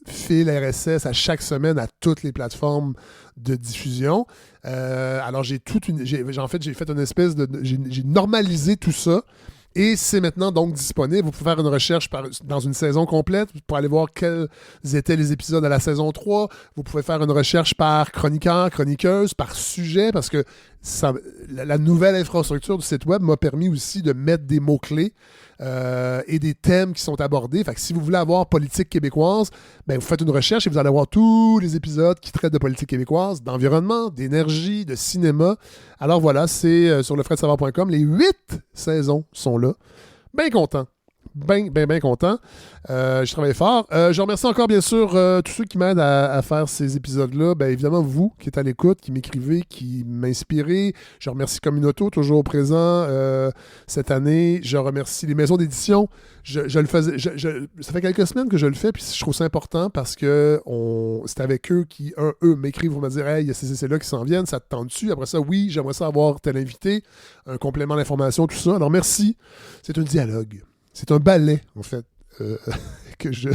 fil RSS à chaque semaine à toutes les plateformes de diffusion. Alors j'ai fait une espèce de... J'ai normalisé tout ça. Et c'est maintenant donc disponible. Vous pouvez faire une recherche dans une saison complète pour aller voir quels étaient les épisodes à la saison 3. Vous pouvez faire une recherche par chroniqueur, chroniqueuse, par sujet, parce que la nouvelle infrastructure du site web m'a permis aussi de mettre des mots-clés et des thèmes qui sont abordés. Fait que si vous voulez avoir politique québécoise, vous faites une recherche et vous allez voir tous les épisodes qui traitent de politique québécoise, d'environnement, d'énergie, de cinéma. Alors voilà, c'est sur lefredsavard.com. Les 8 saisons sont là. Bien content. Bien content. Je travaille fort. Je remercie encore, bien sûr, tous ceux qui m'aident à faire ces épisodes-là. Évidemment, vous qui êtes à l'écoute, qui m'écrivez, qui m'inspirez. Je remercie Communauto, toujours présent cette année. Je remercie les maisons d'édition. Je le faisais. Ça fait quelques semaines que je le fais, puis je trouve ça important parce que c'est avec eux qui, eux, m'écrivent pour me dire « Hey, il y a ces essais-là qui s'en viennent, ça te tente dessus? » Après ça, oui, j'aimerais ça avoir tel invité, un complément d'information, tout ça. Alors, merci. C'est un dialogue. C'est un ballet, en fait, que je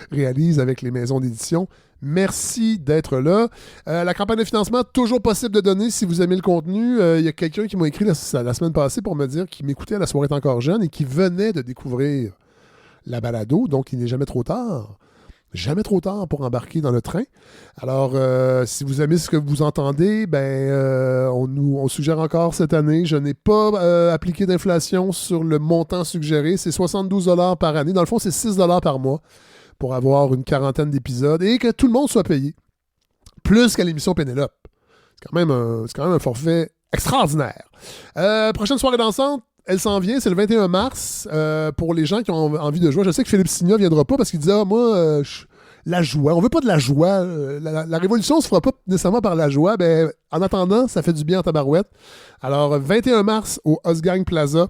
réalise avec les maisons d'édition. Merci d'être là. La campagne de financement, toujours possible de donner si vous aimez le contenu. Il y a quelqu'un qui m'a écrit la semaine passée pour me dire qu'il m'écoutait à La Soirée est encore jeune et qui venait de découvrir la balado, donc il n'est jamais trop tard. Jamais trop tard pour embarquer dans le train. Alors, si vous aimez ce que vous entendez, on suggère encore cette année. Je n'ai pas appliqué d'inflation sur le montant suggéré. C'est 72 $ par année. Dans le fond, c'est 6 $ par mois pour avoir une quarantaine d'épisodes et que tout le monde soit payé. Plus qu'à l'émission Pénélope. C'est quand même un forfait extraordinaire. Prochaine soirée dansante. Elle s'en vient, c'est le 21 mars. Pour les gens qui ont envie de jouer, je sais que Philippe Signa ne viendra pas parce qu'il disait la joie, on veut pas de la joie. La révolution se fera pas nécessairement par la joie. En attendant, ça fait du bien en tabarouette. Alors, 21 mars au Osgang Plaza.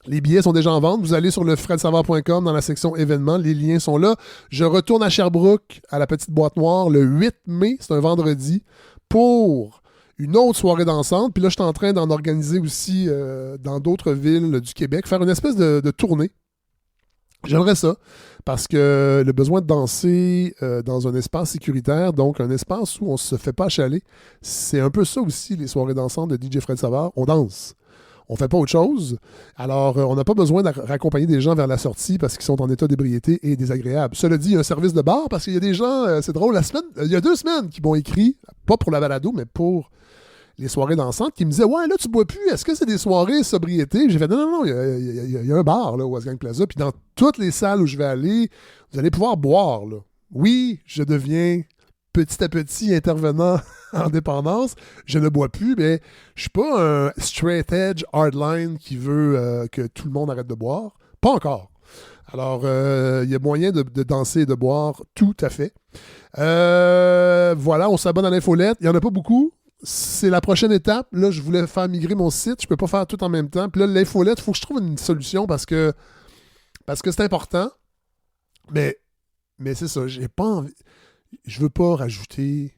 Les billets sont déjà en vente. Vous allez sur le lefredsavard.com dans la section événements. Les liens sont là. Je retourne à Sherbrooke à la Petite Boîte Noire le 8 mai. C'est un vendredi pour une autre soirée dansante. Puis là, je suis en train d'en organiser aussi dans d'autres villes du Québec, faire une espèce de tournée. J'aimerais ça, parce que le besoin de danser dans un espace sécuritaire, donc un espace où on ne se fait pas achaler, c'est un peu ça aussi, les soirées dansantes de DJ Fred Savard. On danse. On ne fait pas autre chose. Alors, on n'a pas besoin de raccompagner des gens vers la sortie parce qu'ils sont en état d'ébriété et désagréable. Cela dit, il y a un service de bar parce qu'il y a des gens, c'est drôle, il y a 2 semaines qui m'ont écrit, pas pour la balado, mais pour les soirées dansantes, qui me disaient « Ouais, là, tu bois plus, est-ce que c'est des soirées sobriété? » J'ai fait « Non, il y a un bar là, au Osgang Plaza, puis dans toutes les salles où je vais aller, vous allez pouvoir boire. Là. Oui, je deviens petit à petit intervenant en dépendance. Je ne bois plus, mais je suis pas un straight edge hardline qui veut que tout le monde arrête de boire. Pas encore. Alors, il y a moyen de danser et de boire, tout à fait. Voilà, on s'abonne à l'infolette. Il n'y en a pas beaucoup. C'est la prochaine étape. Là, je voulais faire migrer mon site. Je peux pas faire tout en même temps. Puis là, l'infolette, il faut que je trouve une solution parce que c'est important. Mais c'est ça, j'ai pas envie. Je veux pas rajouter.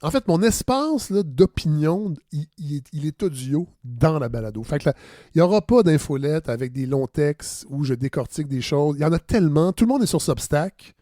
En fait, mon espace là, d'opinion, il est audio dans la balado. Fait que là, il n'y aura pas d'infolette avec des longs textes où je décortique des choses. Il y en a tellement. Tout le monde est sur Substack.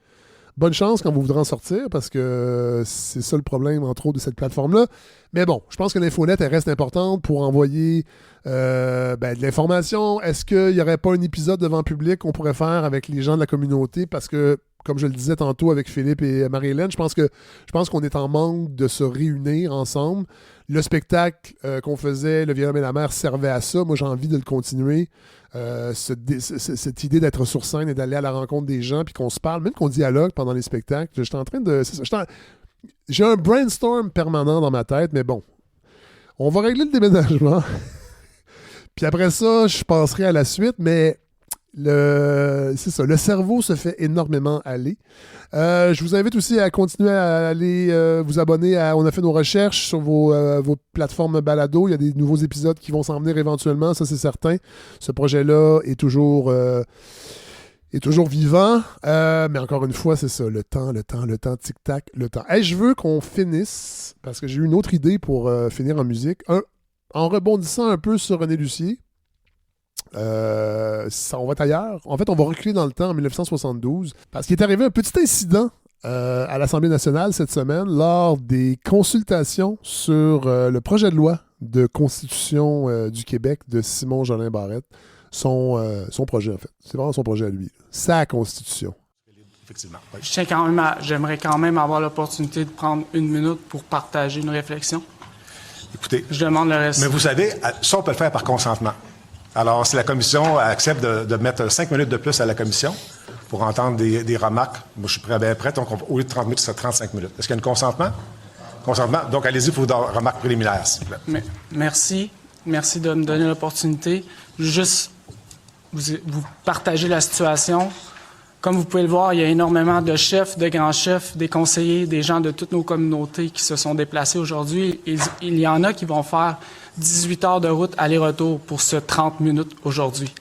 bonne chance quand vous voudrez en sortir, parce que c'est ça le problème, entre autres, de cette plateforme-là. Mais bon, je pense que l'infolette, elle reste importante pour envoyer de l'information. Est-ce qu'il n'y aurait pas un épisode devant le public qu'on pourrait faire avec les gens de la communauté? Parce que, comme je le disais tantôt avec Philippe et Marie-Hélène, je pense qu'on est en manque de se réunir ensemble. Le spectacle qu'on faisait, Le Vieil homme et la mère, servait à ça. Moi, j'ai envie de le continuer. Cette idée d'être sur scène et d'aller à la rencontre des gens, puis qu'on se parle, même qu'on dialogue pendant les spectacles. J'étais en train de... J'ai un brainstorm permanent dans ma tête, mais bon, on va régler le déménagement. Puis après ça, je passerai à la suite, mais c'est ça, le cerveau se fait énormément aller. Je vous invite aussi à continuer à aller vous abonner on a fait nos recherches sur vos plateformes balado. Il y a des nouveaux épisodes qui vont s'en venir éventuellement, ça c'est certain. Ce projet-là est toujours vivant, mais encore une fois, c'est ça, le temps, tic-tac, le temps. Hey, je veux qu'on finisse, parce que j'ai eu une autre idée pour finir en musique. En rebondissant un peu sur René Lucier, on va être ailleurs. En fait, on va reculer dans le temps en 1972, parce qu'il est arrivé un petit incident à l'Assemblée nationale cette semaine lors des consultations sur le projet de loi de constitution du Québec de Simon Jolin Barrette. Son projet, en fait. C'est vraiment son projet à lui. Sa constitution. Effectivement. Oui. J'aimerais quand même avoir l'opportunité de prendre 1 minute pour partager une réflexion. Écoutez, je demande le reste. Mais vous savez, ça, on peut le faire par consentement. Alors, si la commission accepte de mettre 5 minutes de plus à la commission pour entendre des remarques, moi, je suis prêt. Donc, au lieu de 30 minutes, ce sera 35 minutes. Est-ce qu'il y a un consentement? Consentement. Donc, allez-y pour vos remarques préliminaires, s'il vous plaît. Merci. Merci de me donner l'opportunité. Juste vous partagez la situation. Comme vous pouvez le voir, il y a énormément de chefs, de grands chefs, des conseillers, des gens de toutes nos communautés qui se sont déplacés aujourd'hui. Il y en a qui vont faire 18 heures de route aller-retour pour ce 30 minutes aujourd'hui.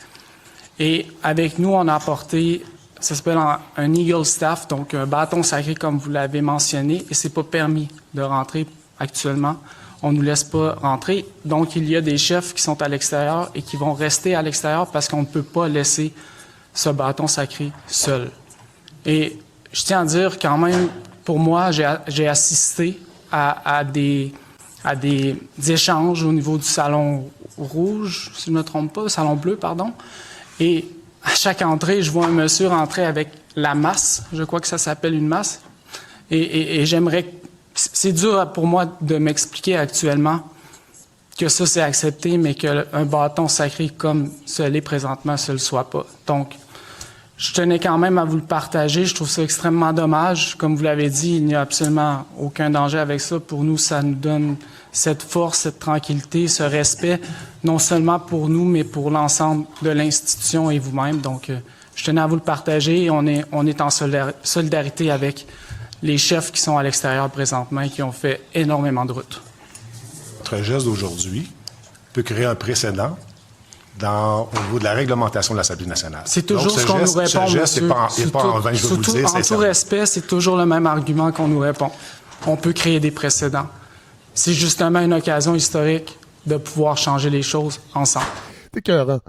Et avec nous, on a apporté, ça s'appelle un Eagle Staff, donc un bâton sacré comme vous l'avez mentionné, et c'est pas permis de rentrer actuellement. On ne nous laisse pas rentrer. Donc, il y a des chefs qui sont à l'extérieur et qui vont rester à l'extérieur parce qu'on ne peut pas laisser ce bâton sacré seul. Et je tiens à dire quand même, pour moi, j'ai assisté à des échanges au niveau du salon rouge, si je ne me trompe pas, salon bleu, pardon. Et à chaque entrée, je vois un monsieur rentrer avec la masse. Je crois que ça s'appelle une masse. Et j'aimerais... C'est dur pour moi de m'expliquer actuellement que ça, c'est accepté, mais qu'un bâton sacré comme ce l'est présentement, ce ne le soit pas. Donc, je tenais quand même à vous le partager. Je trouve ça extrêmement dommage. Comme vous l'avez dit, il n'y a absolument aucun danger avec ça. Pour nous, ça nous donne cette force, cette tranquillité, ce respect, non seulement pour nous, mais pour l'ensemble de l'institution et vous-même. Donc, je tenais à vous le partager et on est en solidarité avec les chefs qui sont à l'extérieur présentement et qui ont fait énormément de route. Notre geste d'aujourd'hui peut créer un précédent au niveau de la réglementation de l'Assemblée nationale. C'est toujours ce qu'on nous répond, ce geste n'est pas en vain, je veux vous le dire. En tout respect, c'est toujours le même argument qu'on nous répond. On peut créer des précédents. C'est justement une occasion historique de pouvoir changer les choses ensemble. C'est écœurant.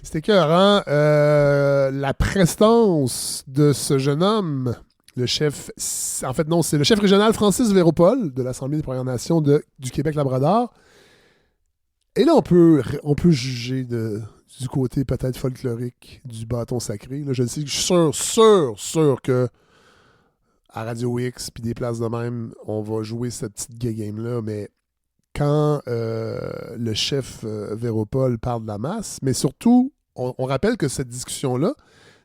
C'est écœurant. La prestance de ce jeune homme... le chef régional Francis Véropol de l'Assemblée des Premières Nations du Québec-Labrador. Et là, on peut juger du côté peut-être folklorique du bâton sacré. Là, je suis sûr que à Radio X puis des places de même, on va jouer cette petite gay game-là, mais quand le chef Véropol parle de la masse, mais surtout, on rappelle que cette discussion-là,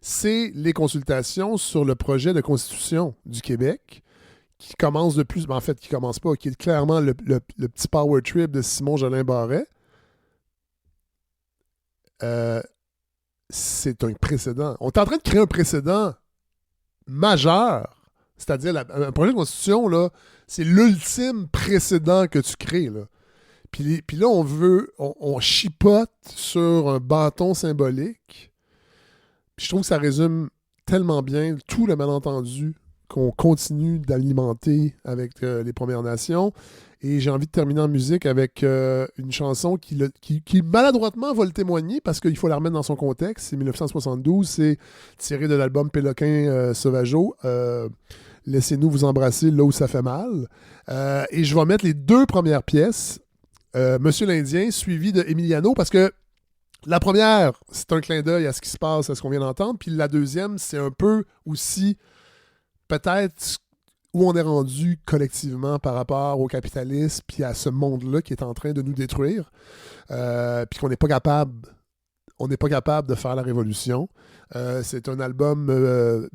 c'est les consultations sur le projet de constitution du Québec qui commence de plus... Ben en fait, qui commence pas, qui est clairement le petit power trip de Simon Jolin Barrette. C'est un précédent. On est en train de créer un précédent majeur. C'est-à-dire, un projet de constitution, là, c'est l'ultime précédent que tu crées, là. Puis là, on chipote sur un bâton symbolique. Puis je trouve que ça résume tellement bien tout le malentendu qu'on continue d'alimenter avec les Premières Nations. Et j'ai envie de terminer en musique avec une chanson qui maladroitement va le témoigner parce qu'il faut la remettre dans son contexte. C'est 1972, c'est tiré de l'album Péloquin Sauvageau. Laissez-nous vous embrasser là où ça fait mal. Et je vais mettre les 2 premières pièces. Monsieur l'Indien, suivi de Emiliano, parce que la première, c'est un clin d'œil à ce qui se passe, à ce qu'on vient d'entendre. Puis la deuxième, c'est un peu aussi peut-être où on est rendu collectivement par rapport au capitalisme puis à ce monde-là qui est en train de nous détruire. Puis qu'on n'est pas capable. On n'est pas capable de faire la révolution. C'est un album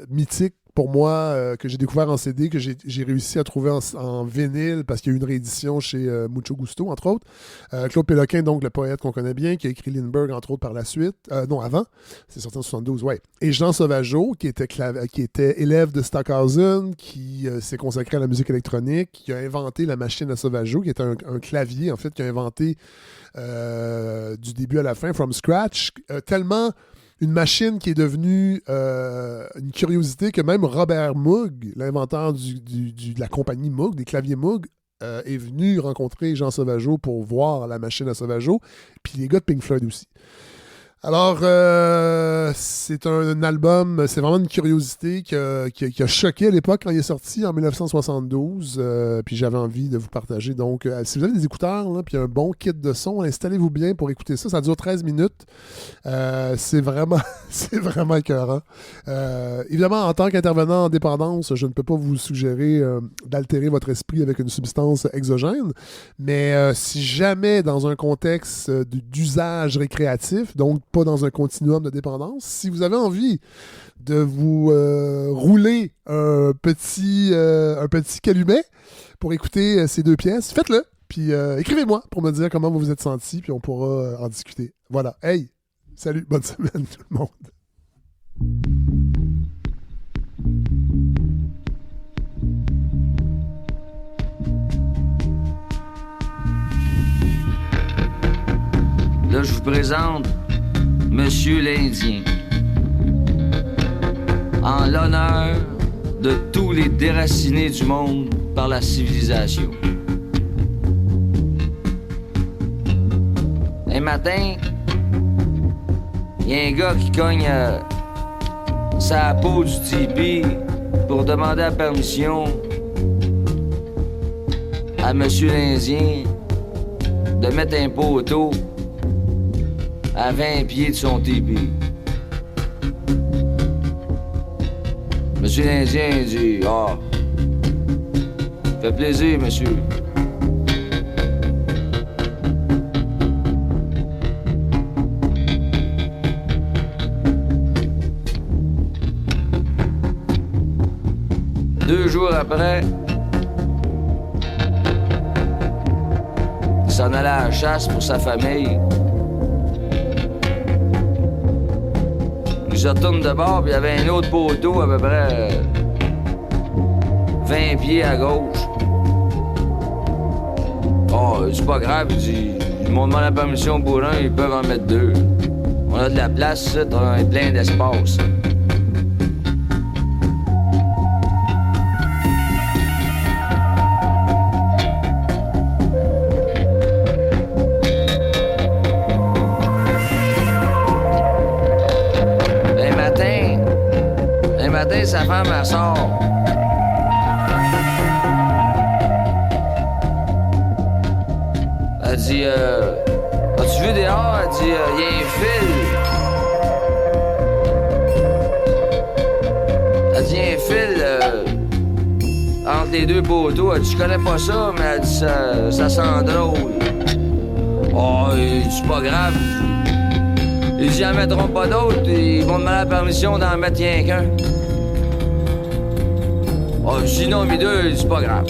mythique pour moi, que j'ai découvert en CD, que j'ai réussi à trouver en vinyle parce qu'il y a eu une réédition chez Mucho Gusto, entre autres. Claude Péloquin, donc le poète qu'on connaît bien, qui a écrit Lindbergh, entre autres, par la suite. Non, avant. C'est sorti en 72, ouais. Et Jean Sauvageau, qui était élève de Stockhausen, qui s'est consacré à la musique électronique, qui a inventé la machine à Sauvageau, qui est un clavier, en fait, qui a inventé du début à la fin, from scratch, tellement... Une machine qui est devenue une curiosité que même Robert Moog, l'inventeur de la compagnie Moog, des claviers Moog, est venu rencontrer Jean Sauvageau pour voir la machine à Sauvageau, puis les gars de Pink Floyd aussi. Alors, c'est un album, c'est vraiment une curiosité qui a choqué à l'époque quand il est sorti en 1972. Puis j'avais envie de vous partager. Donc, si vous avez des écouteurs, là, puis un bon kit de son, installez-vous bien pour écouter ça. Ça dure 13 minutes. C'est vraiment écœurant. Évidemment, en tant qu'intervenant en dépendance, je ne peux pas vous suggérer d'altérer votre esprit avec une substance exogène. Mais si jamais dans un contexte d'usage récréatif, donc pas dans un continuum de dépendance. Si vous avez envie de vous rouler un petit calumet pour écouter ces 2 pièces, faites-le. Puis écrivez-moi pour me dire comment vous vous êtes senti, puis on pourra en discuter. Voilà. Hey, salut, bonne semaine tout le monde. Là, je vous présente Monsieur l'Indien, en l'honneur de tous les déracinés du monde par la civilisation. Un matin, il y a un gars qui cogne sa peau du tipi pour demander la permission à Monsieur l'Indien de mettre un poteau à 20 pieds de son tipi. Monsieur l'Indien dit « Ah, fait plaisir, monsieur. » Deux jours après, il s'en allait à la chasse pour sa famille. Il se retourne de bord, puis il y avait un autre poteau à peu près 20 pieds à gauche. Oh, c'est pas grave, il dit, ils m'ont demandé la permission pour un, ils peuvent en mettre 2. On a de la place, on a plein d'espace. Sa femme, elle sort. Elle dit, as-tu vu dehors? Elle dit, y a un fil. Elle dit, y a un fil entre les 2 poteaux. Elle dit, je connais pas ça, mais elle dit, ça sent drôle. Oh, c'est pas grave. Ils y en mettront pas d'autres, ils vont demander la permission d'en mettre rien qu'un. Oh, sinon, mes 2, c'est pas grave.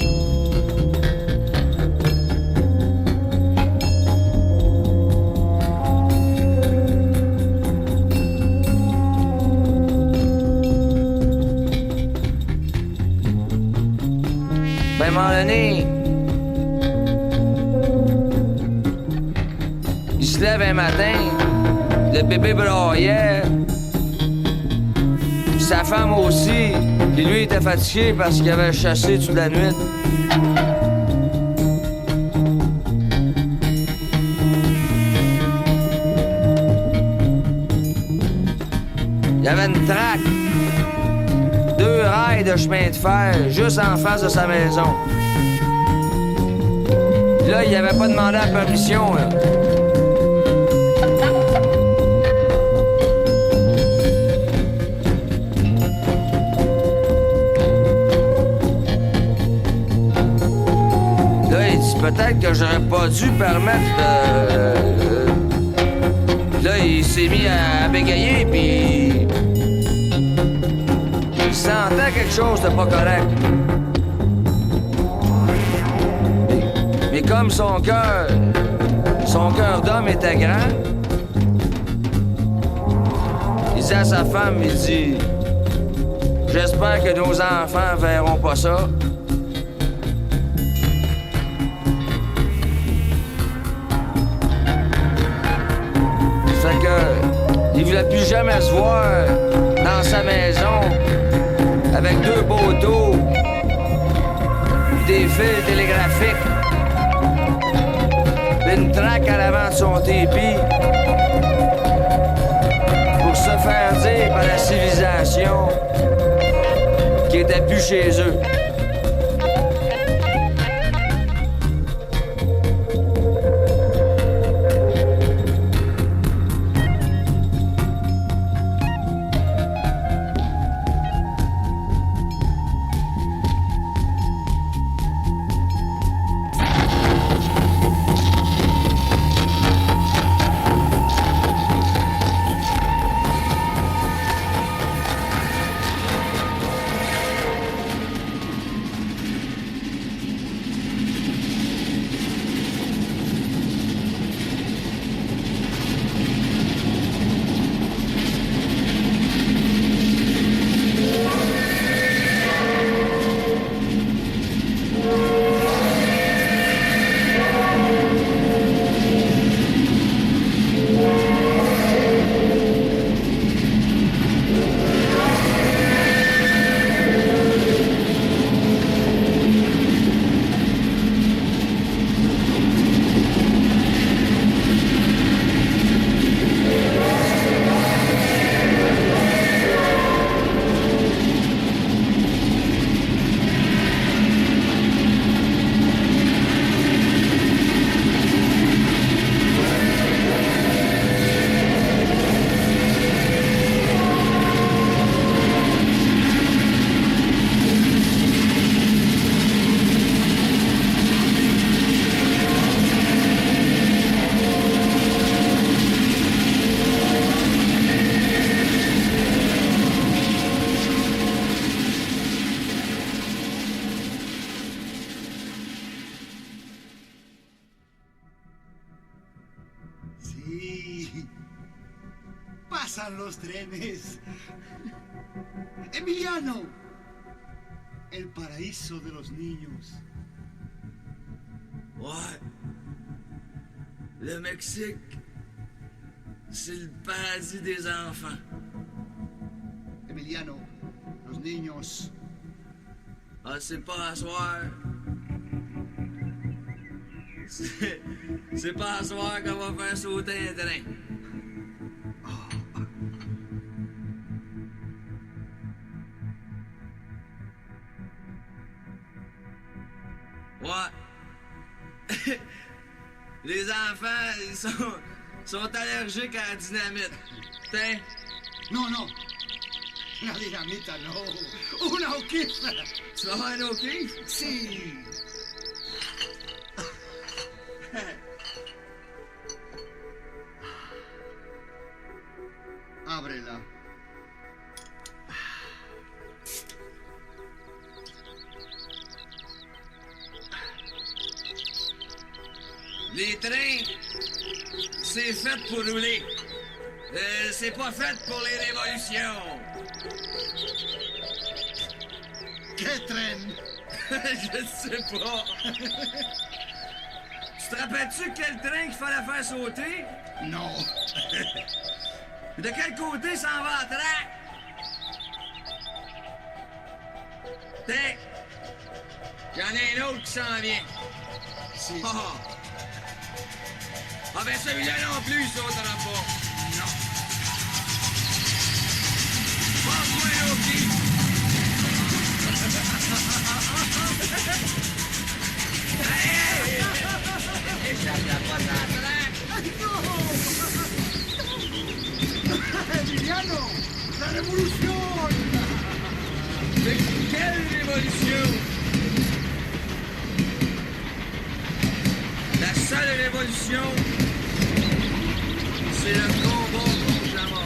Ben, à un moment donné, il se lève un matin, le bébé braillait, sa femme aussi. Puis lui, il était fatigué parce qu'il avait chassé toute la nuit. il y avait une traque. 2 rails de chemin de fer juste en face de sa maison. Puis là, il avait pas demandé la permission, là. Là, il dit peut-être que j'aurais pas dû permettre Là, il s'est mis à bégayer, puis il sentait quelque chose de pas correct. Mais comme son cœur d'homme était grand, il dit à sa femme, il dit, j'espère que nos enfants verront pas ça. Fait que, il voulait plus jamais se voir dans sa maison avec 2 poteaux, des fils télégraphiques, une traque à l'avant de son tépi pour se faire dire par la civilisation qu'il était plus chez eux. Pasan los trenes. Emiliano, el paraíso de los niños. Ouais. Le Mexique, c'est le paradis des enfants. Emiliano, los niños. Ah, c'est pas à soir. C'est pas à soir qu'on va faire sauter un train. Ouais. Les enfants, ils sont allergiques à la dynamite. Tiens. Non, non. La dynamite, no. Una O'Keeffe. Tu vas avoir un O'Keeffe? Si. Ábrela. Les trains, c'est fait pour rouler. C'est pas fait pour les révolutions. Quel train? Je sais pas. Tu te rappelles-tu quel train qu'il fallait faire sauter? Non. De quel côté s'en va la traque? Tiens, il y en a un autre qui s'en vient. Oh. Ah ben celui-là non plus, il sautera pas. Non. Emiliano, la révolution! Mais quelle révolution! La seule révolution, c'est le combat contre la mort.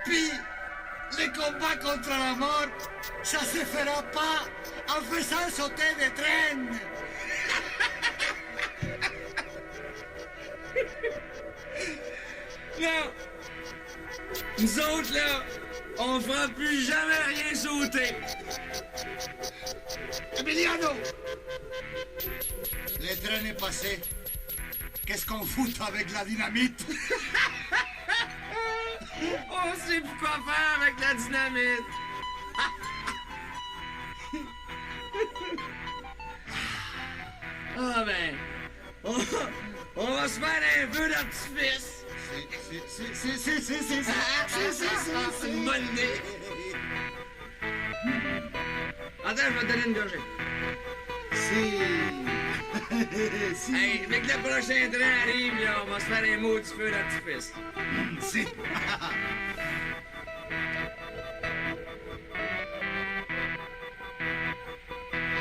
Puis, le combat contre la mort, ça se fera pas en faisant sauter des trains. Non! Nous autres, là, on fera plus jamais rien sauter! Emiliano! Le train est passé. Qu'est-ce qu'on fout avec la dynamite? On sait plus quoi faire avec la dynamite! Ah ben, on va se faire un feu d'artifice! C'est une bonne idée! Attends, je vais te donner une gorgée. Hey, dès que le prochain train arrive, là, on va se faire un mot du feu d'artifice. Si.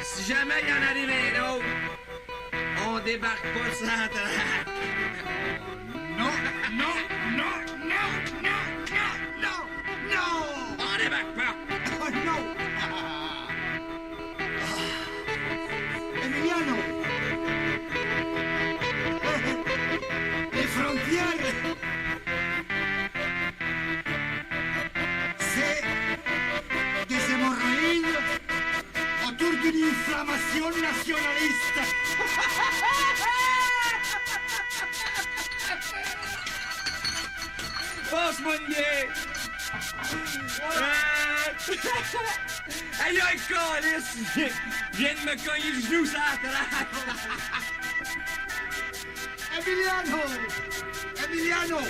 Si jamais il y en arrive un autre, on débarque pas sur la traque. Non, non, non, non, non, non, non, non! On débarque pas! Oh non! Emiliano! Les frontières! C'est des hémorroïdes autour d'une inflammation nationaliste! Passe-moi une bière! Aïe, aïe, câlisse! Viens de me cogner le genou sur la traque! Emiliano! Emiliano!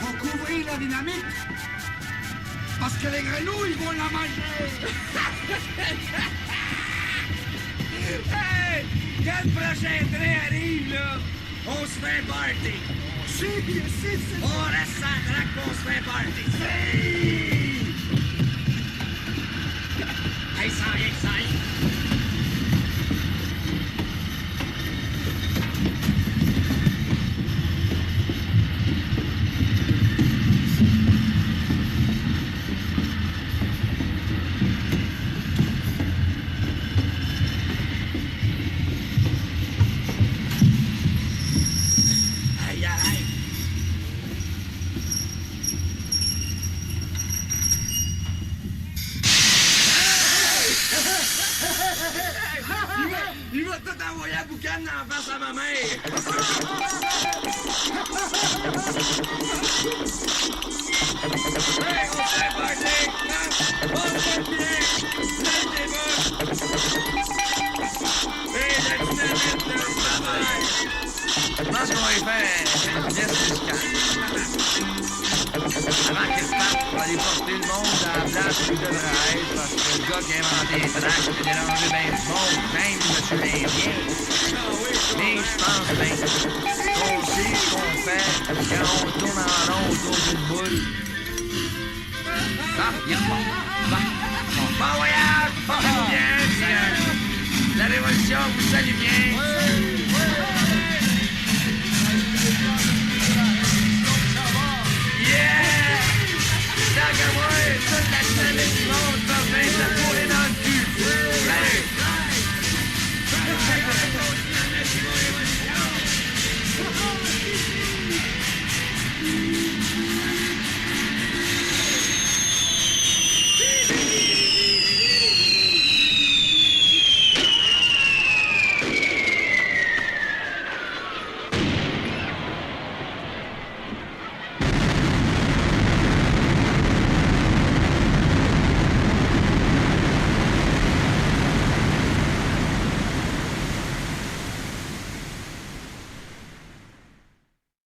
Faut couvrir la dynamite! Parce que les grenouilles vont la manger! Hey! Quand le prochain train arrive, là, on se fait un party! Si, On reste sans traque, on se fait un party! Hey, ça rien, ça rien! Aïe, aïe! Il va tout envoyer à boucan dans la face à ma mère! Hey, on se fait un party! On se fait bien! Lève tes bouches! Hey, la dynamite, là, ça va! Je pense qu'on va y faire une pièce musicale. Avant qu'il se parte, on va aller porter le monde à la place où il devrait être, parce que le gars qui a inventé les tracks a dérangé bien du monde, même M. Lindien. Mais je pense bien qu'on sait ce qu'on fait quand on tourne en rond autour d'une boule. Ah, il repart. Bon voyage, portez-vous bien, la révolution vous salue bien.